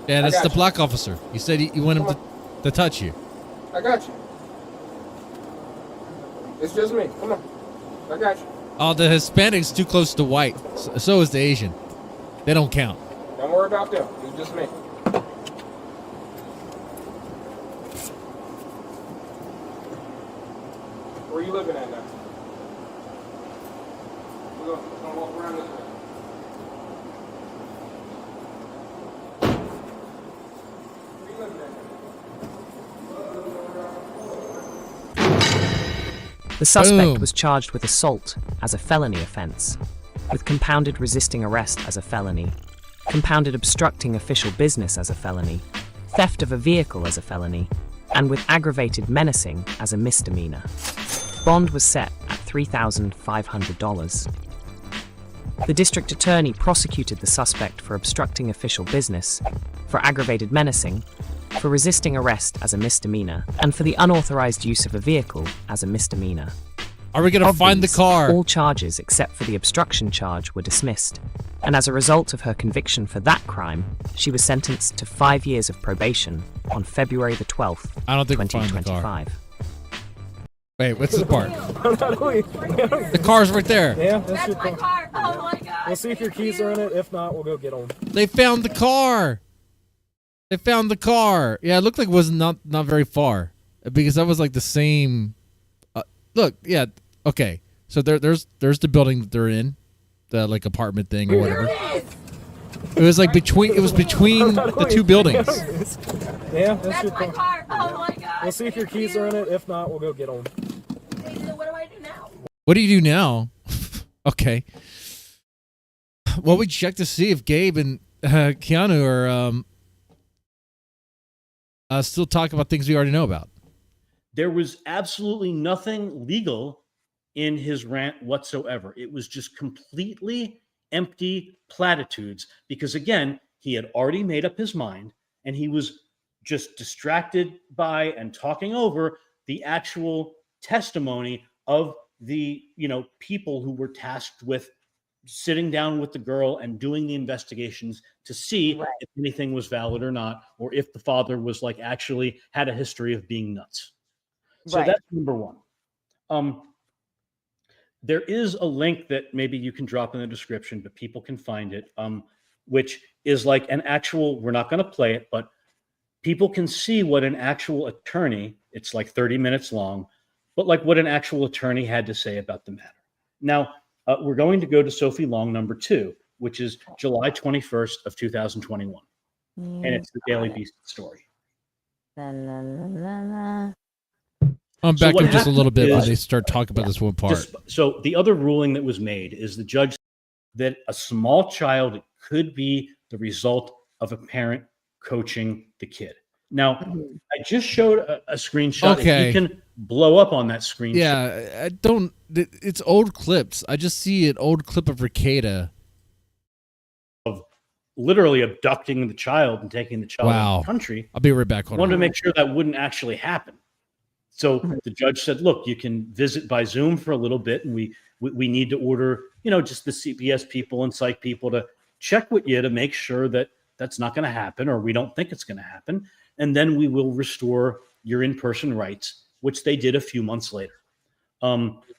Yeah, that's I got the you. black officer. You said you want him to touch you. I got you. It's just me. Come on. I got you. Oh, the Hispanic's too close to white. So is the Asian. They don't count. Don't worry about them. It's just me. Where you living at now? We're gonna walk around this way. Where you living at? The suspect Boom. was charged with assault as a felony offense, with compounded resisting arrest as a felony, compounded obstructing official business as a felony, theft of a vehicle as a felony, and with aggravated menacing as a misdemeanor. Bond was set at $3,500. The district attorney prosecuted the suspect for obstructing official business, for aggravated menacing, for resisting arrest as a misdemeanor, and for the unauthorized use of a vehicle as a misdemeanor. Are we going to Of find the these, car? All charges except for the obstruction charge were dismissed, and as a result of her conviction for that crime, she was sentenced to 5 years of probation on February the 12th, I don't think we'll find the car. 2025. Wait, what's this part? The The car's right there. Yeah, that's your car. car. Oh my god. We'll see if your keys are in it. If not, we'll go get them. They found the car. They found the car. Yeah, it looked like it was not very far because that was like the same. Look, yeah, okay. So there's the building that they're in, the like apartment thing or whatever. It was like between the two buildings. Yeah, that's your car. car. Oh my god. We'll see if your keys are in it. If not, we'll go get them. So what do I do now? What do you do now? Okay. Well, we check to see if Gabe and Keanu are still talking about things we already know about. There was absolutely nothing legal in his rant whatsoever. It was just completely empty platitudes because, again, he had already made up his mind and he was just distracted by and talking over the actual testimony of the, people who were tasked with sitting down with the girl and doing the investigations to see if anything was valid or not, or if the father was like actually had a history of being nuts. So that's number one. There is a link that maybe you can drop in the description, but people can find it, which is like an actual, we're not going to play it, but people can see what an actual attorney, it's like 30 minutes long, but like what an actual attorney had to say about the matter. Now, we're going to go to Sophie Long number 2, which is July 21st of 2021. And it's the Daily Beast story. I'm back what in just a little bit when is- they start talking about this one part. So the other ruling that was made is the judge that a small child could be the result of a parent coaching the kid. Now, I just showed a screenshot. Okay. If you can blow up on that screenshot. Yeah, I don't. It's old clips. I just see an old clip of Rekieta. Of literally abducting the child and taking the child out of the country. I'll be right back. Hold Wanted on. to make sure that wouldn't actually happen. So the judge said, look, you can visit by Zoom for a little bit, and we need to order, just the CPS people and psych people to check with you to make sure that that's not going to happen, or we don't think it's going to happen. And then we will restore your in-person rights, which they did a few months later.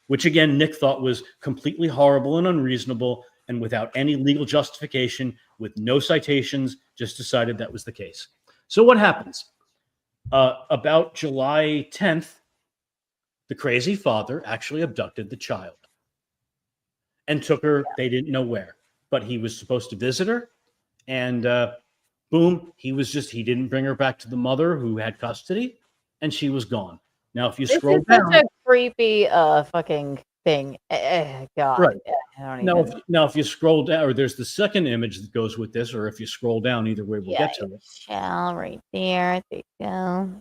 Which again, Nick thought was completely horrible and unreasonable, and without any legal justification, with no citations, just decided that was the case. So what happens? About July 10th, the crazy father actually abducted the child and took her, they didn't know where, but he was supposed to visit her, and boom, he didn't bring her back to the mother who had custody, and she was gone. Now, if you This scroll is down, such a creepy fucking thing. God. right. Now, if you scroll down, or there's the second image that goes with this, or if you scroll down, either way, we'll get to it. Shell right there. There you go.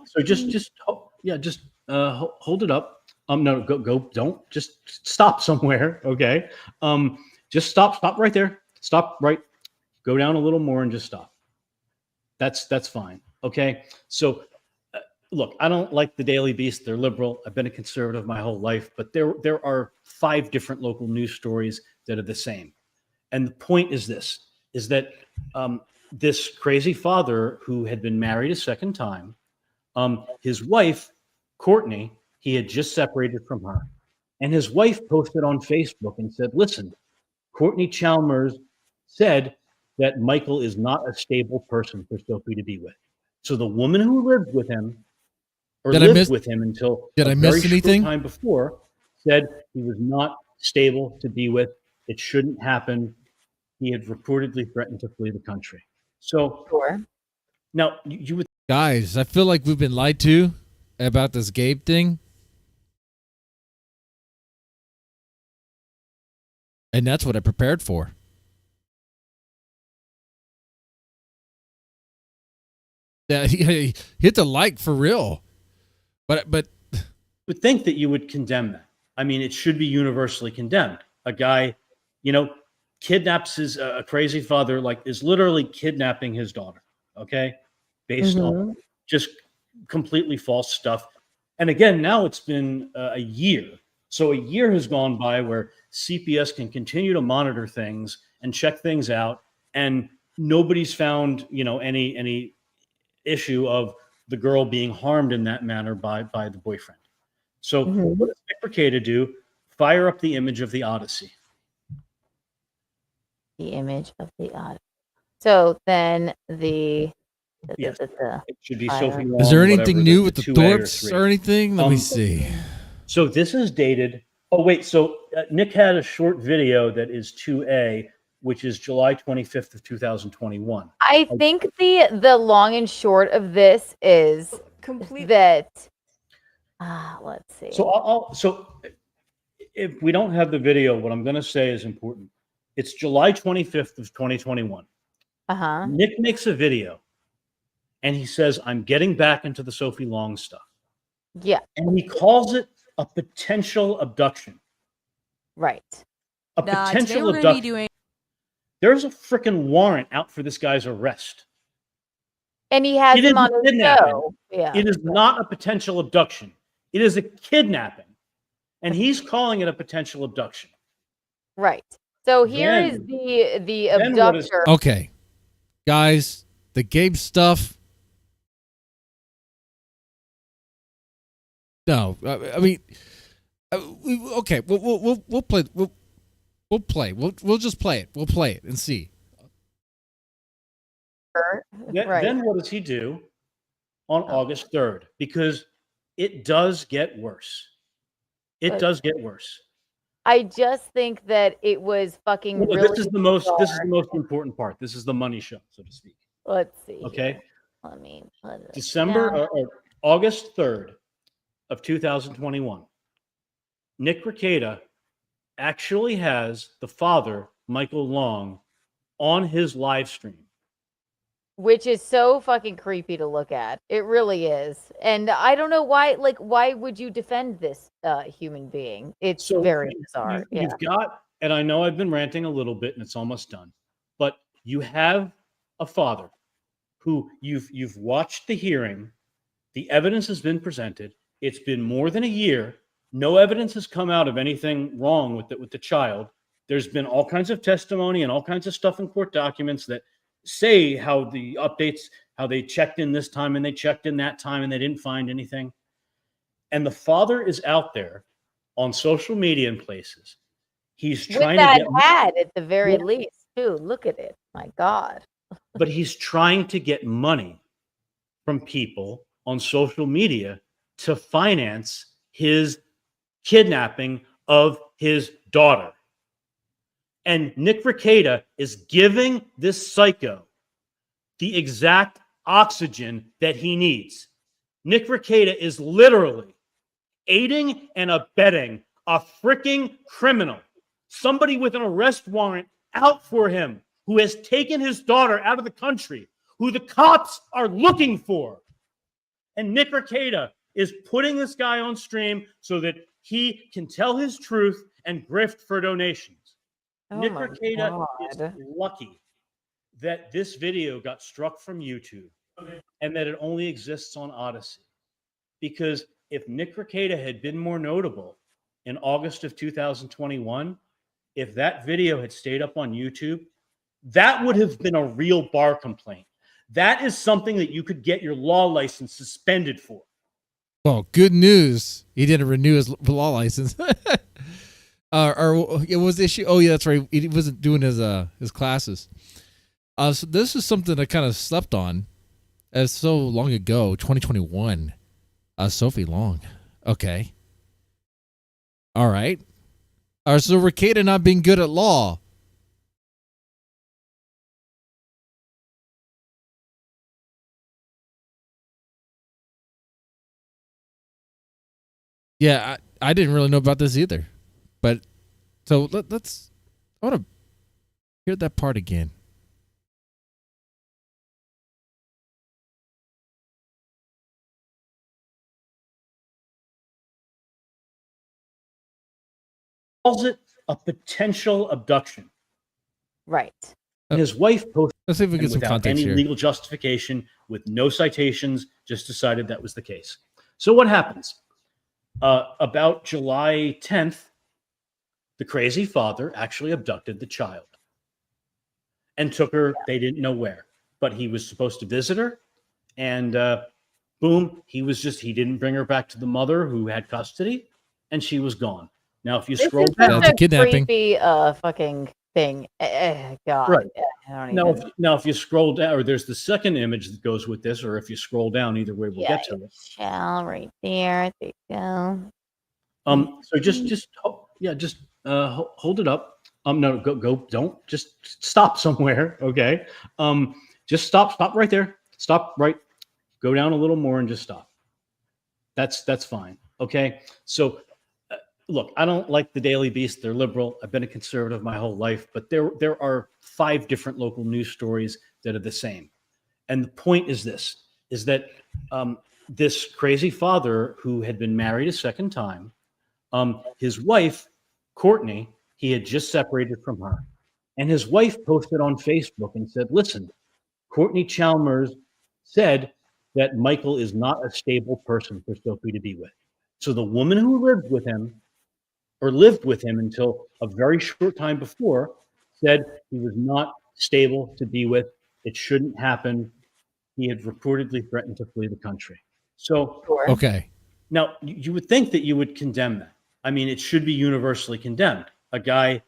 So just hold it up. No, go. Don't just stop somewhere. Okay. Just stop right there. Stop right. Go down a little more and just stop. That's fine. Okay. So, look, I don't like the Daily Beast. They're liberal. I've been a conservative my whole life, but there are 5 different local news stories that are the same. And the point is this: is that this crazy father who had been married a second time, his wife, Courtney, he had just separated from her, and his wife posted on Facebook and said, "Listen, Courtney Chalmers said that Michael is not a stable person for Sophie to be with." So the woman who lived with him, or lived with him until a very short time before, said he was not stable to be with. It shouldn't happen. He had reportedly threatened to flee the country. So now you would, guys, I feel like we've been lied to about this Gabe thing. And that's what I prepared for. Yeah, hit the like for real. But would think that you would condemn that. I mean, it should be universally condemned. A guy, kidnaps a crazy father, is literally kidnapping his daughter. Okay, based on just completely false stuff. And again, now it's been a year. So a year has gone by where CPS can continue to monitor things and check things out, and nobody's found, any issue of the girl being harmed in that manner by the boyfriend. So what does Nick Rekieta do? Fire up the image of the Odyssey. The image of the Odyssey. So then Yes, it should be Sophie Long. Is there anything whatever, new with the 2A or Thorps 3. or anything? Let me see. So this is dated. Oh, wait. So Nick had a short video that is 2A, which is July 25th of 2021. I think the long and short of this is complete that. Let's see. So if we don't have the video, what I'm going to say is important. It's July 25th of 2021. Nick makes a video, and he says, "I'm getting back into the Sophie Long stuff." Yeah. And he calls it a potential abduction. Right. A potential abduction. There's a freaking warrant out for this guy's arrest. And he has him on his kidnapping. show. Yeah. It is not a potential abduction. It is a kidnapping. And he's calling it a potential abduction. Right. So here is the abductor. Okay. Guys, the Gabe stuff. No, I mean, okay. We'll play. We'll play. We'll just play it. We'll play it and see. Then what does he do on August 3rd? Because it does get worse. It does get worse. I just think that it was fucking really This is the most important part. This is the money shot, so to speak. Let's see. Okay. Let me put it December down. or August 3rd of 2021. Nick Rekieta actually has the father, Michael Long, on his live stream. Which is so fucking creepy to look at. It really is. And I don't know why, why would you defend this human being? It's very bizarre. You've got, and I know I've been ranting a little bit and it's almost done, but you have a father who you've watched the hearing. The evidence has been presented. It's been more than a year. No evidence has come out of anything wrong with the child. There's been all kinds of testimony and all kinds of stuff in court documents that say how the updates, how they checked in this time and they checked in that time and they didn't find anything. And the father is out there on social media and places. He's trying to get ad at the very least, too. Look at it. My God. But he's trying to get money from people on social media to finance his kidnapping of his daughter. And Nick Rekieta is giving this psycho the exact oxygen that he needs. Nick Rekieta is literally aiding and abetting a freaking criminal somebody with an arrest warrant out for him who has taken his daughter out of the country, who the cops are looking for. And Nick Rekieta is putting this guy on stream so that he can tell his truth and grift for donations. Oh Nick my Rekieta is God. lucky that this video got struck from YouTube and that it only exists on Odyssey. Because if Nick Rekieta had been more notable in August of 2021, if that video had stayed up on YouTube, that would have been a real bar complaint. That is something that you could get your law license suspended for. Well, good news. He didn't renew his law license. Or it was the issue. Oh, yeah, that's right. He wasn't doing his classes. So this is something I kind of slept on as so long ago, 2021. Sophie Long. Okay. All right. So Rekieta not being good at law. Yeah, I didn't really know about this either. But so let's I want to hear that part again. Calls it a potential abduction. Right. And his wife posted Let's see if we get some without context any here. legal justification, with no citations, just decided that was the case. So what happens? About July 10th, the crazy father actually abducted the child and took her, they didn't know where, but he was supposed to visit her, and boom, he didn't bring her back to the mother who had custody, and she was gone. Now, if you scroll down, That's a kidnapping. Creepy fucking thing. God. Right. I don't even. Now, if you scroll down, or there's the second image that goes with this, or if you scroll down, either way, we'll get to it. Shell right there. There you go. So just hold it up. No, go, don't just stop somewhere. Okay. Just stop right there. Stop right. Go down a little more and just stop. That's fine. Okay. So. Look, I don't like the Daily Beast. They're liberal. I've been a conservative my whole life, but there are 5 different local news stories that are the same. And the point is this, is that this crazy father who had been married a second time, his wife, Courtney, he had just separated from her. And his wife posted on Facebook and said, listen, Courtney Chalmers said that Michael is not a stable person for Sophie to be with. So the woman who lived with him until a very short time before, said he was not stable to be with. It shouldn't happen. He had reportedly threatened to flee the country. So, okay. Now, you would think that you would condemn that. I mean, it should be universally condemned. A guy,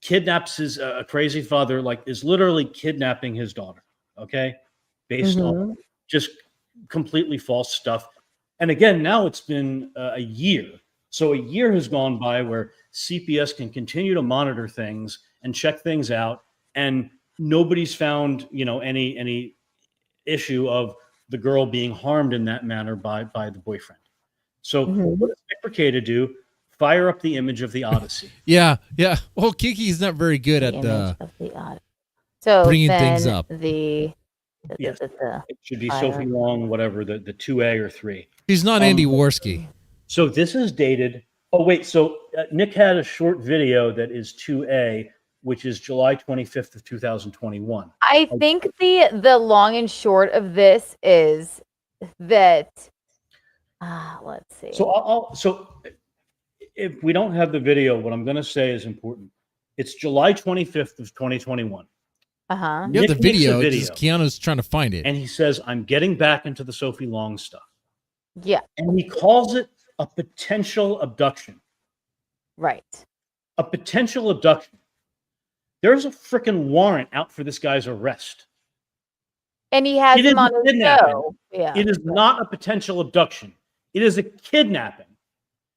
kidnaps a crazy father, is literally kidnapping his daughter, okay? Based on just completely false stuff. And again, now it's been a year. So a year has gone by where CPS can continue to monitor things and check things out, and nobody's found, any issue of the girl being harmed in that manner by the boyfriend. So what does Nick Rekieta do? Fire up the image of the Odyssey. Yeah. Well, Kiki's not very good at So bringing then things up. It should be Sophie Long, whatever, the 2A or 3. She's not Andy Worski. So this is dated. Oh, wait. So Nick had a short video that is 2A, which is July 25th of 2021. I think the long and short of this is that, let's see. So if we don't have the video, what I'm going to say is important. It's July 25th of 2021. Uh-huh. You have the video. Just Keanu's trying to find it. And he says, I'm getting back into the Sophie Long stuff. Yeah. And he calls it a potential abduction. Right. A potential abduction. There's a freaking warrant out for this guy's arrest. And he has him on his show. Yeah. It is not a potential abduction. It is a kidnapping.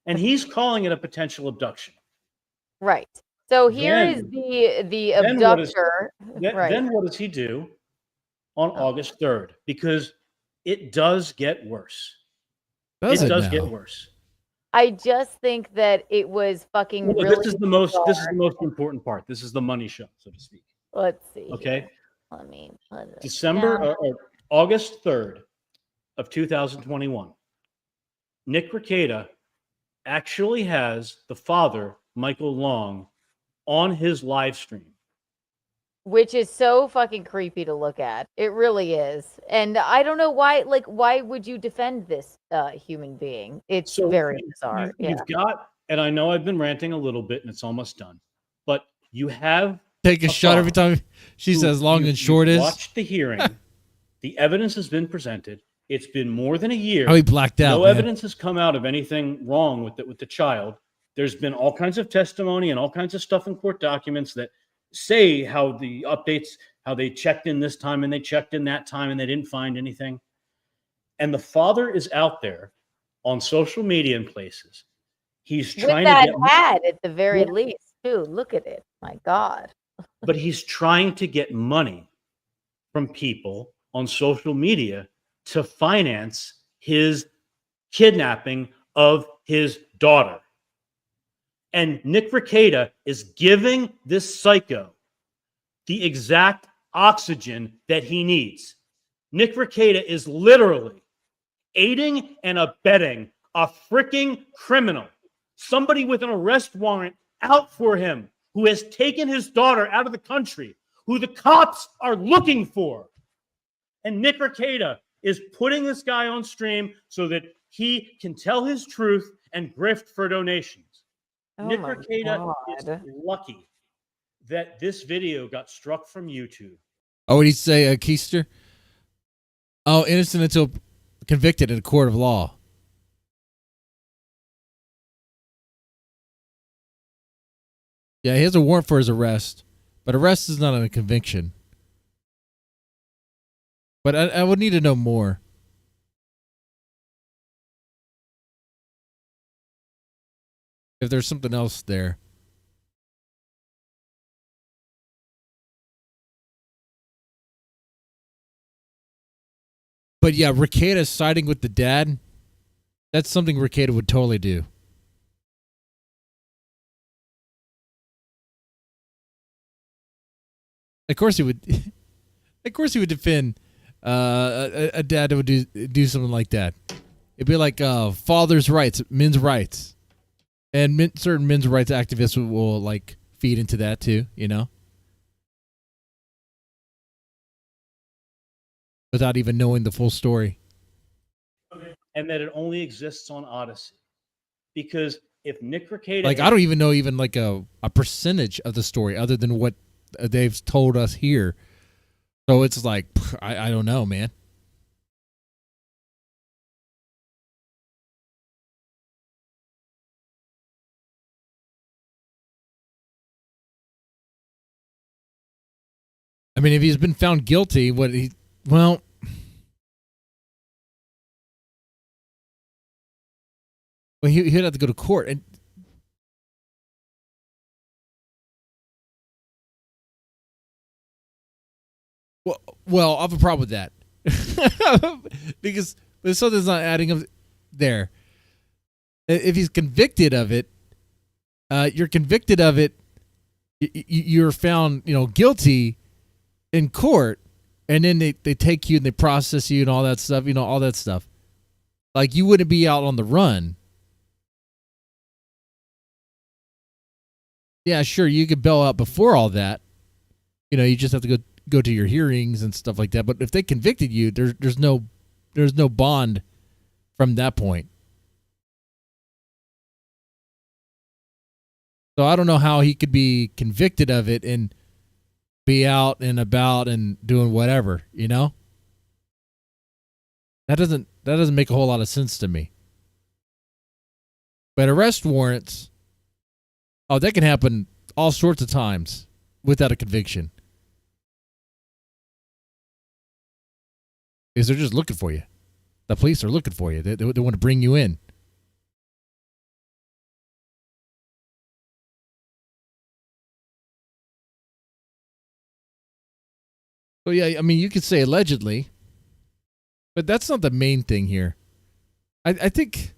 And he's calling it a potential abduction. Right. So here is the abductor. Then what does he do on August 3rd? Because it does get worse. It does get worse. I just think that it was fucking Well, really this is the most bizarre. important part. This is the money shot, so to speak. Let's see. Okay. Here. Let me put it December down. or August 3rd of 2021. Nick Rekieta actually has the father, Michael Long, on his live stream. Which is so fucking creepy to look at. It really is. And I don't know why, like, why would you defend this human being? It's very bizarre. You've got, and I know I've been ranting a little bit and it's almost done, but you have Take a shot every time she says long and short is. Watch the hearing. The evidence has been presented. It's been more than a year. Oh, he blacked out. No man. evidence has come out of anything wrong with the child. There's been all kinds of testimony and all kinds of stuff in court documents that say how the updates, how they checked in this time and they checked in that time and they didn't find anything. And the father is out there on social media and places. He's trying with that to get ad at the very least, too. Look at it. My God. but he's trying to get money from people on social media to finance his kidnapping of his daughter. And Nick Rekieta is giving this psycho the exact oxygen that he needs. Nick Rekieta is literally aiding and abetting a freaking criminal, somebody with an arrest warrant out for him, who has taken his daughter out of the country, who the cops are looking for. And Nick Rekieta is putting this guy on stream so that he can tell his truth and grift for donations. Oh Nick my Rekieta is God. lucky that this video got struck from YouTube. Oh, what did he say, Keister? Oh, innocent until convicted in a court of law. Yeah, he has a warrant for his arrest, but arrest is not a conviction. But I would need to know more. If there's something else there. But yeah, Rekieta siding with the dad, that's something Rekieta would totally do. Of course he would. Of course he would defend a dad that would do something like that. It'd be like father's rights, men's rights, and certain men's rights activists will like feed into that too. You know, without even knowing the full story. And that it only exists on Odyssey. Because if Nick Rekieta... Like, I don't even know even like a percentage of the story other than what they've told us here. So it's like, I don't know, man. I mean, if he's been found guilty, he'd have to go to court. And well, I have a problem with that. Because something's not adding up there. If he's convicted of it, you're convicted of it, you're found, guilty in court, and then they take you and they process you and all that stuff, all that stuff. Like, you wouldn't be out on the run. Yeah, sure, you could bail out before all that. You just have to go to your hearings and stuff like that. But if they convicted you, there's no bond from that point. So I don't know how he could be convicted of it and be out and about and doing whatever, That doesn't make a whole lot of sense to me. But arrest warrants, that can happen all sorts of times without a conviction. Because they're just looking for you. The police are looking for you. They want to bring you in. So yeah, I mean, you could say allegedly, but that's not the main thing here. I think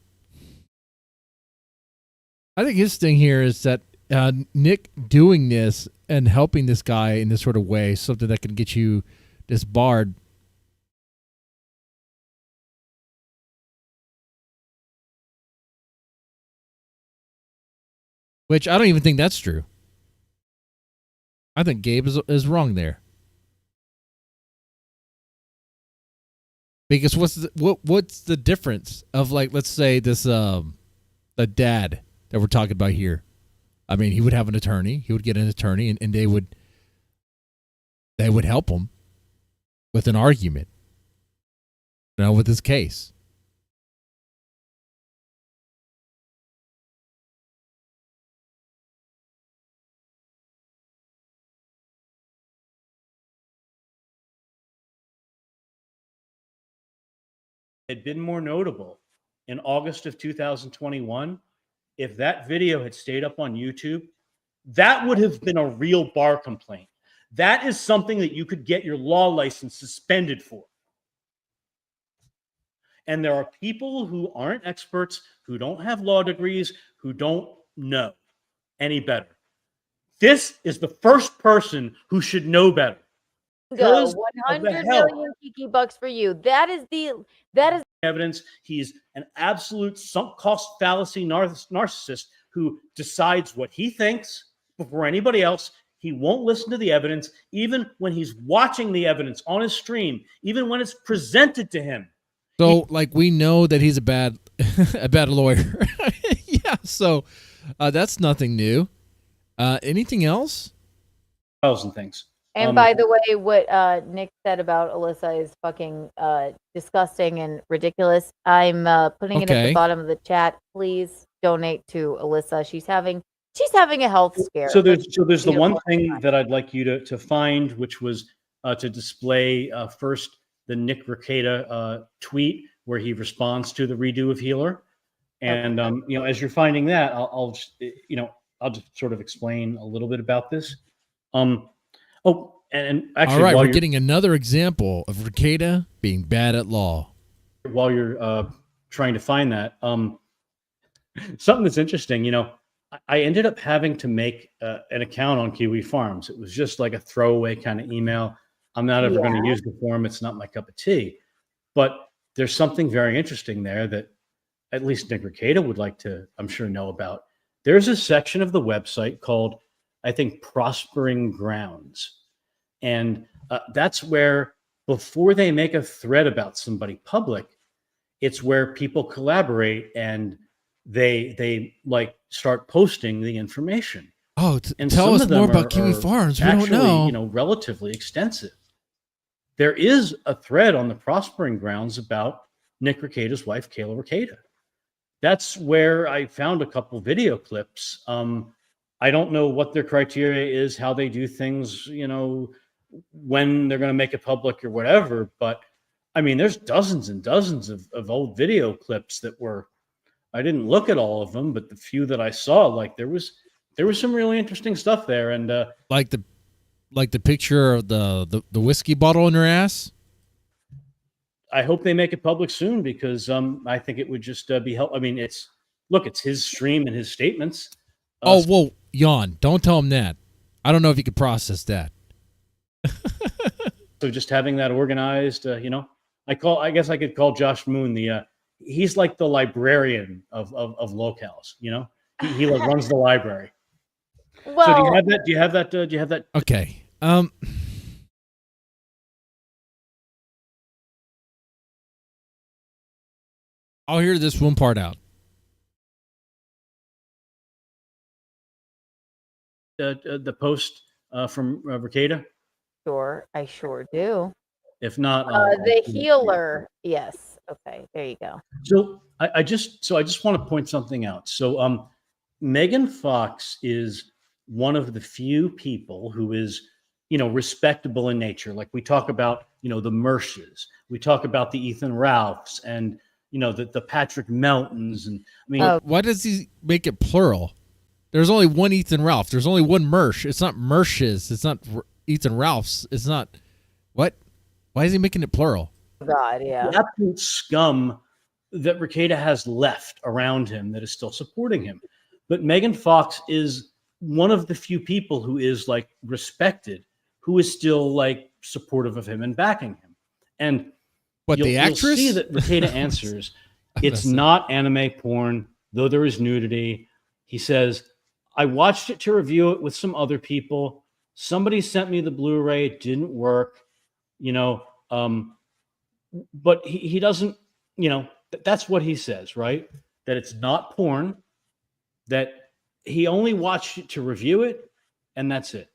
I think his thing here is that Nick doing this and helping this guy in this sort of way, something that can get you disbarred. Which I don't even think that's true. I think Gabe is wrong there. Because what's the difference of, like, let's say this the dad that we're talking about here? I mean, he would have an attorney. He would get an attorney, and they would help him with an argument, with his case. Had been more notable in August of 2021, if that video had stayed up on YouTube, that would have been a real bar complaint. That is something that you could get your law license suspended for. And there are people who aren't experts, who don't have law degrees, who don't know any better. This is the first person who should know better. Go 100 million Kiki bucks for you. That is evidence. He's an absolute sunk cost fallacy narcissist who decides what he thinks before anybody else. He won't listen to the evidence, even when he's watching the evidence on his stream, even when it's presented to him. So, we know that he's a bad lawyer. Yeah, so that's nothing new. Anything else? 1,000 things. And by the way, what Nick said about Alyssa is fucking disgusting and ridiculous. I'm putting it at the bottom of the chat. Please donate to Alyssa. She's having a health scare. So there's the one thing that I'd like you to find, which was to display first the Nick Rekieta tweet where he responds to the redo of Healer, and as you're finding that, I'll just sort of explain a little bit about this. And actually, all right, we're getting another example of Rekieta being bad at law. While you're trying to find that, something that's interesting, I ended up having to make an account on Kiwi Farms. It was just like a throwaway kind of email. I'm not ever going to use the forum. It's not my cup of tea. But there's something very interesting there that at least Nick Rekieta would like to, I'm sure, know about. There's a section of the website called, I think, Prospering Grounds. And that's where, before they make a thread about somebody public, it's where people collaborate and they start posting the information. Oh, and tell us more about Kiwi Farms. We don't know. Relatively extensive. There is a thread on the Prospering Grounds about Nick Rekieta's wife, Kayla Rekieta. That's where I found a couple video clips. I don't know what their criteria is, how they do things, when they're going to make it public or whatever. But I mean, there's dozens and dozens of old video clips that were, I didn't look at all of them, but the few that I saw, there was some really interesting stuff there. And like the picture of the whiskey bottle in her ass. I hope they make it public soon, because I think it would just be help. I mean, it's his stream and his statements. Yawn. Don't tell him that. I don't know if he could process that. So just having that organized, I guess I could call Josh Moon he's like the librarian of locales. He runs the library. Well, so do you have that? Okay. I'll hear this one part out. The post from Rekieta? Sure, I sure do. If not, the healer. Yes. Okay. There you go. So I just want to point something out. So Megan Fox is one of the few people who is, respectable in nature. Like we talk about, the Mershes, we talk about the Ethan Ralphs, and the Patrick Meltons, and I mean, why does he make it plural? There's only one Ethan Ralph. There's only one Mersh. It's not Mershes. It's not Ethan Ralphs. It's not what? Why is he making it plural? God, yeah. The absolute scum that Rekieta has left around him that is still supporting him. But Megan Fox is one of the few people who is like respected, who is still like supportive of him and backing him. And What, the actress? You'll see that Rekieta answers, it's not anime porn, though there is nudity. He says, I watched it to review it with some other people. Somebody sent me the Blu-ray. It didn't work, but he doesn't, that's what he says, right? That it's not porn, that he only watched it to review it, and that's it.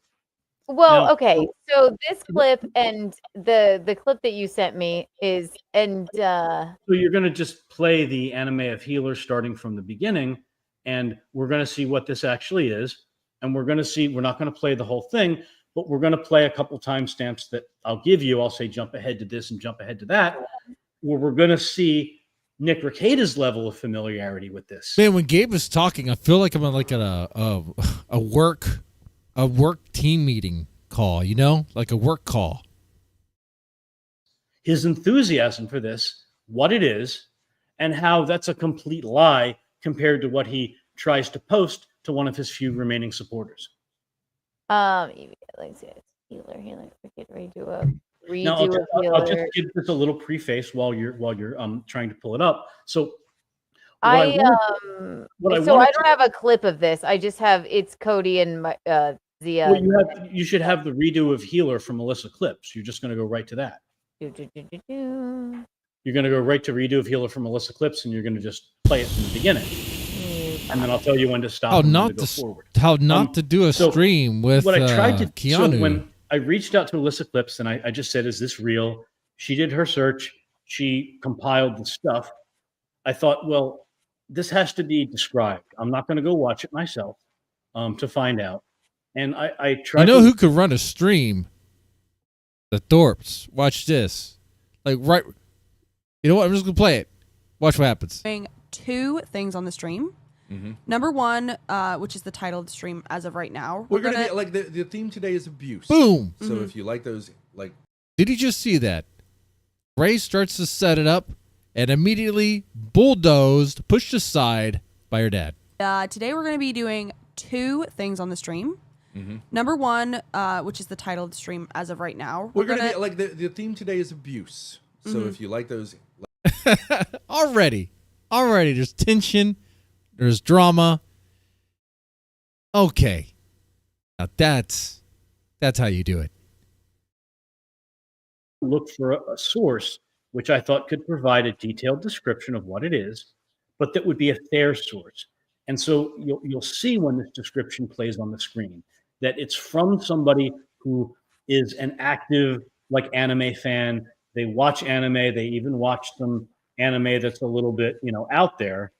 Well, Now- okay. So this clip and the clip that you sent me is, and So you're going to just play the anime of Healer starting from the beginning, and we're going to see what this actually is. And we're going to see, we're not going to play the whole thing, but we're going to play a couple timestamps that I'll give you. I'll say jump ahead to this and jump ahead to that, where we're going to see Nick Rekieta's level of familiarity with this. Man, when Gabe was talking, I feel like I'm on like a work team meeting call, like a work call. His enthusiasm for this, what it is, and how that's a complete lie compared to what he tries to post to one of his few remaining supporters. let's see, it's Healer, redo a Now, I'll Healer. just give this a little preface while you're trying to pull it up. So, I wanted don't have a clip of this. I just have it's Cody and Zia. well, you should have the redo of Healer from Melissa Clips. You're just going to go right to that. You're going to go right to redo of Healer from Melissa Clips, and you're going to just play it from the beginning. And then I'll tell you when to stop. How and when not to go to forward. how not to do a stream with what I tried to Keanu. So when I reached out to Alyssa Clips and I just said, "Is this real?" She did her search. She compiled the stuff. I thought, well, this has to be described. I'm not going to go watch it myself to find out. And I tried. Who could run a stream? The Thorps. Watch this. Like right. You know what? I'm just gonna play it. Watch what happens. Doing 2 things on the stream. Mm-hmm. Number 1, which is the title of the stream as of right now. We're gonna be, like the theme today is abuse. Boom. So if you like those, like, Did you just see that? Ray starts to set it up and immediately bulldozed, pushed aside by her dad. Today we're going to be doing 2 things on the stream. Mm-hmm. Number 1, which is the title of the stream as of right now. we're gonna be, like the theme today is abuse. So Mhm. if you like those, Already there's tension, there's drama. Okay. Now that's how you do it. Look for a source which I thought could provide a detailed description of what it is, but that would be a fair source. And so you'll see when this description plays on the screen that it's from somebody who is an active like anime fan. They watch anime. They even watch some anime that's a little bit, out there.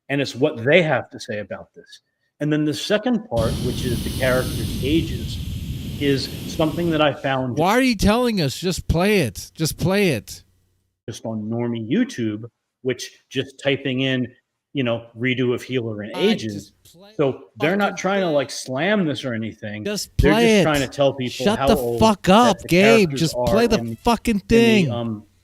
And it's what they have to say about this. And then the second part, which is the characters' ages, is something that I found. Why are you telling us? Just play it. Just play it. Just on normie YouTube, which just typing in, redo of Healer and ages. So they're not trying to like slam this or anything. They're just trying to tell people Shut how the old fuck up, that the Gabe. characters Just are play the in- fucking in thing.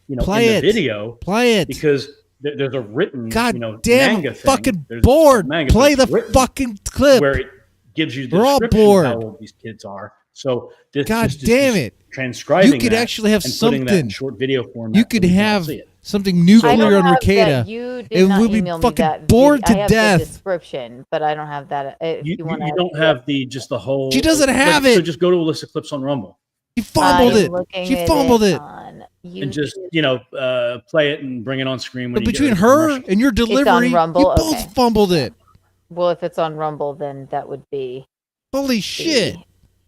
the, Play in it. the video. Play it. Because there's a written, God manga damn, thing. fucking There's bored. manga Play the that's written fucking clip. where it gives you the We're all description of how bored. old these kids are. So this God this is damn just it. transcribing You could that actually have and putting that in something. short video format. You could so we can all have see it. something nuclear on have Rekieta, that. You did and not we'll be email me fucking that bored video. to I have death. the description, but I don't have that. If you, want You don't have just the whole. She doesn't have it. So just go to Alyssa Clips on Rumble. She fumbled I'm it. looking She at fumbled it. on And just play it and bring it on screen. When But you get between ready for her commercial. and your delivery, you Rumble? both Okay. fumbled it. Well, if it's on Rumble, then that would be Holy the shit.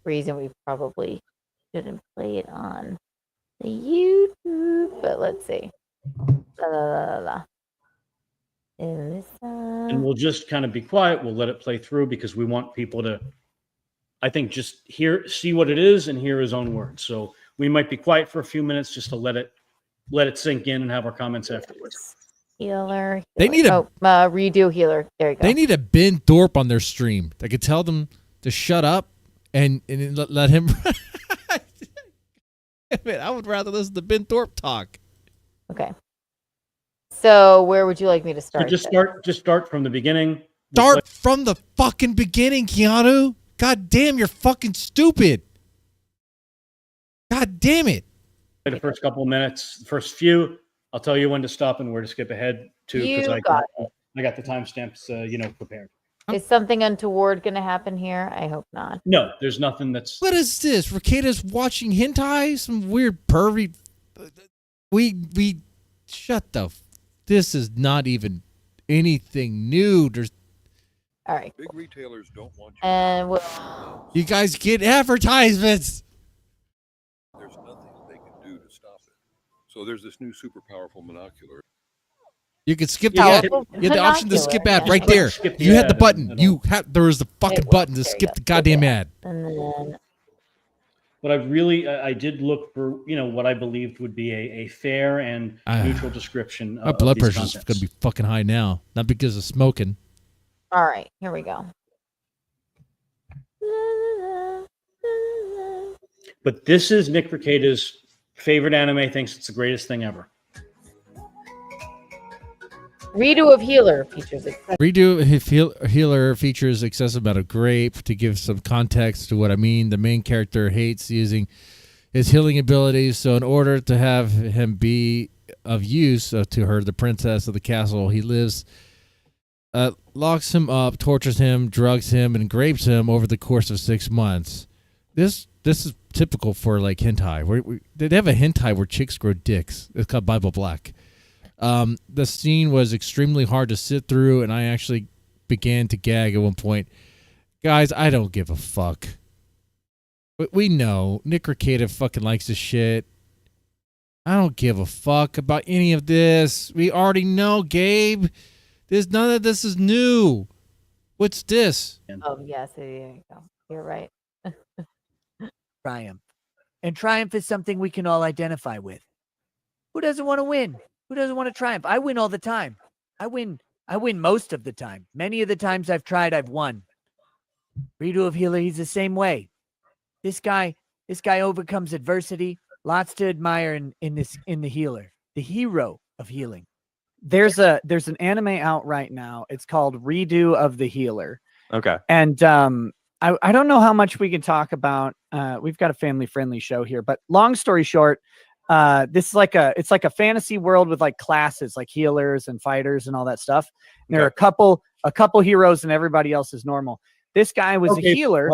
reason we probably shouldn't play it on the YouTube. But let's see. La, la, la, la, la. And we'll just kind of be quiet. We'll let it play through because we want people to, I think, just see what it is and hear his own words. So we might be quiet for a few minutes just to let it sink in and have our comments afterwards. Healer. They need a- redo Healer. There you go. They need a Ben Thorpe on their stream. They could tell them to shut up and let him. Man, I would rather listen to Ben Thorpe talk. Okay. So where would you like me to So start? just then? start from the beginning. Start from the fucking beginning, Keanu. God damn, you're fucking stupid. God damn it. The first couple of minutes, the first few, I'll tell you when to stop and where to skip ahead to because I got the timestamps, prepared. Is something untoward going to happen here? I hope not. No, there's nothing that's. What is this? Rekieta's watching hentai? Some weird pervy. We shut the. This is not even anything new. There's. All right. Big retailers don't want you. And you guys get advertisements. There's nothing they can do to stop it. So there's this new super powerful monocular. You can skip the ad. You had the option to skip ad right there. You had the button. There was the fucking button to skip the goddamn ad. But I did look for, what I believed would be a fair and neutral description. My blood pressure is going to be fucking high now. Not because of smoking. all right, here we go. But this is Nick Rekieta's favorite anime. Thinks it's the greatest thing ever. Redo of Healer features it. Healer features excessive amount of grape. To give some context to what I mean, the main character hates using his healing abilities, so in order to have him be of use to her, the princess of the castle he lives, locks him up, tortures him, drugs him, and grapes him over the course of 6 months. This is typical for like hentai. They have a hentai where chicks grow dicks. It's called Bible Black. The scene was extremely hard to sit through, and I actually began to gag at one point. Guys, I don't give a fuck. But we know Nick Rekieta fucking likes this shit. I don't give a fuck about any of this. We already know, Gabe. None of this is new. What's this? Oh, yes, there you go. You're right. Triumph. And triumph is something we can all identify with. Who doesn't want to win? Who doesn't want to triumph? I win all the time. I win most of the time. Many of the times I've tried, I've won. Redo of Healer, he's the same way. This guy overcomes adversity. Lots to admire in the healer, the hero of healing. There's an anime out right now. It's called Redo of the Healer. Okay. And I don't know how much we can talk about. We've got a family friendly show here, but long story short, this is like a fantasy world with like classes, like healers and fighters and all that stuff. And there are a couple heroes and everybody else is normal. This guy was a healer,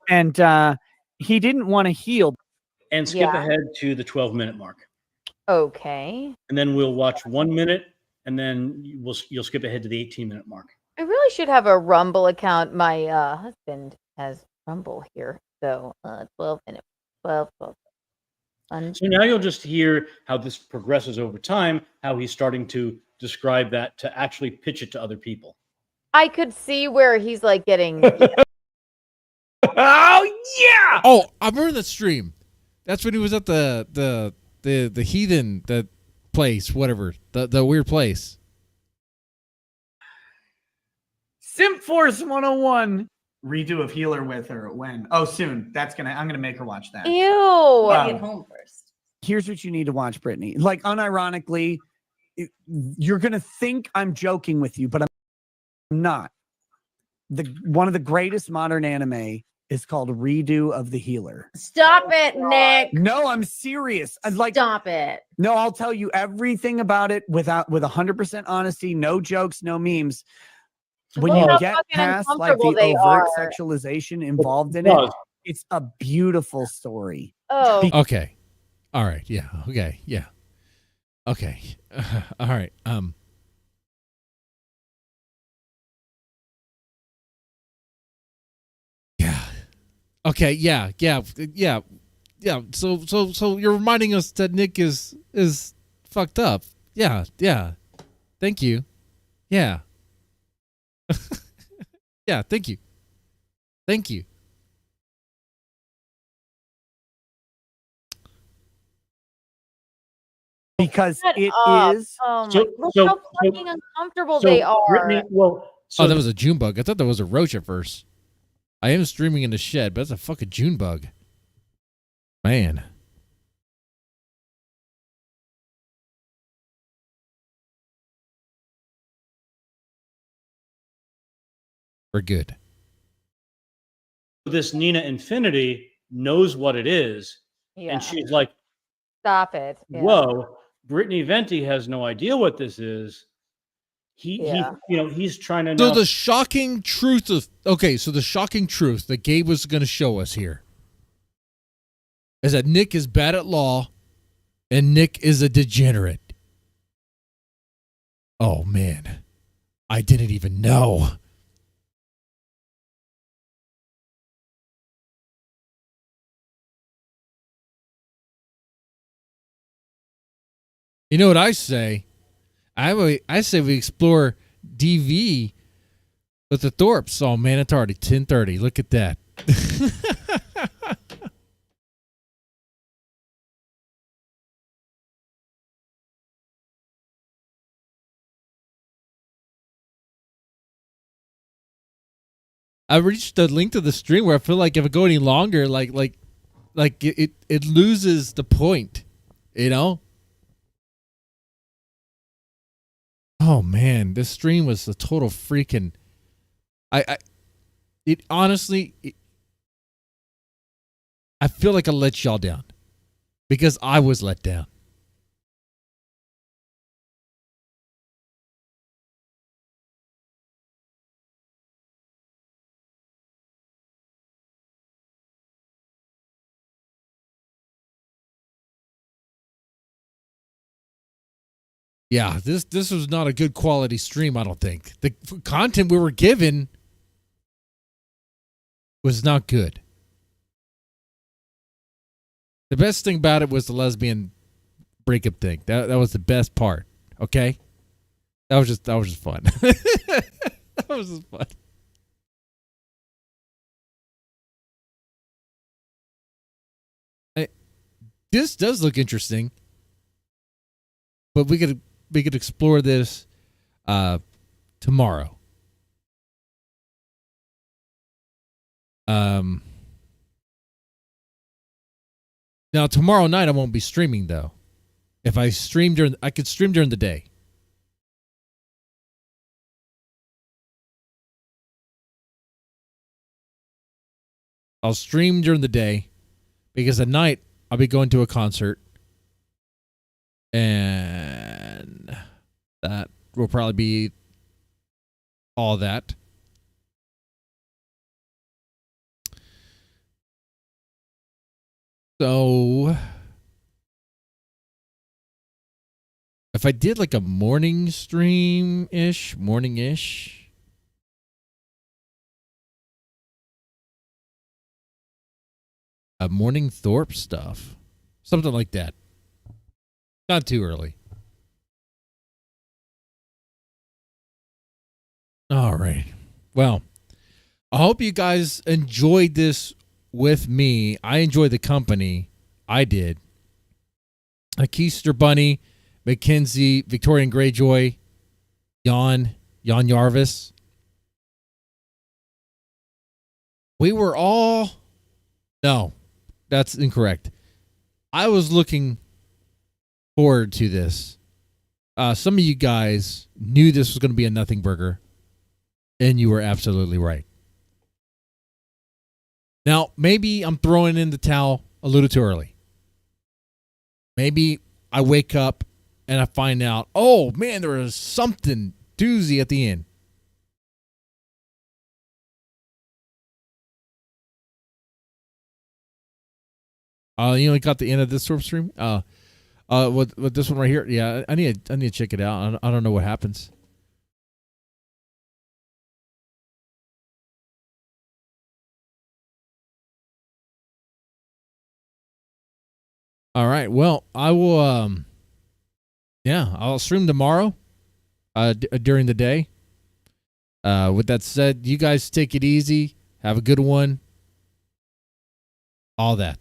and he didn't want to heal. And skip ahead to the 12-minute mark. Okay. And then we'll watch 1 minute, and then you'll skip ahead to the 18-minute mark. I really should have a Rumble account. My husband has Rumble here. So 12 minutes. 12. So now you'll just hear how this progresses over time, how he's starting to describe that to actually pitch it to other people. I could see where he's like getting. Oh yeah! Oh, I remember that stream. That's when he was at the heathen place, whatever, the weird place. Simp Force 101. Redo of Healer with her when? Oh, soon. I'm gonna make her watch that. Ew. Get home first. Here's what you need to watch, Brittany. Like unironically, you're gonna think I'm joking with you, but I'm not. One of the greatest modern anime is called Redo of the Healer. Stop it, Nick. No, I'm serious. Stop it. No, I'll tell you everything about it with 100% honesty, no jokes, no memes. When you get past like the overt sexualization involved in it, it's a beautiful story. Oh. Okay. All right. Yeah. Okay. Yeah. Okay. All right. Yeah. Okay. Yeah. Yeah. Yeah. Yeah. So you're reminding us that Nick is fucked up. Yeah. Yeah. Thank you. Yeah. Yeah, thank you. Thank you. Because it is. Oh my! Look how fucking uncomfortable they are. Brittany, that was a June bug. I thought that was a roach at first. I am streaming in the shed, but that's a fucking June bug. Man. for good. This Nina Infinity knows what it is, Yeah. and she's like, Stop it. Yeah. "Whoa, Brittany Venti has no idea what this is." Yeah. He's trying to So know. the shocking truth that Gabe was going to show us here is that Nick is bad at law and Nick is a degenerate. Oh man, I didn't even know. You know what I say? I say we explore DV with the Thorps. Oh man, it's already 10:30. Look at that. I reached the length of the stream where I feel like if I go any longer, like it loses the point, you know? Oh man, this stream was a total freaking. I feel like I let y'all down because I was let down. Yeah, this was not a good quality stream, I don't think. The content we were given was not good. The best thing about it was the lesbian breakup thing. That was the best part. Okay? That was just fun. That was just fun. This does look interesting. But we could explore this tomorrow. Now tomorrow night I won't be streaming though. If I stream I could stream during the day. I'll stream during the day because at night I'll be going to a concert. And that will probably be all that. So if I did like a morning stream-ish, morning-ish. A morning Thorpe stuff. Something like that. Not too early. All right. Well, I hope you guys enjoyed this with me. I enjoyed the company. I did. Keister Bunny, Mackenzie, Victorian Greyjoy, Jan Jarvis. We were all... No, that's incorrect. I was looking forward to this. Some of you guys knew this was going to be a nothing burger, and you were absolutely right. Now, maybe I'm throwing in the towel a little too early. Maybe I wake up and I find out, oh man, there was something doozy at the end. You only got the end of this sort of stream? With this one right here? Yeah, I need to check it out. I don't know what happens. All right. Well, I will. I'll stream tomorrow. During the day. With that said, you guys take it easy. Have a good one. All that.